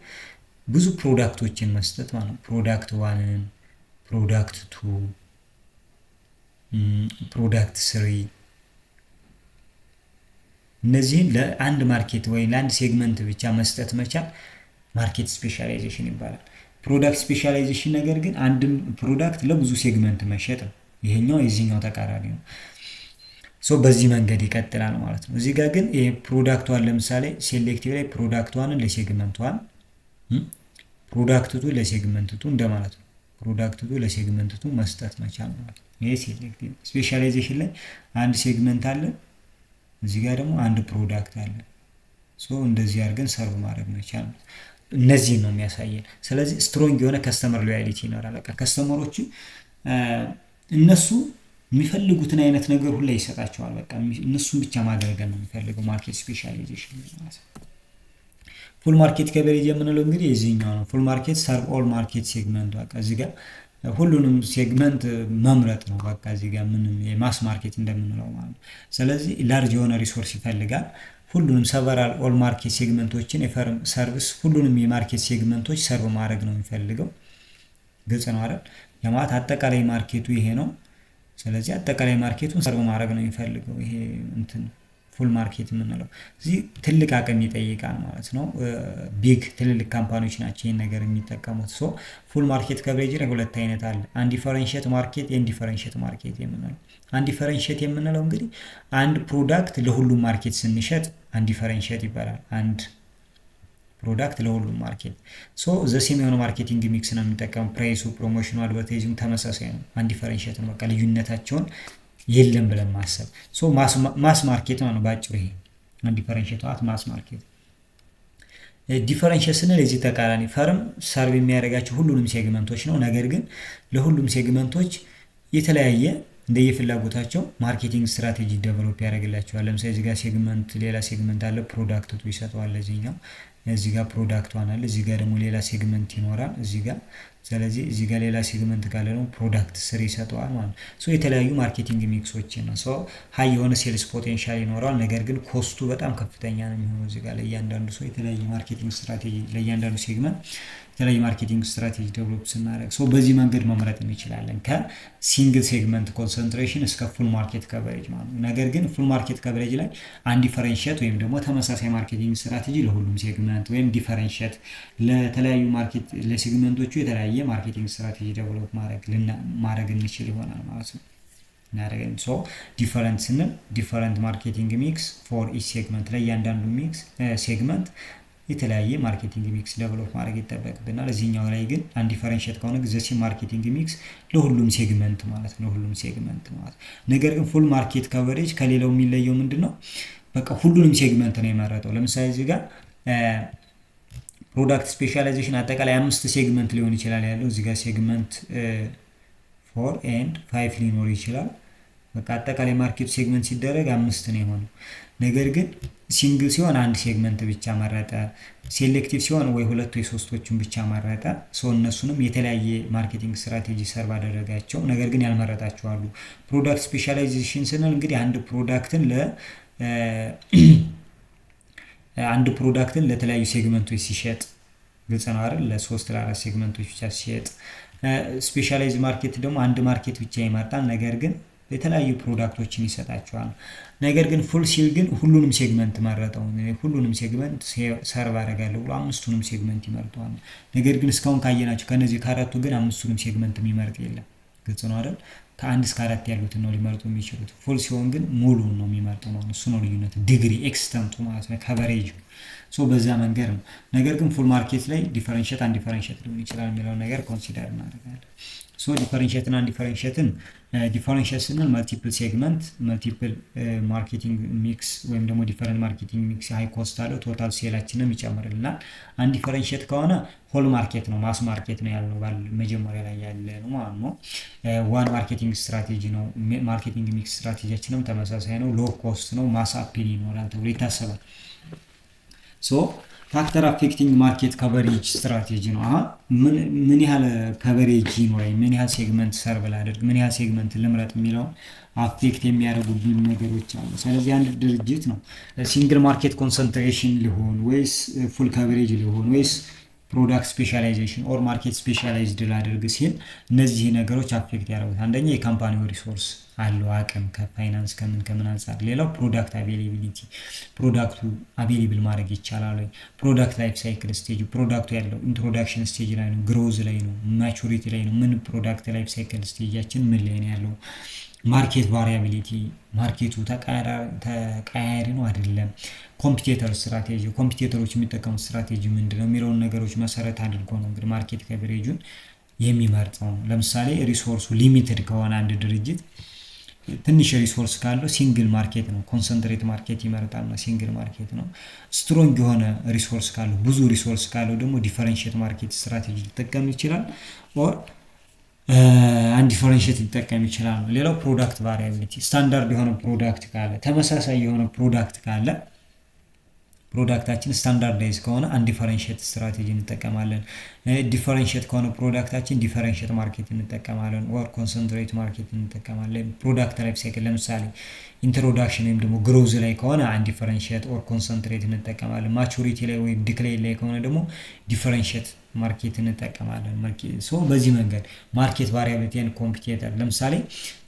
ብዙ ፕሮዳክቶችን መስጠት ማለት ነው። ፕሮዳክት ዋንን፣ ፕሮዳክት ቱ፣ ፕሮዳክት ስሪ እነዚህን ለአንድ ማርኬት ወይ ለአንድ ሴግመንት ብቻ መስጠት መቻል ማርኬት ስፔሻላይዜሽን ይባላል። ፕሮዳክት ስፔሻላይዜሽን ነገር ግን አንድን ፕሮዳክት ለብዙ ሴግመንት መሸጥ ነው። ይሄኛው የዚህኛው ተቃራኒ ነው። ሶ በዚህ መንገድ ይቀጥላል ማለት ነው። እዚህ ጋር ግን ይሄ ፕሮዳክት ዋን ለምሳሌ ሴሌክቲቭ ላይ ፕሮዳክት ዋንን ለሴግመንት ዋን፣ ፕሮዳክት ቱ ለሴግመንት ቱ እንደማለት ነው። ፕሮዳክት ቱ ለሴግመንት ቱ መስጠት መቻል ማለት ነው። ይሄ ሴሌክቲቭ። ስፔሻላይዜሽን ላይ አንድ ሴግመንት አለ፣ እዚህ ጋር ደግሞ አንድ ፕሮዳክት አለ። ሶ እንደዚህ አድርገን ሰርቭ ማድረግ መቻል ነው። እነዚህ ነው የሚያሳየን። ስለዚህ ስትሮንግ የሆነ ከስተመር ሎያሊቲ ይኖራል። በቃ ከስተመሮቹ እነሱ የሚፈልጉትን አይነት ነገር ሁላ ይሰጣቸዋል። በቃ እነሱን ብቻ ማገልገል ነው የሚፈልገው ማርኬት ስፔሻላይዜሽን ማለት ነው። ፉል ማርኬት ከቨሬጅ የምንለው እንግዲህ የዚህኛው ነው። ፉል ማርኬት ሰርቭ ኦል ማርኬት ሴግመንት። በቃ እዚህ ጋር ሁሉንም ሴግመንት መምረጥ ነው። በቃ እዚህ ጋር ምንም የማስ ማርኬት እንደምንለው ማለት ነው። ስለዚህ ላርጅ የሆነ ሪሶርስ ይፈልጋል። ሁሉንም ሰቨራል ኦል ማርኬት ሴግመንቶችን የፈርም ሰርቪስ ሁሉንም የማርኬት ሴግመንቶች ሰርቭ ማድረግ ነው የሚፈልገው። ግልጽ ነው አይደል? የማለት አጠቃላይ ማርኬቱ ይሄ ነው። ስለዚህ አጠቃላይ ማርኬቱን ሰርቭ ማድረግ ነው የሚፈልገው። ይሄ እንትን ፉል ማርኬት የምንለው እዚህ ትልቅ አቅም ይጠይቃል ማለት ነው። ቢግ ትልልቅ ካምፓኒዎች ናቸው ይህን ነገር የሚጠቀሙት። ሶ ፉል ማርኬት ከቨሬጅ ላይ ሁለት አይነት አለ። አንዲፈረንሺየት ማርኬት፣ ኢንዲፈረንሺየት ማርኬት የምንለው። አንዲፈረንሺየት የምንለው እንግዲህ አንድ ፕሮዳክት ለሁሉም ማርኬት ስንሸጥ አንዲፈረንሺየት ይባላል። አንድ ፕሮዳክት ለሁሉም ማርኬት ሶ ዘሴም የሆነ ማርኬቲንግ ሚክስ ነው የሚጠቀሙ። ፕራይሱ፣ ፕሮሞሽኑ፣ አድቨርታይዚንግ ተመሳሳይ ነው። አንዲፈረንሺየት ነው። በቃ ልዩነታቸውን የለም ብለን ማሰብ። ሶ ማስ ማርኬት ነው ባጭሩ። ይሄ አንዲፈረንሺየት ማለት ማስ ማርኬት። ዲፈረንሺየት ስንል የዚህ ተቃራኒ ፈርም ሰርቭ የሚያደርጋቸው ሁሉንም ሴግመንቶች ነው። ነገር ግን ለሁሉም ሴግመንቶች የተለያየ እንደየፍላጎታቸው ማርኬቲንግ ስትራቴጂ ዴቨሎፕ ያደርግላቸዋል። ለምሳሌ እዚህ ጋር ሴግመንት ሌላ ሴግመንት አለ፣ ፕሮዳክት ቱ ይሰጠዋል ለዚህኛው። እዚህ ጋር ፕሮዳክት ዋን አለ፣ እዚህ ጋር ደግሞ ሌላ ሴግመንት ይኖራል እዚህ ጋር። ስለዚህ እዚህ ጋር ሌላ ሴግመንት ካለ ደግሞ ፕሮዳክት ስሪ ይሰጠዋል ማለት ነው። ሶ የተለያዩ ማርኬቲንግ ሚክሶችን ነው። ሶ ሀይ የሆነ ሴልስ ፖቴንሻል ይኖረዋል። ነገር ግን ኮስቱ በጣም ከፍተኛ ነው የሚሆነው። እዚህ ጋር ለእያንዳንዱ ሰው የተለያዩ ማርኬቲንግ ስትራቴጂ ለእያንዳንዱ ሴግመንት የተለያዩ ማርኬቲንግ ስትራቴጂ ዴቨሎፕ ስናደርግ ሶ በዚህ መንገድ መምረጥ እንችላለን። ከሲንግል ሴግመንት ኮንሰንትሬሽን እስከ ፉል ማርኬት ከቨሬጅ ማለት ነው። ነገር ግን ፉል ማርኬት ከቨሬጅ ላይ አንዲፈረንሺየት ወይም ደግሞ ተመሳሳይ ማርኬቲንግ ስትራቴጂ ለሁሉም ሴግመንት ወይም ዲፈረንሺየት ለተለያዩ ማርኬት ለሴግመንቶቹ የተለያየ ማርኬቲንግ ስትራቴጂ ዴቨሎፕ ማድረግ እንችል ይሆናል ማለት ነው። እናደርገን ሶ ዲፈረንት ስንል ዲፈረንት ማርኬቲንግ ሚክስ ፎር ኢች ሴግመንት ለእያንዳንዱ ሚክስ ሴግመንት የተለያየ ማርኬቲንግ ሚክስ ዴቨሎፕ ማድረግ ይጠበቅብናል። እዚህኛው ላይ ግን አንዲፈረንሺየት ከሆነ ዘሴ ማርኬቲንግ ሚክስ ለሁሉም ሴግመንት ማለት ነው። ለሁሉም ሴግመንት ማለት ነገር ግን ፉል ማርኬት ከቨሬጅ ከሌላው የሚለየው ምንድነው? በቃ ሁሉንም ሴግመንት ነው የመረጠው። ለምሳሌ እዚህ ጋር ፕሮዳክት ስፔሻላይዜሽን አጠቃላይ 5 ሴግመንት ሊሆን ይችላል ያለው። እዚህ ጋር ሴግመንት 4 ኤንድ 5 ሊኖር ይችላል። በቃ አጠቃላይ ማርኬት ሴግመንት ሲደረግ 5 ነው የሆነው። ነገር ግን ሲንግል ሲሆን አንድ ሴግመንት ብቻ መረጠ። ሴሌክቲቭ ሲሆን ወይ ሁለት ወይ ሶስቶቹን ብቻ መረጠ። ሶ እነሱንም የተለያየ ማርኬቲንግ ስትራቴጂ ሰርቭ አደረጋቸው። ነገር ግን ያልመረጣቸው አሉ። ፕሮዳክት ስፔሻላይዜሽን ስንል እንግዲህ አንድ ፕሮዳክትን ለተለያዩ ሴግመንቶች ሲሸጥ ግልጽ ነው አይደል? ለ3 ለ4 ሴግመንቶች ብቻ ሲሸጥ። ስፔሻላይዝ ማርኬት ደግሞ አንድ ማርኬት ብቻ ይመርጣል። ነገር ግን የተለያዩ ፕሮዳክቶችን ይሰጣቸዋል። ነገር ግን ፉል ሲል ግን ሁሉንም ሴግመንት መረጠው። ሁሉንም ሴግመንት ሰርቭ አደርጋለሁ ብሎ 5ቱንም ሴግመንት ይመርጠዋል። ነገር ግን እስካሁን ካየናቸው ከነዚህ ከአራቱ ግን 5ቱንም ሴግመንት የሚመርጥ የለም። ግልጽ ነው አይደል? ከ1 እስከ 4 ያሉትን ነው ሊመርጡ የሚችሉት። ፉል ሲሆን ግን ሙሉን ነው የሚመርጡ ማለት ነው። እሱ ነው ልዩነቱ፣ ዲግሪ ኤክስተንቱ ማለት ነው፣ ከቨሬጁ። ሶ በዛ መንገድ ነው። ነገር ግን ፉል ማርኬት ላይ ዲፈረንሽት አንዲፈረንሽት ሊሆን ይችላል የሚለውን ነገር ኮንሲደር እናደርጋለን። ሶ ዲፈረንሽትን አንዲፈረንሽትን ዲፈረንሽት ስንል መልቲፕል ሴግመንት መልቲፕል ማርኬቲንግ ሚክስ ወይም ደግሞ ዲፈረንት ማርኬቲንግ ሚክስ ሃይ ኮስት አለው ቶታል ሴላችንም ይጨምርልናል። አንዲፈረንሽት ከሆነ ሆል ማርኬት ነው ማስ ማርኬት ነው ያልነው መጀመሪያ ላይ ያለ ነው ማለት ነው። ዋን ማርኬቲንግ ስትራቴጂ ነው። ማርኬቲንግ ሚክስ ስትራቴጂያችንም ተመሳሳይ ነው። ሎ ኮስት ነው። ማስ አፒል ይኖራል ተብሎ ይታሰባል። ሶ ፋክተር አፌክቲንግ ማርኬት ከቨሬጅ ስትራቴጂ ነው። አሁን ምን ያህል ከቨሬጅ ይኖረኝ፣ ምን ያህል ሴግመንት ሰርቭ ላደርግ፣ ምን ያህል ሴግመንት ልምረጥ የሚለው አፌክት የሚያደርጉብኝ ነገሮች አሉ። ስለዚህ አንድ ድርጅት ነው ሲንግል ማርኬት ኮንሰንትሬሽን ሊሆን ወይስ ፉል ከቨሬጅ ሊሆን ወይስ ፕሮዳክት ስፔሻላይዜሽን ኦር ማርኬት ስፔሻላይዝድ ላደርግ ሲል እነዚህ ነገሮች አፌክት ያደርጉት። አንደኛ የካምፓኒው ሪሶርስ አለው አቅም ከፋይናንስ ከምን አንጻር። ሌላው ፕሮዳክት አቬይላቢሊቲ፣ ፕሮዳክቱ አቬይላብል ማድረግ ይቻላል ወይ። ፕሮዳክት ላይፍ ሳይክል ስቴጅ፣ ፕሮዳክቱ ያለው ኢንትሮዳክሽን ስቴጅ ላይ ነው፣ ግሮዝ ላይ ነው፣ ማቹሪቲ ላይ ነው። ምን ፕሮዳክት ላይፍ ሳይክል ስቴጃችን ምን ላይ ነው ያለው። ማርኬት ቫሪያቢሊቲ፣ ማርኬቱ ተቀያያሪ ነው አይደለም። ኮምፒቴተር ስትራቴጂ፣ ኮምፒቴተሮች የሚጠቀሙት ስትራቴጂ ምንድነው የሚለውን ነገሮች መሰረት አድርጎ ነው እንግዲህ ማርኬት ከቨሬጁን የሚመርጠው። ለምሳሌ ሪሶርሱ ሊሚትድ ከሆነ አንድ ድርጅት ትንሽ ሪሶርስ ካለው ሲንግል ማርኬት ነው፣ ኮንሰንትሬት ማርኬት ይመርጣል ነው፣ ሲንግል ማርኬት ነው። ስትሮንግ የሆነ ሪሶርስ ካለው ብዙ ሪሶርስ ካለው ደግሞ ዲፈረንሺየት ማርኬት ስትራቴጂ ሊጠቀም ይችላል ኦር አንዲፈረንሺየት ሊጠቀም ይችላል። ሌላው ፕሮዳክት ቫሪያቢሊቲ፣ ስታንዳርድ የሆነ ፕሮዳክት ካለ ተመሳሳይ የሆነ ፕሮዳክት ካለ ፕሮዳክታችን ስታንዳርዳይዝ ከሆነ አንዲፈረንሺየት ስትራቴጂ እንጠቀማለን። ዲፈረንሺየት ከሆነ ፕሮዳክታችን ዲፈረንሺየት ማርኬት እንጠቀማለን ኦር ኮንሰንትሬት ማርኬት እንጠቀማለን። ፕሮዳክት ላይፍ ሳይክል ለምሳሌ ኢንትሮዳክሽን ወይም ደግሞ ግሮዝ ላይ ከሆነ አንዲፈረንሺየት ኦር ኮንሰንትሬት እንጠቀማለን። ማቹሪቲ ላይ ወይም ዲክላይን ላይ ከሆነ ደግሞ ዲፈረንሺየት ማርኬት እንጠቀማለን። በዚህ መንገድ ማርኬት ቫሪያቢሊቲ ኤንድ ኮምፒቴተር፣ ለምሳሌ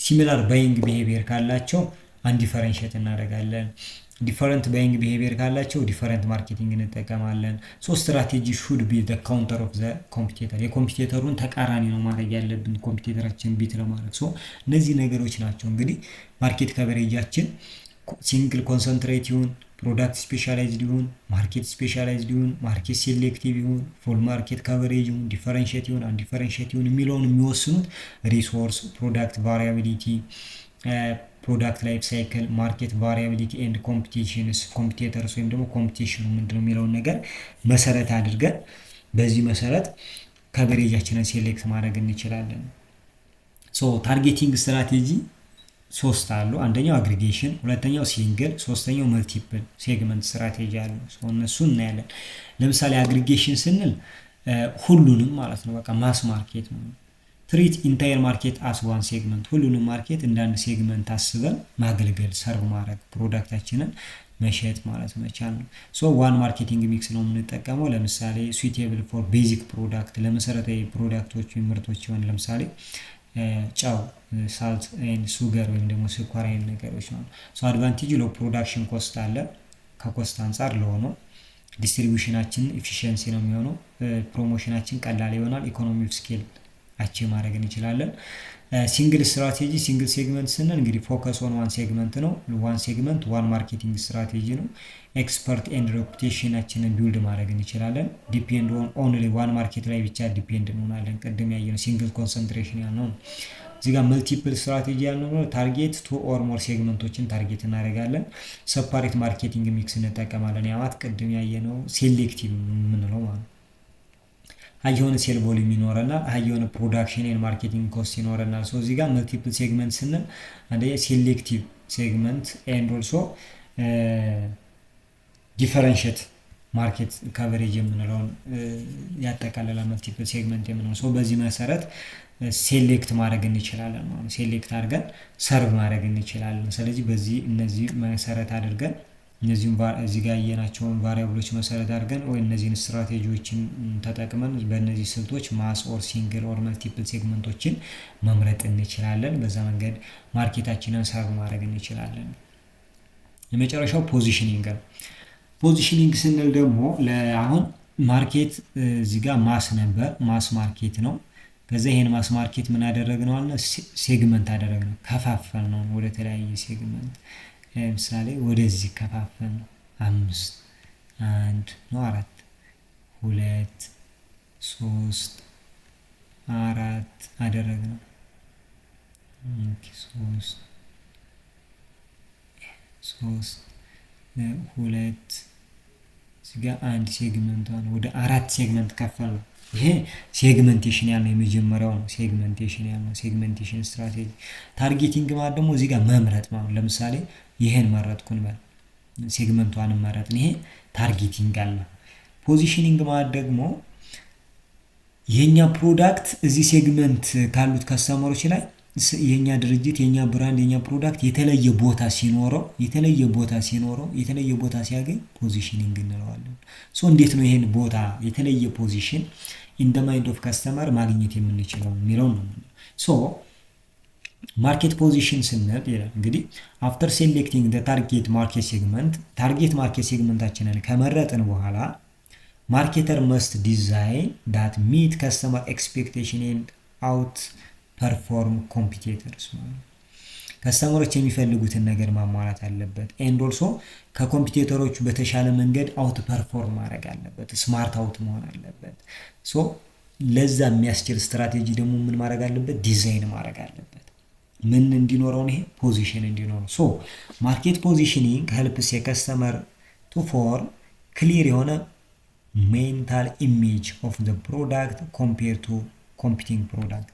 ሲሚላር ባይንግ ቢሄቪየር ካላቸው አንዲፈረንሺየት እናደርጋለን። ዲፈረንት ባይንግ ቢሄቪየር ካላቸው ዲፈረንት ማርኬቲንግ እንጠቀማለን። ስትራቴጂ ሹድ ቢ ዘ ካውንተር ኦፍ ዘ ኮምፒቴተር፣ የኮምፒቴተሩን ተቃራኒ ነው ማድረግ ያለብን ኮምፒቴተራችን ቢት ለማድረግ። እነዚህ ነገሮች ናቸው እንግዲህ ማርኬት ከቨሬጃችን ሲንግል ኮንሰንትሬት ይሁን፣ ፕሮዳክት ስፔሻላይዝድ ይሁን፣ ማርኬት ስፔሻላይዝድ ይሁን፣ ማርኬት ሴሌክቲቭ ይሁን፣ ፉል ማርኬት ከቨሬጅ ይሁን፣ ዲፈረንሺየት ይሁን፣ አንዲፈረንሺየት ይሁን የሚለውን የሚወስኑት ሪሶርስ፣ ፕሮዳክት ቫሪያቢሊቲ፣ ፕሮዳክት ላይፍ ሳይክል፣ ማርኬት ቫሪያቢሊቲ ኤንድ ኮምፒቲሽንስ፣ ኮምፒቴተርስ ወይም ደግሞ ኮምፒቲሽኑ ምንድነው የሚለውን ነገር መሰረት አድርገን በዚህ መሰረት ከቨሬጃችንን ሴሌክት ማድረግ እንችላለን። ታርጌቲንግ ስትራቴጂ 3 አሉ። አንደኛው አግሪጌሽን፣ ሁለተኛው ሲንግል፣ ሶስተኛው መልቲፕል ሴግመንት ስትራቴጂ አሉ። እነሱ እናያለን። ለምሳሌ አግሪጌሽን ስንል ሁሉንም ማለት ነው፣ በቃ ማስ ማርኬት ነው። ትሪት ኢንታየር ማርኬት አስ ዋን ሴግመንት፣ ሁሉንም ማርኬት እንደ አንድ ሴግመንት አስበን ማገልገል፣ ሰርቭ ማድረግ፣ ፕሮዳክታችንን መሸጥ ማለት መቻል ነው። ዋን ማርኬቲንግ ሚክስ ነው የምንጠቀመው። ለምሳሌ ስዊቴብል ፎር ቤዚክ ፕሮዳክት፣ ለመሰረታዊ ፕሮዳክቶች ወይም ምርቶች ሲሆን ለምሳሌ ጨው፣ ሳልት ኤንድ ሱገር ወይም ደግሞ ስኳር አይነት ነገሮች ነው። አድቫንቴጅ ሎ ፕሮዳክሽን ኮስት አለ። ከኮስት አንጻር ለሆነው ዲስትሪቢዩሽናችን ኤፊሺየንሲ ነው የሚሆነው። ፕሮሞሽናችን ቀላል ይሆናል። ኢኮኖሚ ኦፍ ስኬል አቺቭ ማድረግ እንችላለን። ሲንግል ስትራቴጂ፣ ሲንግል ሴግመንት ስንል እንግዲህ ፎከስ ኦን ዋን ሴግመንት ነው። ዋን ሴግመንት ዋን ማርኬቲንግ ስትራቴጂ ነው። ኤክስፐርት ኤንድ ሬፑቴሽናችንን ቢውልድ ማድረግ እንችላለን። ዲፔንድ ኦን ኦንሊ ዋን ማርኬት ላይ ብቻ ዲፔንድ እንሆናለን። ቅድም ያየነው ሲንግል ኮንሰንትሬሽን ያልነው ነው። እዚህ ጋር መልቲፕል ስትራቴጂ ያልነው ነው። ታርጌት 2 ኦር ሞር ሴግመንቶችን ታርጌት እናደርጋለን። ሰፓሬት ማርኬቲንግ ሚክስ እንጠቀማለን። ያማት ቅድም ያየነው ሴሌክቲቭ የምንለው ማለት ነው። ሀይ የሆነ ሴል ቮሊዩም ይኖረናል። ሀይ የሆነ ፕሮዳክሽን ኤንድ ማርኬቲንግ ኮስት ይኖረናል። እዚህ ጋር መልቲፕል ሴግመንት ስንል አንደኛ ሴሌክቲቭ ሴግመንት ኤንድ ኦልሶ ዲፈረንሺየት ማርኬት ከቨሬጅ የምንለውን ያጠቃልላል። መልቲፕል ሴግመንት የምንለው በዚህ መሰረት ሴሌክት ማድረግ እንችላለን ማለት ነው። ሴሌክት አድርገን ሰርቭ ማድረግ እንችላለን። ስለዚህ በዚህ እነዚህ መሰረት አድርገን እነዚህም እዚህ ጋር ያየናቸውን ቫሪያብሎች መሰረት አድርገን ወይ እነዚህን ስትራቴጂዎችን ተጠቅመን በእነዚህ ስልቶች ማስ ኦር ሲንግል ኦር መልቲፕል ሴግመንቶችን መምረጥ እንችላለን። በዛ መንገድ ማርኬታችንን ሰርቭ ማድረግ እንችላለን። የመጨረሻው ፖዚሽኒንግ ነው። ፖዚሽኒንግ ስንል ደግሞ አሁን ማርኬት እዚህ ጋር ማስ ነበር፣ ማስ ማርኬት ነው። ከዛ ይሄን ማስ ማርኬት ምን አደረግነው አለ ሴግመንት አደረግነው፣ ከፋፈልነው ወደ ተለያየ ሴግመንት። ለምሳሌ ወደዚህ ከፋፈልነው 5 1 ነው 4 2 3 4 አደረግነው። 3 2 እዚህ ጋር አንድ ሴግመንቷን ወደ 4 ሴግመንት ከፈልነው። ይሄ ሴግመንቴሽን ያልነው የመጀመሪያው ነው። ሴግመንቴሽን ያልነው ሴግመንቴሽን ስትራቴጂ። ታርጌቲንግ ማለት ደግሞ እዚህ ጋር መምረጥ ማለት ለምሳሌ ይሄን መረጥኩን በል ሴግመንቷንም መረጥን፣ ይሄ ታርጌቲንግ አልነው። ፖዚሽኒንግ ማለት ደግሞ የኛ ፕሮዳክት እዚህ ሴግመንት ካሉት ከስተመሮች ላይ የኛ ድርጅት የኛ ብራንድ የኛ ፕሮዳክት የተለየ ቦታ ሲኖረው የተለየ ቦታ ሲያገኝ ፖዚሽኒንግ እንለዋለን። ሶ እንዴት ነው ይሄን ቦታ የተለየ ፖዚሽን ኢን ዘ ማይንድ ኦፍ ከስተመር ማግኘት የምንችለው የሚለው ነው። ሶ ማርኬት ፖዚሽን ስንል ይላል እንግዲህ አፍተር ሴሌክቲንግ ዘ ታርጌት ማርኬት ሴግመንታችንን ከመረጥን በኋላ ማርኬተር መስት ዲዛይን ዳት ሚት ከስተመር ኤክስፔክቴሽን ኤንድ አውት ፐርፎርም ኮምፒቲተርስ ማለት ከስተመሮች የሚፈልጉትን ነገር ማሟላት አለበት። ኤንድ ኦልሶ ከኮምፒቲተሮቹ በተሻለ መንገድ አውት ፐርፎርም ማድረግ አለበት፣ ስማርት አውት መሆን አለበት። ሶ ለዛ የሚያስችል ስትራቴጂ ደግሞ ምን ማድረግ አለበት? ዲዛይን ማድረግ አለበት። ምን እንዲኖረው ነው? ይሄ ፖዚሽን እንዲኖረው። ሶ ማርኬት ፖዚሽኒንግ ሄልፕስ የከስተመር ቱ ፎርም ክሊር የሆነ ሜንታል ኢሜጅ ኦፍ ዘ ፕሮዳክት ኮምፔር ቱ ኮምፒቲንግ ፕሮዳክት።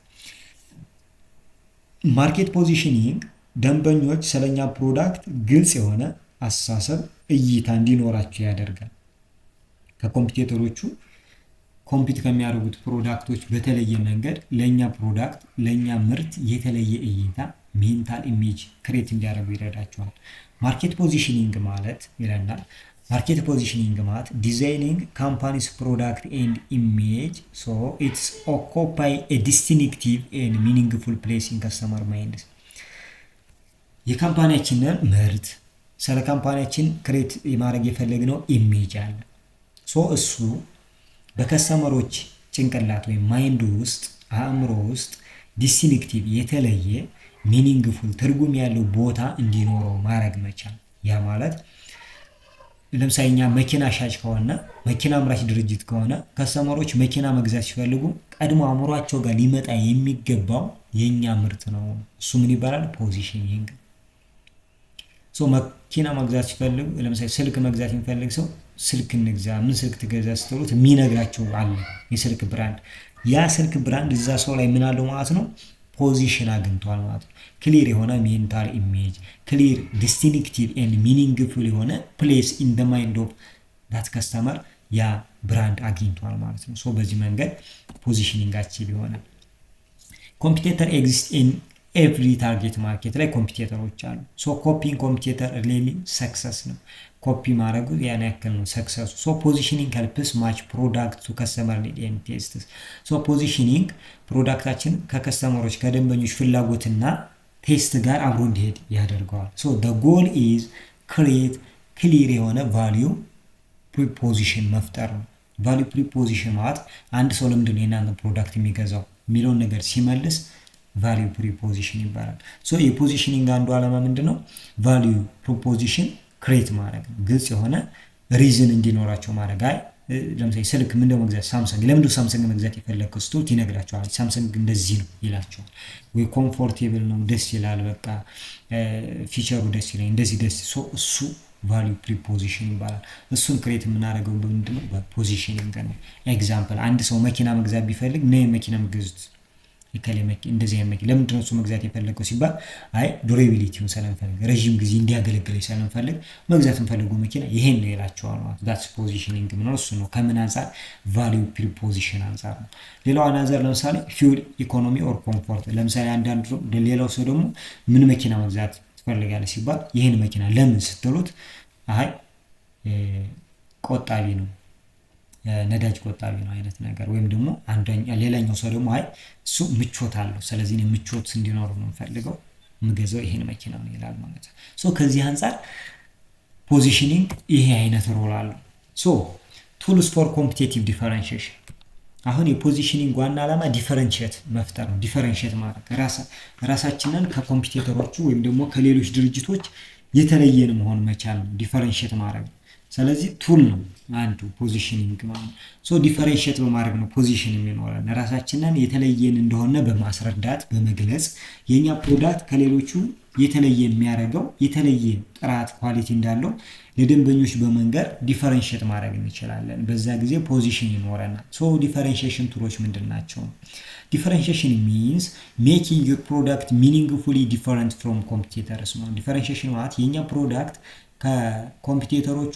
ማርኬት ፖዚሽኒንግ ደንበኞች ስለኛ ፕሮዳክት ግልጽ የሆነ አስተሳሰብ እይታ እንዲኖራቸው ያደርጋል። ከኮምፒቲተሮቹ ኮምፒት ከሚያደርጉት ፕሮዳክቶች በተለየ መንገድ ለኛ ፕሮዳክት ለኛ ምርት የተለየ እይታ ሜንታል ኢሜጅ ክሬት እንዲያደርጉ ይረዳቸዋል። ማርኬት ፖዚሽኒንግ ማለት ይለናል ማርኬት ፖዚሽኒንግ ማለት ዲዛይኒንግ ካምፓኒስ ፕሮዳክት ኤንድ ኢሜጅ ሶ ኢትስ ኦኮፓይ ኤ ዲስቲንክቲቭ ኤንድ ሚኒንግፉል ፕሌስ ኢን ከስተመር ማይንድስ። የካምፓኒያችንን ምርት ስለ ካምፓኒያችን ክሬት የማድረግ የፈለግነው ኢሜጅ አለ። ሶ እሱ በከስተመሮች ጭንቅላት ወይም ማይንድ ውስጥ አእምሮ ውስጥ ዲስቲንክቲቭ የተለየ ሚኒንግፉል ትርጉም ያለው ቦታ እንዲኖረው ማድረግ መቻል። ያ ማለት ለምሳሌ እኛ መኪና ሻጭ ከሆነ መኪና አምራች ድርጅት ከሆነ ከስተመሮች መኪና መግዛት ሲፈልጉ ቀድሞ አእምሯቸው ጋር ሊመጣ የሚገባው የኛ ምርት ነው። እሱ ምን ይባላል? ፖዚሽኒንግ። ሶ መኪና መግዛት ሲፈልጉ ለምሳሌ ስልክ መግዛት የሚፈልግ ሰው ስልክ እንግዛ፣ ምን ስልክ ትገዛ ስትሉት የሚነግራቸው አለ የስልክ ብራንድ። ያ ስልክ ብራንድ እዛ ሰው ላይ ምን አለው ማለት ነው? ፖዚሽን አግኝቷል ማለት ነው። ክሊር የሆነ ሜንታል ኢሜጅ፣ ክሊር ዲስቲንክቲቭ ኤንድ ሚኒንግፉል የሆነ ፕሌስ ኢን ዘ ማይንድ ኦፍ ዳት ከስተመር ያ ብራንድ አግኝቷል ማለት ነው። ሶ በዚህ መንገድ ፖዚሽኒንግ አቺቭ ይሆናል። ኮምፒቲተር ኤግዚስት ኢን ኤቭሪ ታርጌት ማርኬት ላይ ኮምፒቲተሮች አሉ። ሶ ኮፒንግ ኮምፒቲተር ሪሊ ሰክሰስ ነው። ኮፒ ማድረጉ ያን ያክል ነው ሰክሰሱ። ሶ ፖዚሽኒንግ ሄልፕስ ማች ፕሮዳክት ቱ ከስተመር ኒድ ኤንድ ቴስትስ። ሶ ፖዚሽኒንግ ፕሮዳክታችን ከከስተመሮች ከደንበኞች ፍላጎትና ቴስት ጋር አብሮ እንዲሄድ ያደርገዋል። ሶ the goal is create ክሊር የሆነ ቫልዩ ፕሪፖዚሽን መፍጠር ነው። ቫልዩ ፕሪፖዚሽን ማለት አንድ ሰው ለምንድን ነው የእናንተ ፕሮዳክት የሚገዛው የሚለውን ነገር ሲመልስ ቫልዩ ፕሪፖዚሽን ይባላል። ሶ የፖዚሽኒንግ አንዱ ዓላማ ምንድን ነው? ቫልዩ ፕሪፖዚሽን ክሬት ማድረግ ነው። ግልጽ የሆነ ሪዝን እንዲኖራቸው ማድረግ። አይ ለምሳሌ ስልክ ምንድነው መግዛት ሳምሰንግ፣ ለምንድነው ሳምሰንግ መግዛት የፈለግከው ስትሉት ይነግራቸዋል። ሳምሰንግ እንደዚህ ነው ይላቸዋል። ወይ ኮምፎርቴብል ነው፣ ደስ ይላል፣ በቃ ፊቸሩ ደስ ይላል፣ እንደዚህ ደስ እሱ ቫልዩ ፕሪፖዚሽን ይባላል። እሱን ክሬት የምናደርገው በምንድነው? በፖዚሽኒንግ ነው። ኤግዛምፕል አንድ ሰው መኪና መግዛት ቢፈልግ ነው መኪና መግዛት እንደዚህ አይነት ለምንድን ነው እሱ መግዛት የፈለገው ሲባል አይ ዱሬቢሊቲውን ስለምፈልግ ረዥም ጊዜ እንዲያገለግለኝ ስለምፈልግ መግዛት የምፈልገው መኪና ይሄን ነው ይላቸዋል ማለት ዳትስ ፖዚሽኒንግ ነው። እሱ ነው ከምን አንፃር? ቫልዩ ፕሪፖዚሽን አንፃር ነው። ሌላው አናዘር ለምሳሌ ፊውል ኢኮኖሚ ኦር ኮምፎርት። ለምሳሌ አንዳንድ ሌላው ሰው ደግሞ ምን መኪና መግዛት ትፈልጋለህ ሲባል ይሄን መኪና ለምን ስትሉት አይ ቆጣቢ ነው፣ ነዳጅ ቆጣቢ ነው አይነት ነገር። ወይም ደግሞ ሌላኛው ሰው ደግሞ አይ እሱ ምቾት አለው፣ ስለዚህ እኔ ምቾት እንዲኖር ነው የምፈልገው የምገዛው ይሄን መኪና ነው ይላል ማለት ነው። ሶ ከዚህ አንፃር ፖዚሽኒንግ ይሄ አይነት ሮል አለው። ሶ ቱልስ ፎር ኮምፒቲቲቭ ዲፈረንሺዬሽን አሁን የፖዚሽኒንግ ዋና ዓላማ ዲፈረንሺየት መፍጠር ነው። ዲፈረንሺየት ማድረግ ራሳችንን ከኮምፒቲተሮቹ ወይም ደግሞ ከሌሎች ድርጅቶች የተለየን መሆን መቻል ነው። ዲፈረንሺየት ማድረግ ነው። ስለዚህ ቱል ነው አንዱ ፖዚሽኒንግ ማለት ሶ ዲፈረንሺየት በማድረግ ነው ፖዚሽን የሚኖረን ራሳችንን የተለየን እንደሆነ በማስረዳት በመግለጽ የኛ ፕሮዳክት ከሌሎቹ የተለየ የሚያደርገው የተለየ ጥራት ኳሊቲ እንዳለው ለደንበኞች በመንገር ዲፈረንሺየት ማድረግ እንችላለን። በዛ ጊዜ ፖዚሽን ይኖረናል። ሶ ዲፈረንሺዬሽን ቱሎች ምንድን ናቸው? ዲፈረንሺዬሽን ሚንስ ሜኪንግ ዩር ፕሮዳክት ሚኒንግፉሊ ዲፈረንት ፍሮም ኮምፒቲተርስ ነው። ዲፈረንሺዬሽን ማለት የኛ ፕሮዳክት ከኮምፒቲተሮቹ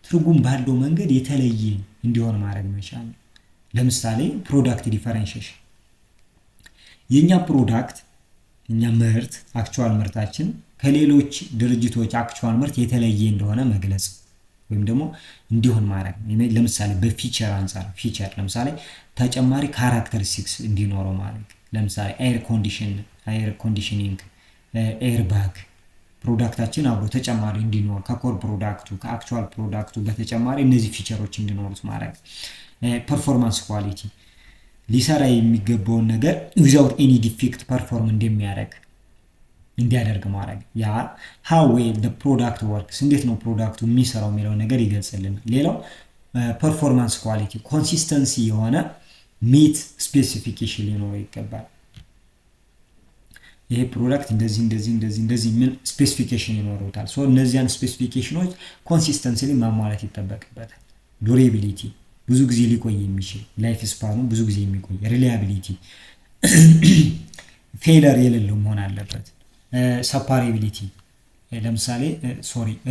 ትርጉም ባለው መንገድ የተለየ እንዲሆን ማድረግ መቻል። ለምሳሌ ፕሮዳክት ዲፈረንሺዬሽን የኛ ፕሮዳክት እኛ ምርት አክቹዋል ምርታችን ከሌሎች ድርጅቶች አክቹዋል ምርት የተለየ እንደሆነ መግለጽ ወይም ደግሞ እንዲሆን ማድረግ። ለምሳሌ በፊቸር አንፃር ፊቸር ለምሳሌ ተጨማሪ ካራክተሪስቲክስ እንዲኖረው ማድረግ። ለምሳሌ ኤር ኮንዲሽኒንግ፣ ኤር ባግ ፕሮዳክታችን አብሮ ተጨማሪ እንዲኖር ከኮር ፕሮዳክቱ ከአክቹዋል ፕሮዳክቱ በተጨማሪ እነዚህ ፊቸሮች እንዲኖሩት ማድረግ። ፐርፎርማንስ ኳሊቲ ሊሰራ የሚገባውን ነገር ዊዛውት ኤኒ ዲፌክት ፐርፎርም እንዲያደርግ ማድረግ። ያ ሃው ዌል ዘ ፕሮዳክት ወርክስ እንዴት ነው ፕሮዳክቱ የሚሰራው የሚለው ነገር ይገልጽልናል። ሌላው ፐርፎርማንስ ኳሊቲ ኮንሲስተንሲ የሆነ ሚት ስፔሲፊኬሽን ሊኖረው ይገባል። ይሄ ፕሮዳክት እንደዚህ ምን ስፔሲፊኬሽን ይኖሩታል። ሶ እነዚያን ስፔሲፊኬሽኖች ኮንሲስተንሲሊ ማሟላት ይጠበቅበታል። ዱሬቢሊቲ ብዙ ጊዜ ሊቆይ የሚችል ላይፍ ስፓኑ ብዙ ጊዜ የሚቆይ። ሪላያቢሊቲ ፌለር የሌለው መሆን አለበት። ሰፓሬቢሊቲ ለምሳሌ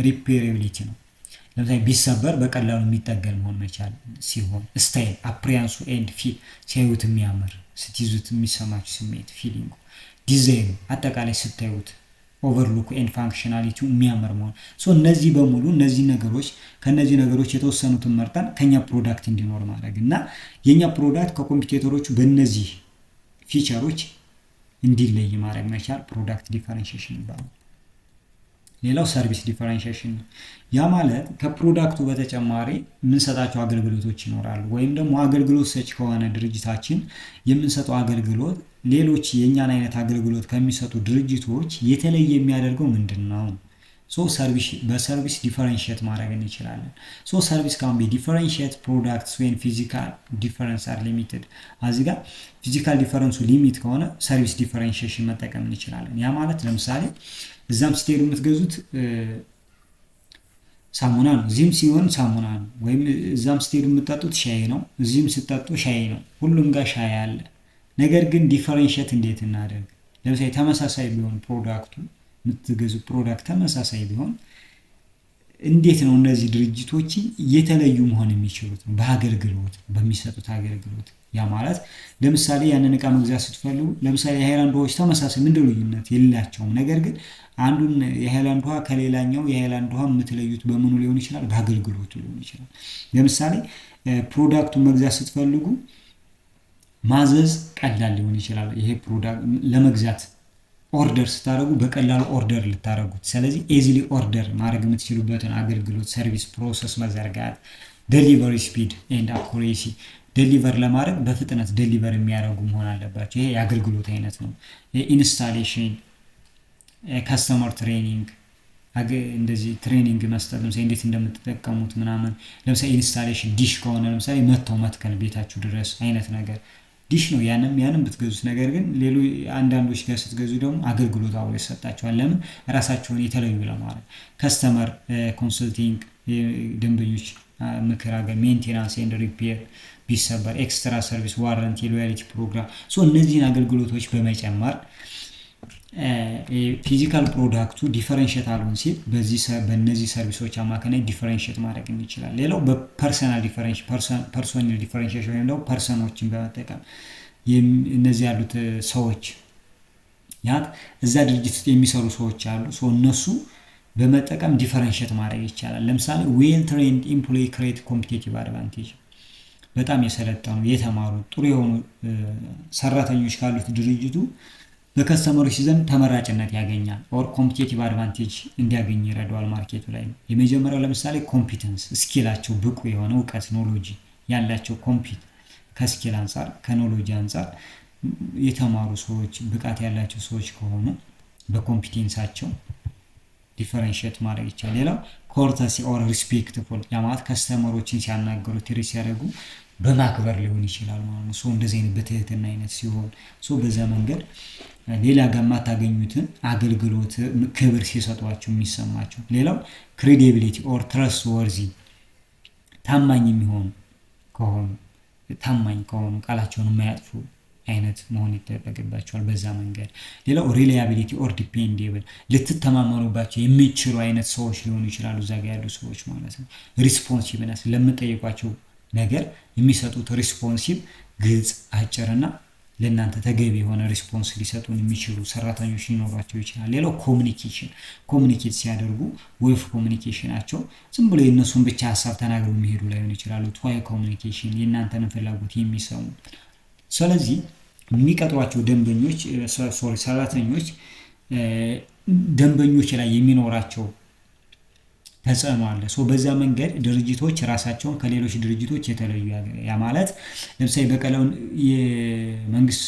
ሪፔሬቢሊቲ ነው። ለምሳሌ ቢሰበር በቀላሉ የሚጠገን መሆን መቻል ሲሆን፣ ስታይል አፕሪያንሱ ኤንድ ፊል ሲያዩት የሚያምር ስትይዙት የሚሰማችሁ ስሜት ፊሊንጉ፣ ዲዛይኑ አጠቃላይ ስታዩት ኦቨርሉክ ኤንድ ፋንክሽናሊቲው የሚያምር መሆን። ሶ እነዚህ በሙሉ ከነዚህ ነገሮች የተወሰኑትን መርጠን ከኛ ፕሮዳክት እንዲኖር ማድረግ እና የኛ ፕሮዳክት ከኮምፒቲተሮቹ በእነዚህ ፊቸሮች እንዲለይ ማድረግ መቻል ፕሮዳክት ዲፈረንሺዬሽን ይባላል። ሌላው ሰርቪስ ዲፈረንሺዬሽን ነው። ያ ማለት ከፕሮዳክቱ በተጨማሪ የምንሰጣቸው አገልግሎቶች ይኖራሉ። ወይም ደግሞ አገልግሎት ሰጪ ከሆነ ድርጅታችን የምንሰጠው አገልግሎት ሌሎች የኛን አይነት አገልግሎት ከሚሰጡ ድርጅቶች የተለየ የሚያደርገው ምንድን ነው? በሰርቪስ ዲፈረንሺየት ማድረግ እንችላለን። ሰርቪስ ካን ቢ ዲፈረንሺየት ፕሮዳክትስ ዌን ፊዚካል ዲፈረንስ አር ሊሚትድ። እዚህ ጋር ፊዚካል ዲፈረንሱ ሊሚት ከሆነ ሰርቪስ ዲፈረንሺዬሽን መጠቀም እንችላለን። ያ ማለት ለምሳሌ እዛም ስትሄዱ የምትገዙት ሳሙና ነው፣ እዚህም ሲሆን ሳሙና ነው። ወይም እዛም ስትሄዱ የምትጠጡት ሻይ ነው፣ እዚህም ስትጠጡ ሻይ ነው። ሁሉም ጋር ሻይ አለ። ነገር ግን ዲፈረንሺየት እንዴት እናደርግ? ለምሳሌ ተመሳሳይ ቢሆን ፕሮዳክቱ የምትገዙ ፕሮዳክት ተመሳሳይ ቢሆን እንዴት ነው እነዚህ ድርጅቶች የተለዩ መሆን የሚችሉት? በአገልግሎት በሚሰጡት አገልግሎት። ያ ማለት ለምሳሌ ያንን እቃ መግዛት ስትፈልጉ ለምሳሌ የሃይላንድ ውሃዎች ተመሳሳይ ምንድን ልዩነት የላቸውም። ነገር ግን አንዱን የሃይላንድ ውሃ ከሌላኛው የሃይላንድ ውሃ የምትለዩት በምኑ ሊሆን ይችላል? በአገልግሎቱ ሊሆን ይችላል። ለምሳሌ ፕሮዳክቱን መግዛት ስትፈልጉ ማዘዝ ቀላል ሊሆን ይችላል። ይሄ ፕሮዳክት ለመግዛት ኦርደር ስታደርጉ በቀላሉ ኦርደር ልታደርጉት። ስለዚህ ኤዚሊ ኦርደር ማድረግ የምትችሉበትን አገልግሎት ሰርቪስ ፕሮሰስ መዘርጋት። ዴሊቨሪ ስፒድ ኤንድ አኩሬሲ ዴሊቨር ለማድረግ በፍጥነት ዴሊቨር የሚያደርጉ መሆን አለባቸው። ይሄ የአገልግሎት አይነት ነው። ኢንስታሌሽን፣ ካስተመር ትሬኒንግ እንደዚህ ትሬኒንግ መስጠት ለምሳሌ እንዴት እንደምትጠቀሙት ምናምን። ለምሳሌ ኢንስታሌሽን ዲሽ ከሆነ ለምሳሌ መጥተው መትከል ቤታችሁ ድረስ አይነት ነገር ዲሽ ነው። ያንም ብትገዙት። ነገር ግን አንዳንዶች ጋር ስትገዙ ደግሞ አገልግሎት አብሮ ይሰጣቸዋል። ለምን? ራሳቸውን የተለዩ ለማድረግ። ከስተመር ኮንሰልቲንግ ደንበኞች ምክር ሜንቴናንስ ኤንድ ሪፔር ቢሰበር፣ ኤክስትራ ሰርቪስ፣ ዋረንቲ፣ ሎያሊቲ ፕሮግራም። እነዚህን አገልግሎቶች በመጨመር ፊዚካል ፕሮዳክቱ ዲፈረንሺየት አልሆን ሲል በእነዚህ ሰርቪሶች አማካኝነት ዲፈረንሺየት ማድረግ እንችላለን። ሌላው በፐርሰናል ዲፈረንሺዬሽን ወይም ደግሞ ፐርሰኖችን በመጠቀም እነዚህ ያሉት ሰዎች እዛ ድርጅት ውስጥ የሚሰሩ ሰዎች አሉ። እነሱ በመጠቀም ዲፈረንሺየት ማድረግ ይቻላል። ለምሳሌ ዌል ትሬንድ ኤምፕሎይ ክሬት ኮምፒቲቲቭ አድቫንቴጅ። በጣም የሰለጠኑ የተማሩ ጥሩ የሆኑ ሰራተኞች ካሉት ድርጅቱ በከስተመሮች ዘንድ ተመራጭነት ያገኛል። ኦር ኮምፒቲቲቭ አድቫንቴጅ እንዲያገኝ ይረዳዋል ማርኬቱ ላይ ነው። የመጀመሪያው ለምሳሌ ኮምፒተንስ ስኪላቸው ብቁ የሆነ እውቀት ኖሎጂ ያላቸው ከስኪል አንጻር ከኖሎጂ አንጻር የተማሩ ሰዎች ብቃት ያላቸው ሰዎች ከሆኑ በኮምፒቴንሳቸው ዲፈረንሺየት ማድረግ ይቻላል። ሌላው ኮርተሲ ኦር ሪስፔክትፉል ማለት ከስተመሮችን ሲያናገሩ ትሪት ሲያደርጉ በማክበር ሊሆን ይችላል ማለት ነው። እንደዚህ አይነት በትህትና አይነት ሲሆን በዛ መንገድ ሌላ ጋር የማታገኙትን አገልግሎት ክብር ሲሰጧቸው የሚሰማቸው። ሌላው ክሬዲቢሊቲ ኦር ትረስት ወርዚ ታማኝ የሚሆኑ ከሆኑ ቃላቸውን የማያጥፉ አይነት መሆን ይጠበቅባቸዋል በዛ መንገድ። ሌላው ሪላያቢሊቲ ኦር ዲፔንዴብል ልትተማመኑባቸው የሚችሉ አይነት ሰዎች ሊሆኑ ይችላሉ እዛ ጋር ያሉ ሰዎች ማለት ነው። ሪስፖንሲቭነስ ለምትጠይቋቸው ነገር የሚሰጡት ሪስፖንሲቭ ግልጽ፣ አጭርና ለእናንተ ተገቢ የሆነ ሪስፖንስ ሊሰጡን የሚችሉ ሰራተኞች ሊኖሯቸው ይችላል። ሌላው ኮሚኒኬት ሲያደርጉ ዌቭ ኮሚኒኬሽናቸው ዝም ብሎ የእነሱን ብቻ ሀሳብ ተናግረው የሚሄዱ ላይሆን ይችላሉ። ትዋይ ኮሚኒኬሽን የእናንተንም ፍላጎት የሚሰሙ። ስለዚህ የሚቀጥሯቸው ሰራተኞች ደንበኞች ላይ የሚኖራቸው ተጽዕኖ አለ። በዛ መንገድ ድርጅቶች ራሳቸውን ከሌሎች ድርጅቶች የተለዩ ያ ማለት ለምሳሌ በቀላሉ የመንግስት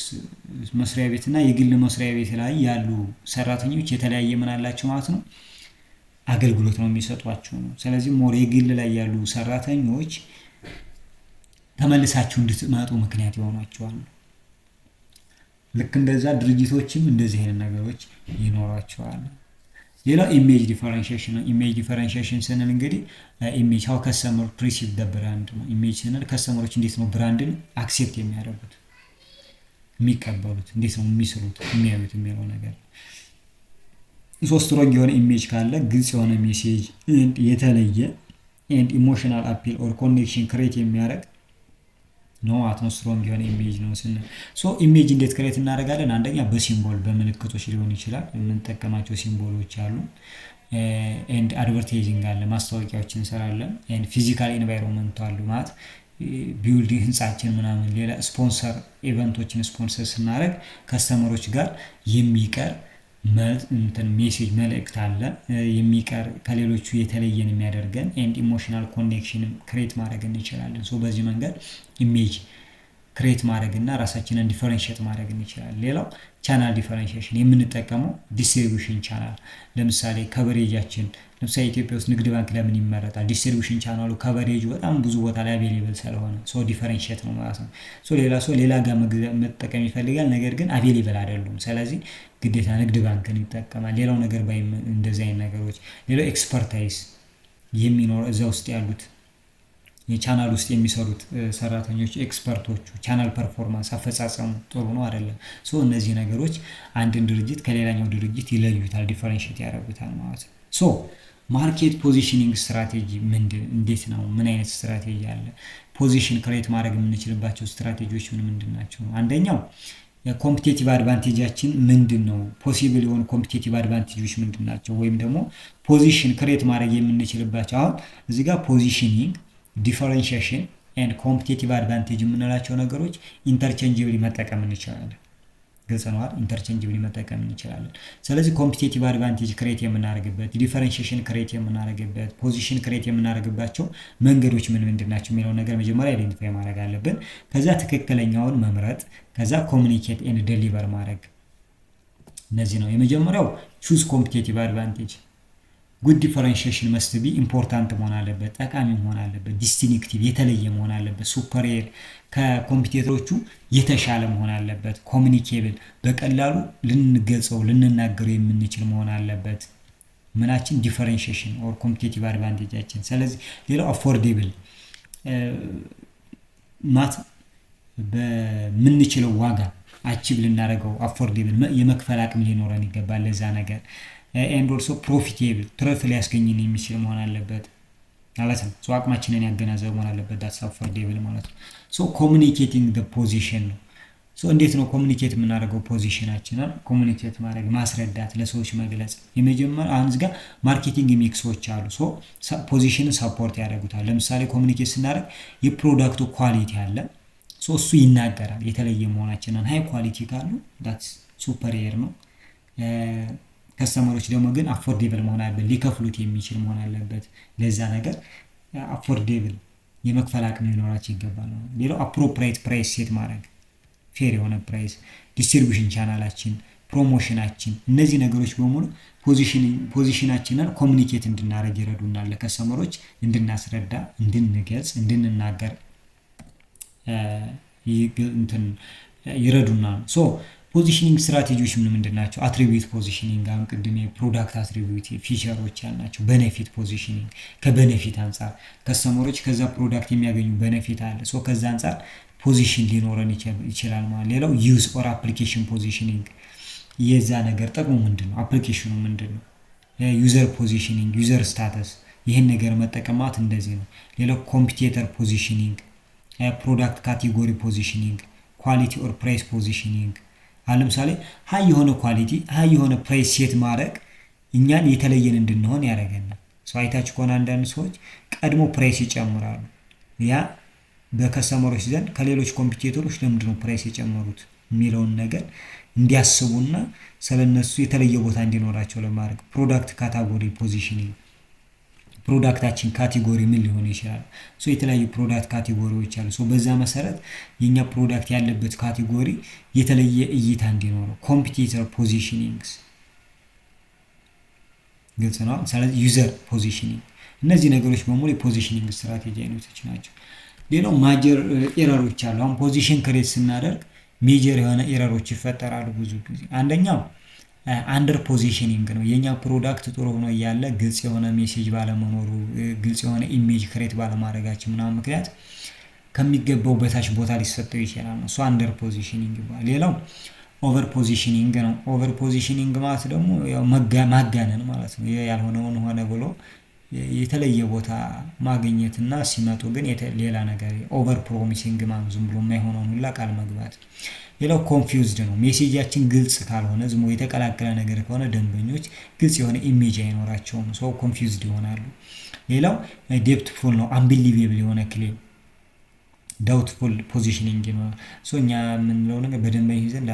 መስሪያ ቤትና የግል መስሪያ ቤት ላይ ያሉ ሰራተኞች የተለያየ ምን አላቸው ማለት ነው፣ አገልግሎት ነው የሚሰጧቸው ነው። ስለዚህ ሞር የግል ላይ ያሉ ሰራተኞች ተመልሳችሁ እንድትመጡ ምክንያት ይሆኗቸዋል። ልክ እንደዛ ድርጅቶችም እንደዚህ አይነት ነገሮች ይኖራቸዋል። ሌላው ኢሜጅ ዲፈረንሺዬሽን ነው። ኢሜጅ ዲፈረንሺዬሽን ስንል እንግዲህ ኢሜጅ ሃው ከስተመር ፕሪሲቭ ዘ ብራንድ ነው። ኢሜጅ ስንል ከስተመሮች እንዴት ነው ብራንድን አክሴፕት የሚያደርጉት የሚቀበሉት፣ እንዴት ነው የሚስሉት የሚያዩት የሚለው ነገር። ስትሮንግ የሆነ ኢሜጅ ካለ ግልጽ የሆነ ሜሴጅ የተለየ ኤንድ ኢሞሽናል አፒል ኦር ኮኔክሽን ክሬት የሚያደርግ ነው አትኖ ስትሮንግ የሆነ ኢሜጅ ነው ስንል። ኢሜጅ እንዴት ክሬት እናደርጋለን? አንደኛ በሲምቦል በምልክቶች ሊሆን ይችላል። የምንጠቀማቸው ሲምቦሎች አሉ። ኤንድ አድቨርታይዚንግ አለ፣ ማስታወቂያዎች እንሰራለን። ኤንድ ፊዚካል ኢንቫይሮንመንት አሉ ማለት ቢልዲንግ ህንጻችን ምናምን። ሌላ ስፖንሰር ኢቨንቶችን ስፖንሰር ስናደርግ ከስተመሮች ጋር የሚቀር ሜሴጅ መልእክት አለ የሚቀር ከሌሎቹ የተለየን የሚያደርገን ኤንድ ኢሞሽናል ኮኔክሽን ክሬት ማድረግ እንችላለን። በዚህ መንገድ ኢሜጅ ክሬት ማድረግ እና ራሳችንን ዲፈረንሺየት ማድረግ እንችላለን። ሌላው ቻናል ዲፈረንሺዬሽን የምንጠቀመው ዲስትሪቢዩሽን ቻናል። ለምሳሌ ከቨሬጃችን ለምሳሌ ኢትዮጵያ ውስጥ ንግድ ባንክ ለምን ይመረጣል? ዲስትሪቢዩሽን ቻናሉ ከቨሬጁ በጣም ብዙ ቦታ ላይ አቬሌብል ስለሆነ ዲፈረንሺየት ነው ማለት ነው። ሌላ ሰው ሌላ ጋር መጠቀም ይፈልጋል፣ ነገር ግን አቬሌብል አይደሉም። ስለዚህ ግዴታ ንግድ ባንክን ይጠቀማል። ሌላው ነገር እንደዚህ አይነት ነገሮች። ሌላው ኤክስፐርታይዝ የሚኖር እዛ ውስጥ ያሉት የቻናል ውስጥ የሚሰሩት ሰራተኞች ኤክስፐርቶቹ ቻናል ፐርፎርማንስ አፈጻጸሙ ጥሩ ነው አይደለም። እነዚህ ነገሮች አንድን ድርጅት ከሌላኛው ድርጅት ይለዩታል፣ ዲፈረንሺየት ያደርጉታል ማለት ነው። ማርኬት ፖዚሽኒንግ ስትራቴጂ እንዴት ነው? ምን አይነት ስትራቴጂ አለ? ፖዚሽን ክሬት ማድረግ የምንችልባቸው ስትራቴጂዎች ምንድን ናቸው? አንደኛው ኮምፒቲቲቭ አድቫንቴጃችን ምንድን ነው? ፖሲብል የሆኑ ኮምፒቲቲቭ አድቫንቴጆች ምንድን ናቸው? ወይም ደግሞ ፖዚሽን ክሬት ማድረግ የምንችልባቸው አሁን እዚህ ጋር ፖዚሽኒንግ፣ ዲፈረንሺዬሽን ኤንድ ኮምፒቲቲቭ አድቫንቴጅ የምንላቸው ነገሮች ኢንተርቼንጅብሊ መጠቀም እንችላለን። ግልጽ ነው አይደል? ኢንተርቼንጅብሊ መጠቀም እንችላለን። ስለዚህ ኮምፒቲቲቭ አድቫንቴጅ ክሬት የምናደርግበት፣ ዲፈረንሺዬሽን ክሬት የምናደርግበት፣ ፖዚሽን ክሬት የምናደርግባቸው መንገዶች ምንድን ናቸው የሚለው ነገር መጀመሪያ አይደንቲፋይ ማድረግ አለብን። ከዛ ትክክለኛውን መምረጥ፣ ከዛ ኮሚኒኬት ኤንድ ዴሊቨር ማድረግ። እነዚህ ነው። የመጀመሪያው ቹዝ ኮምፒቲቲቭ አድቫንቴጅ። ጉድ ዲፈረንሺዬሽን መስት ቢ ኢምፖርታንት መሆን አለበት፣ ጠቃሚ መሆን አለበት፣ ዲስቲንክቲቭ የተለየ መሆን አለበት፣ ሱፐሪየር ከኮምፒቲተሮቹ የተሻለ መሆን አለበት፣ ኮሚኒኬብል በቀላሉ ልንገልጸው ልንናገረው የምንችል መሆን አለበት። ምናችን ዲፈረንሺዬሽን ኦር ኮምፒቲቲቭ አድቫንቴጃችን። ስለዚህ ሌላው አፎርዴብል በምንችለው ዋጋ አቺቭ ልናደርገው አፎርዴብል የመክፈል አቅም ሊኖረን ይገባል ለዛ ነገር። ኤንድ ኦልሶ ፕሮፊቴብል ትርፍ ሊያስገኝን የሚችል መሆን አለበት ማለት ነው። አቅማችንን ያገናዘበ መሆን አለበት። ዳትስ አፎርዴብል ማለት ነው። ኮሚኒኬቲንግ ዘ ፖዚሽን ነው። እንዴት ነው ኮሚኒኬት የምናደርገው? ፖዚሽናችንን ኮሚኒኬት ማድረግ፣ ማስረዳት፣ ለሰዎች መግለጽ። የመጀመሪያ አሁን እዚህ ጋር ማርኬቲንግ ሚክሶች አሉ። ፖዚሽንን ሰፖርት ያደርጉታል። ለምሳሌ ኮሚኒኬት ስናደርግ የፕሮዳክቱ ኳሊቲ አለ፣ እሱ ይናገራል የተለየ መሆናችንን። ሃይ ኳሊቲ ካሉ ዳትስ ሱፐሪየር ነው። ከስተመሮች ደግሞ ግን አፎርዴብል መሆን አለበት፣ ሊከፍሉት የሚችል መሆን አለበት። ለዛ ነገር አፎርዴብል የመክፈል አቅም ሊኖራቸው ይገባል። ሌላው አፕሮፕሪየት ፕራይስ ሴት ማድረግ፣ ፌር የሆነ ፕራይስ፣ ዲስትሪቢዩሽን ቻናላችን፣ ፕሮሞሽናችን፣ እነዚህ ነገሮች በሙሉ ፖዚሽናችንን ኮሚኒኬት እንድናደርግ ይረዱናል። ለከስተመሮች እንድናስረዳ፣ እንድንገልጽ፣ እንድንናገር ይረዱናል። ሶ ፖዚሽኒንግ ስትራቴጂዎች ምንድን ናቸው? አትሪቢዩት ፖዚሽኒንግ፣ አሁን ቅድም የፕሮዳክት አትሪቢዩት ፊቸሮች ያልናቸው። ቤኔፊት ፖዚሽኒንግ፣ ከቤኔፊት አንጻር ከስተመሮች ከዛ ፕሮዳክት የሚያገኙ ቤኔፊት አለ። ሶ ከዛ አንጻር ፖዚሽን ሊኖረን ይችላል ማለት። ሌላው ዩዝ ኦር አፕሊኬሽን ፖዚሽኒንግ፣ የዛ ነገር ጥቅሙ ምንድን ነው? አፕሊኬሽኑ ምንድን ነው? ዩዘር ፖዚሽኒንግ፣ ዩዘር ስታተስ፣ ይህን ነገር መጠቀማት እንደዚህ ነው። ሌላው ኮምፒቴተር ፖዚሽኒንግ፣ ፕሮዳክት ካቴጎሪ ፖዚሽኒንግ፣ ኳሊቲ ኦር ፕራይስ ፖዚሽኒንግ። አሁን ለምሳሌ ሀይ የሆነ ኳሊቲ ሀይ የሆነ ፕራይስ ሴት ማድረግ እኛን የተለየን እንድንሆን ያደርገናል። ሰው አይታችሁ ከሆነ አንዳንድ ሰዎች ቀድሞ ፕራይስ ይጨምራሉ። ያ በከስተመሮች ዘንድ ከሌሎች ኮምፒቴተሮች ለምንድነው ፕራይስ የጨመሩት የሚለውን ነገር እንዲያስቡና ስለነሱ የተለየ ቦታ እንዲኖራቸው ለማድረግ። ፕሮዳክት ካቴጎሪ ፖዚሽኒንግ፣ ፕሮዳክታችን ካቴጎሪ ምን ሊሆን ይችላል? የተለያዩ ፕሮዳክት ካቴጎሪዎች አሉ። በዛ መሰረት የኛ ፕሮዳክት ያለበት ካቴጎሪ የተለየ እይታ እንዲኖረው። ኮምፒቲተር ፖዚሽኒንግስ ግልጽ ነው። ስለዚህ ዩዘር ፖዚሽኒንግ፣ እነዚህ ነገሮች በሙሉ የፖዚሽኒንግ ስትራቴጂ አይነቶች ናቸው። ሌላው ማጀር ኤረሮች አሉ። አሁን ፖዚሽን ክሬት ስናደርግ ሜጀር የሆነ ኤረሮች ይፈጠራሉ ብዙ ጊዜ። አንደኛው አንደር ፖዚሽኒንግ ነው። የኛ ፕሮዳክት ጥሩ ሆኖ እያለ ግልጽ የሆነ ሜሴጅ ባለመኖሩ፣ ግልጽ የሆነ ኢሜጅ ክሬት ባለማድረጋችን ምናምን ምክንያት ከሚገባው በታች ቦታ ሊሰጠው ይችላል ነው። እሱ አንደር ፖዚሽኒንግ ይባላል። ሌላው ኦቨር ፖዚሽኒንግ ነው። ኦቨር ፖዚሽኒንግ ማለት ደግሞ ያው ማጋነን ማለት ነው። ያልሆነውን ሆነ ብሎ የተለየ ቦታ ማግኘትና ሲመጡ ግን ሌላ ነገር፣ ኦቨር ፕሮሚሲንግ ማለት ዝም ብሎ የማይሆነውን ሁላ ቃል መግባት። ሌላው ኮንፊውዝድ ነው። ሜሴጃችን ግልጽ ካልሆነ ዝም ብሎ የተቀላቀለ ነገር ከሆነ ደንበኞች ግልጽ የሆነ ኢሜጅ አይኖራቸውም። ሰው ኮንፊውዝድ ይሆናሉ። ሌላው ዴፕትፉል ነው። አንቢሊቬብል የሆነ ክሌም፣ ዳውትፉል ፖዚሽኒንግ ነው። እኛ የምንለው ነገር በደንበኞች ዘንድ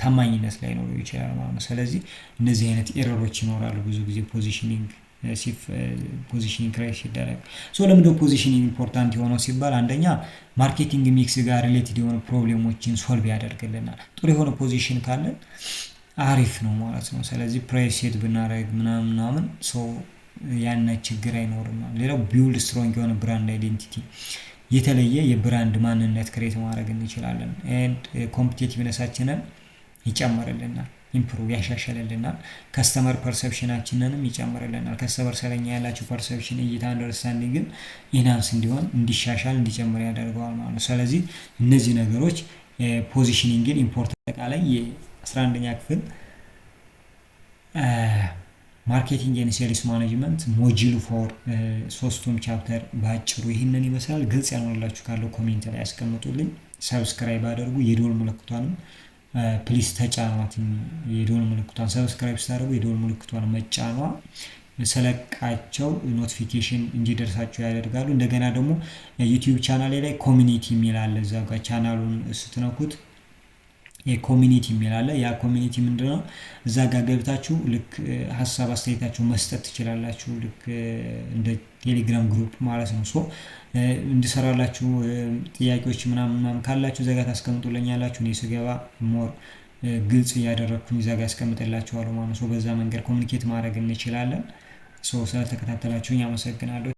ታማኝነት ላይ ኖሮ ይችላል ማለት ነው። ስለዚህ እነዚህ አይነት ኤረሮች ይኖራሉ ብዙ ጊዜ ፖዚሽኒንግ ክሬት ሲደረግ። ለምንድነው ፖዚሽኒንግ ኢምፖርታንት የሆነው ሲባል አንደኛ ማርኬቲንግ ሚክስ ጋር ሪሌትድ የሆኑ ፕሮብሌሞችን ሶልቭ ያደርግልናል። ጥሩ የሆነ ፖዚሽን ካለን አሪፍ ነው ማለት ነው። ስለዚህ ፕራይስ ሴት ብናደርግ ምናምን ያን ችግር አይኖርም። ሌላው ቢውልድ ስትሮንግ የሆነ ብራንድ አይዴንቲቲ፣ የተለየ የብራንድ ማንነት ክሬት ማድረግ እንችላለን። ኮምፒቲቲቭነሳችንን ይጨምርልናል፣ ኢምፕሩቭ ያሻሽልልናል። ከስተመር ፐርሰፕሽናችንንም ይጨምርልናል። ከስተመር ስለኛ ያላቸው ፐርሰፕሽን፣ እይታ፣ አንደርስታንዲንግ ግን ኢንሃንስ እንዲሆን፣ እንዲሻሻል፣ እንዲጨምር ያደርገዋል ማለት ነው። ስለዚህ እነዚህ ነገሮች ፖዚሽኒንግን ኢምፖርታንት። አጠቃላይ የ11ኛ ክፍል ማርኬቲንግ ኤንድ ሴልስ ማኔጅመንት ሞጁል 4 ሶስቱም ቻፕተር በአጭሩ ይህንን ይመስላል። ግልጽ ያልሆነላችሁ ካለው ኮሜንት ላይ ያስቀምጡልኝ። ሰብስክራይብ አድርጉ። የደወል ምልክቷንም ፕሊስ ተጫኗት። የደወል ምልክቷን ሰብስክራይብ ስታደርጉ የደወል ምልክቷን መጫኗ ስለቃቸው ኖቲፊኬሽን እንዲደርሳቸው ያደርጋሉ። እንደገና ደግሞ ዩቲዩብ ቻናሌ ላይ ኮሚኒቲ የሚል አለ። እዛ ጋር ቻናሉን ስትነኩት የኮሚኒቲ የሚል አለ። ያ ኮሚኒቲ ምንድነው? እዛ ጋር ገብታችሁ ልክ ሀሳብ አስተያየታችሁ መስጠት ትችላላችሁ። ልክ እንደ ቴሌግራም ግሩፕ ማለት ነው። እንድሰራላችሁ ጥያቄዎች ምናምን ካላችሁ እዛ ጋር ታስቀምጡልኛላችሁ። እኔ ስገባ ሞር ግልጽ እያደረግኩኝ እዛ ጋር አስቀምጥላችኋለሁ ማለት ነው። በዛ መንገድ ኮሚኒኬት ማድረግ እንችላለን። ስለተከታተላችሁኝ አመሰግናለሁ።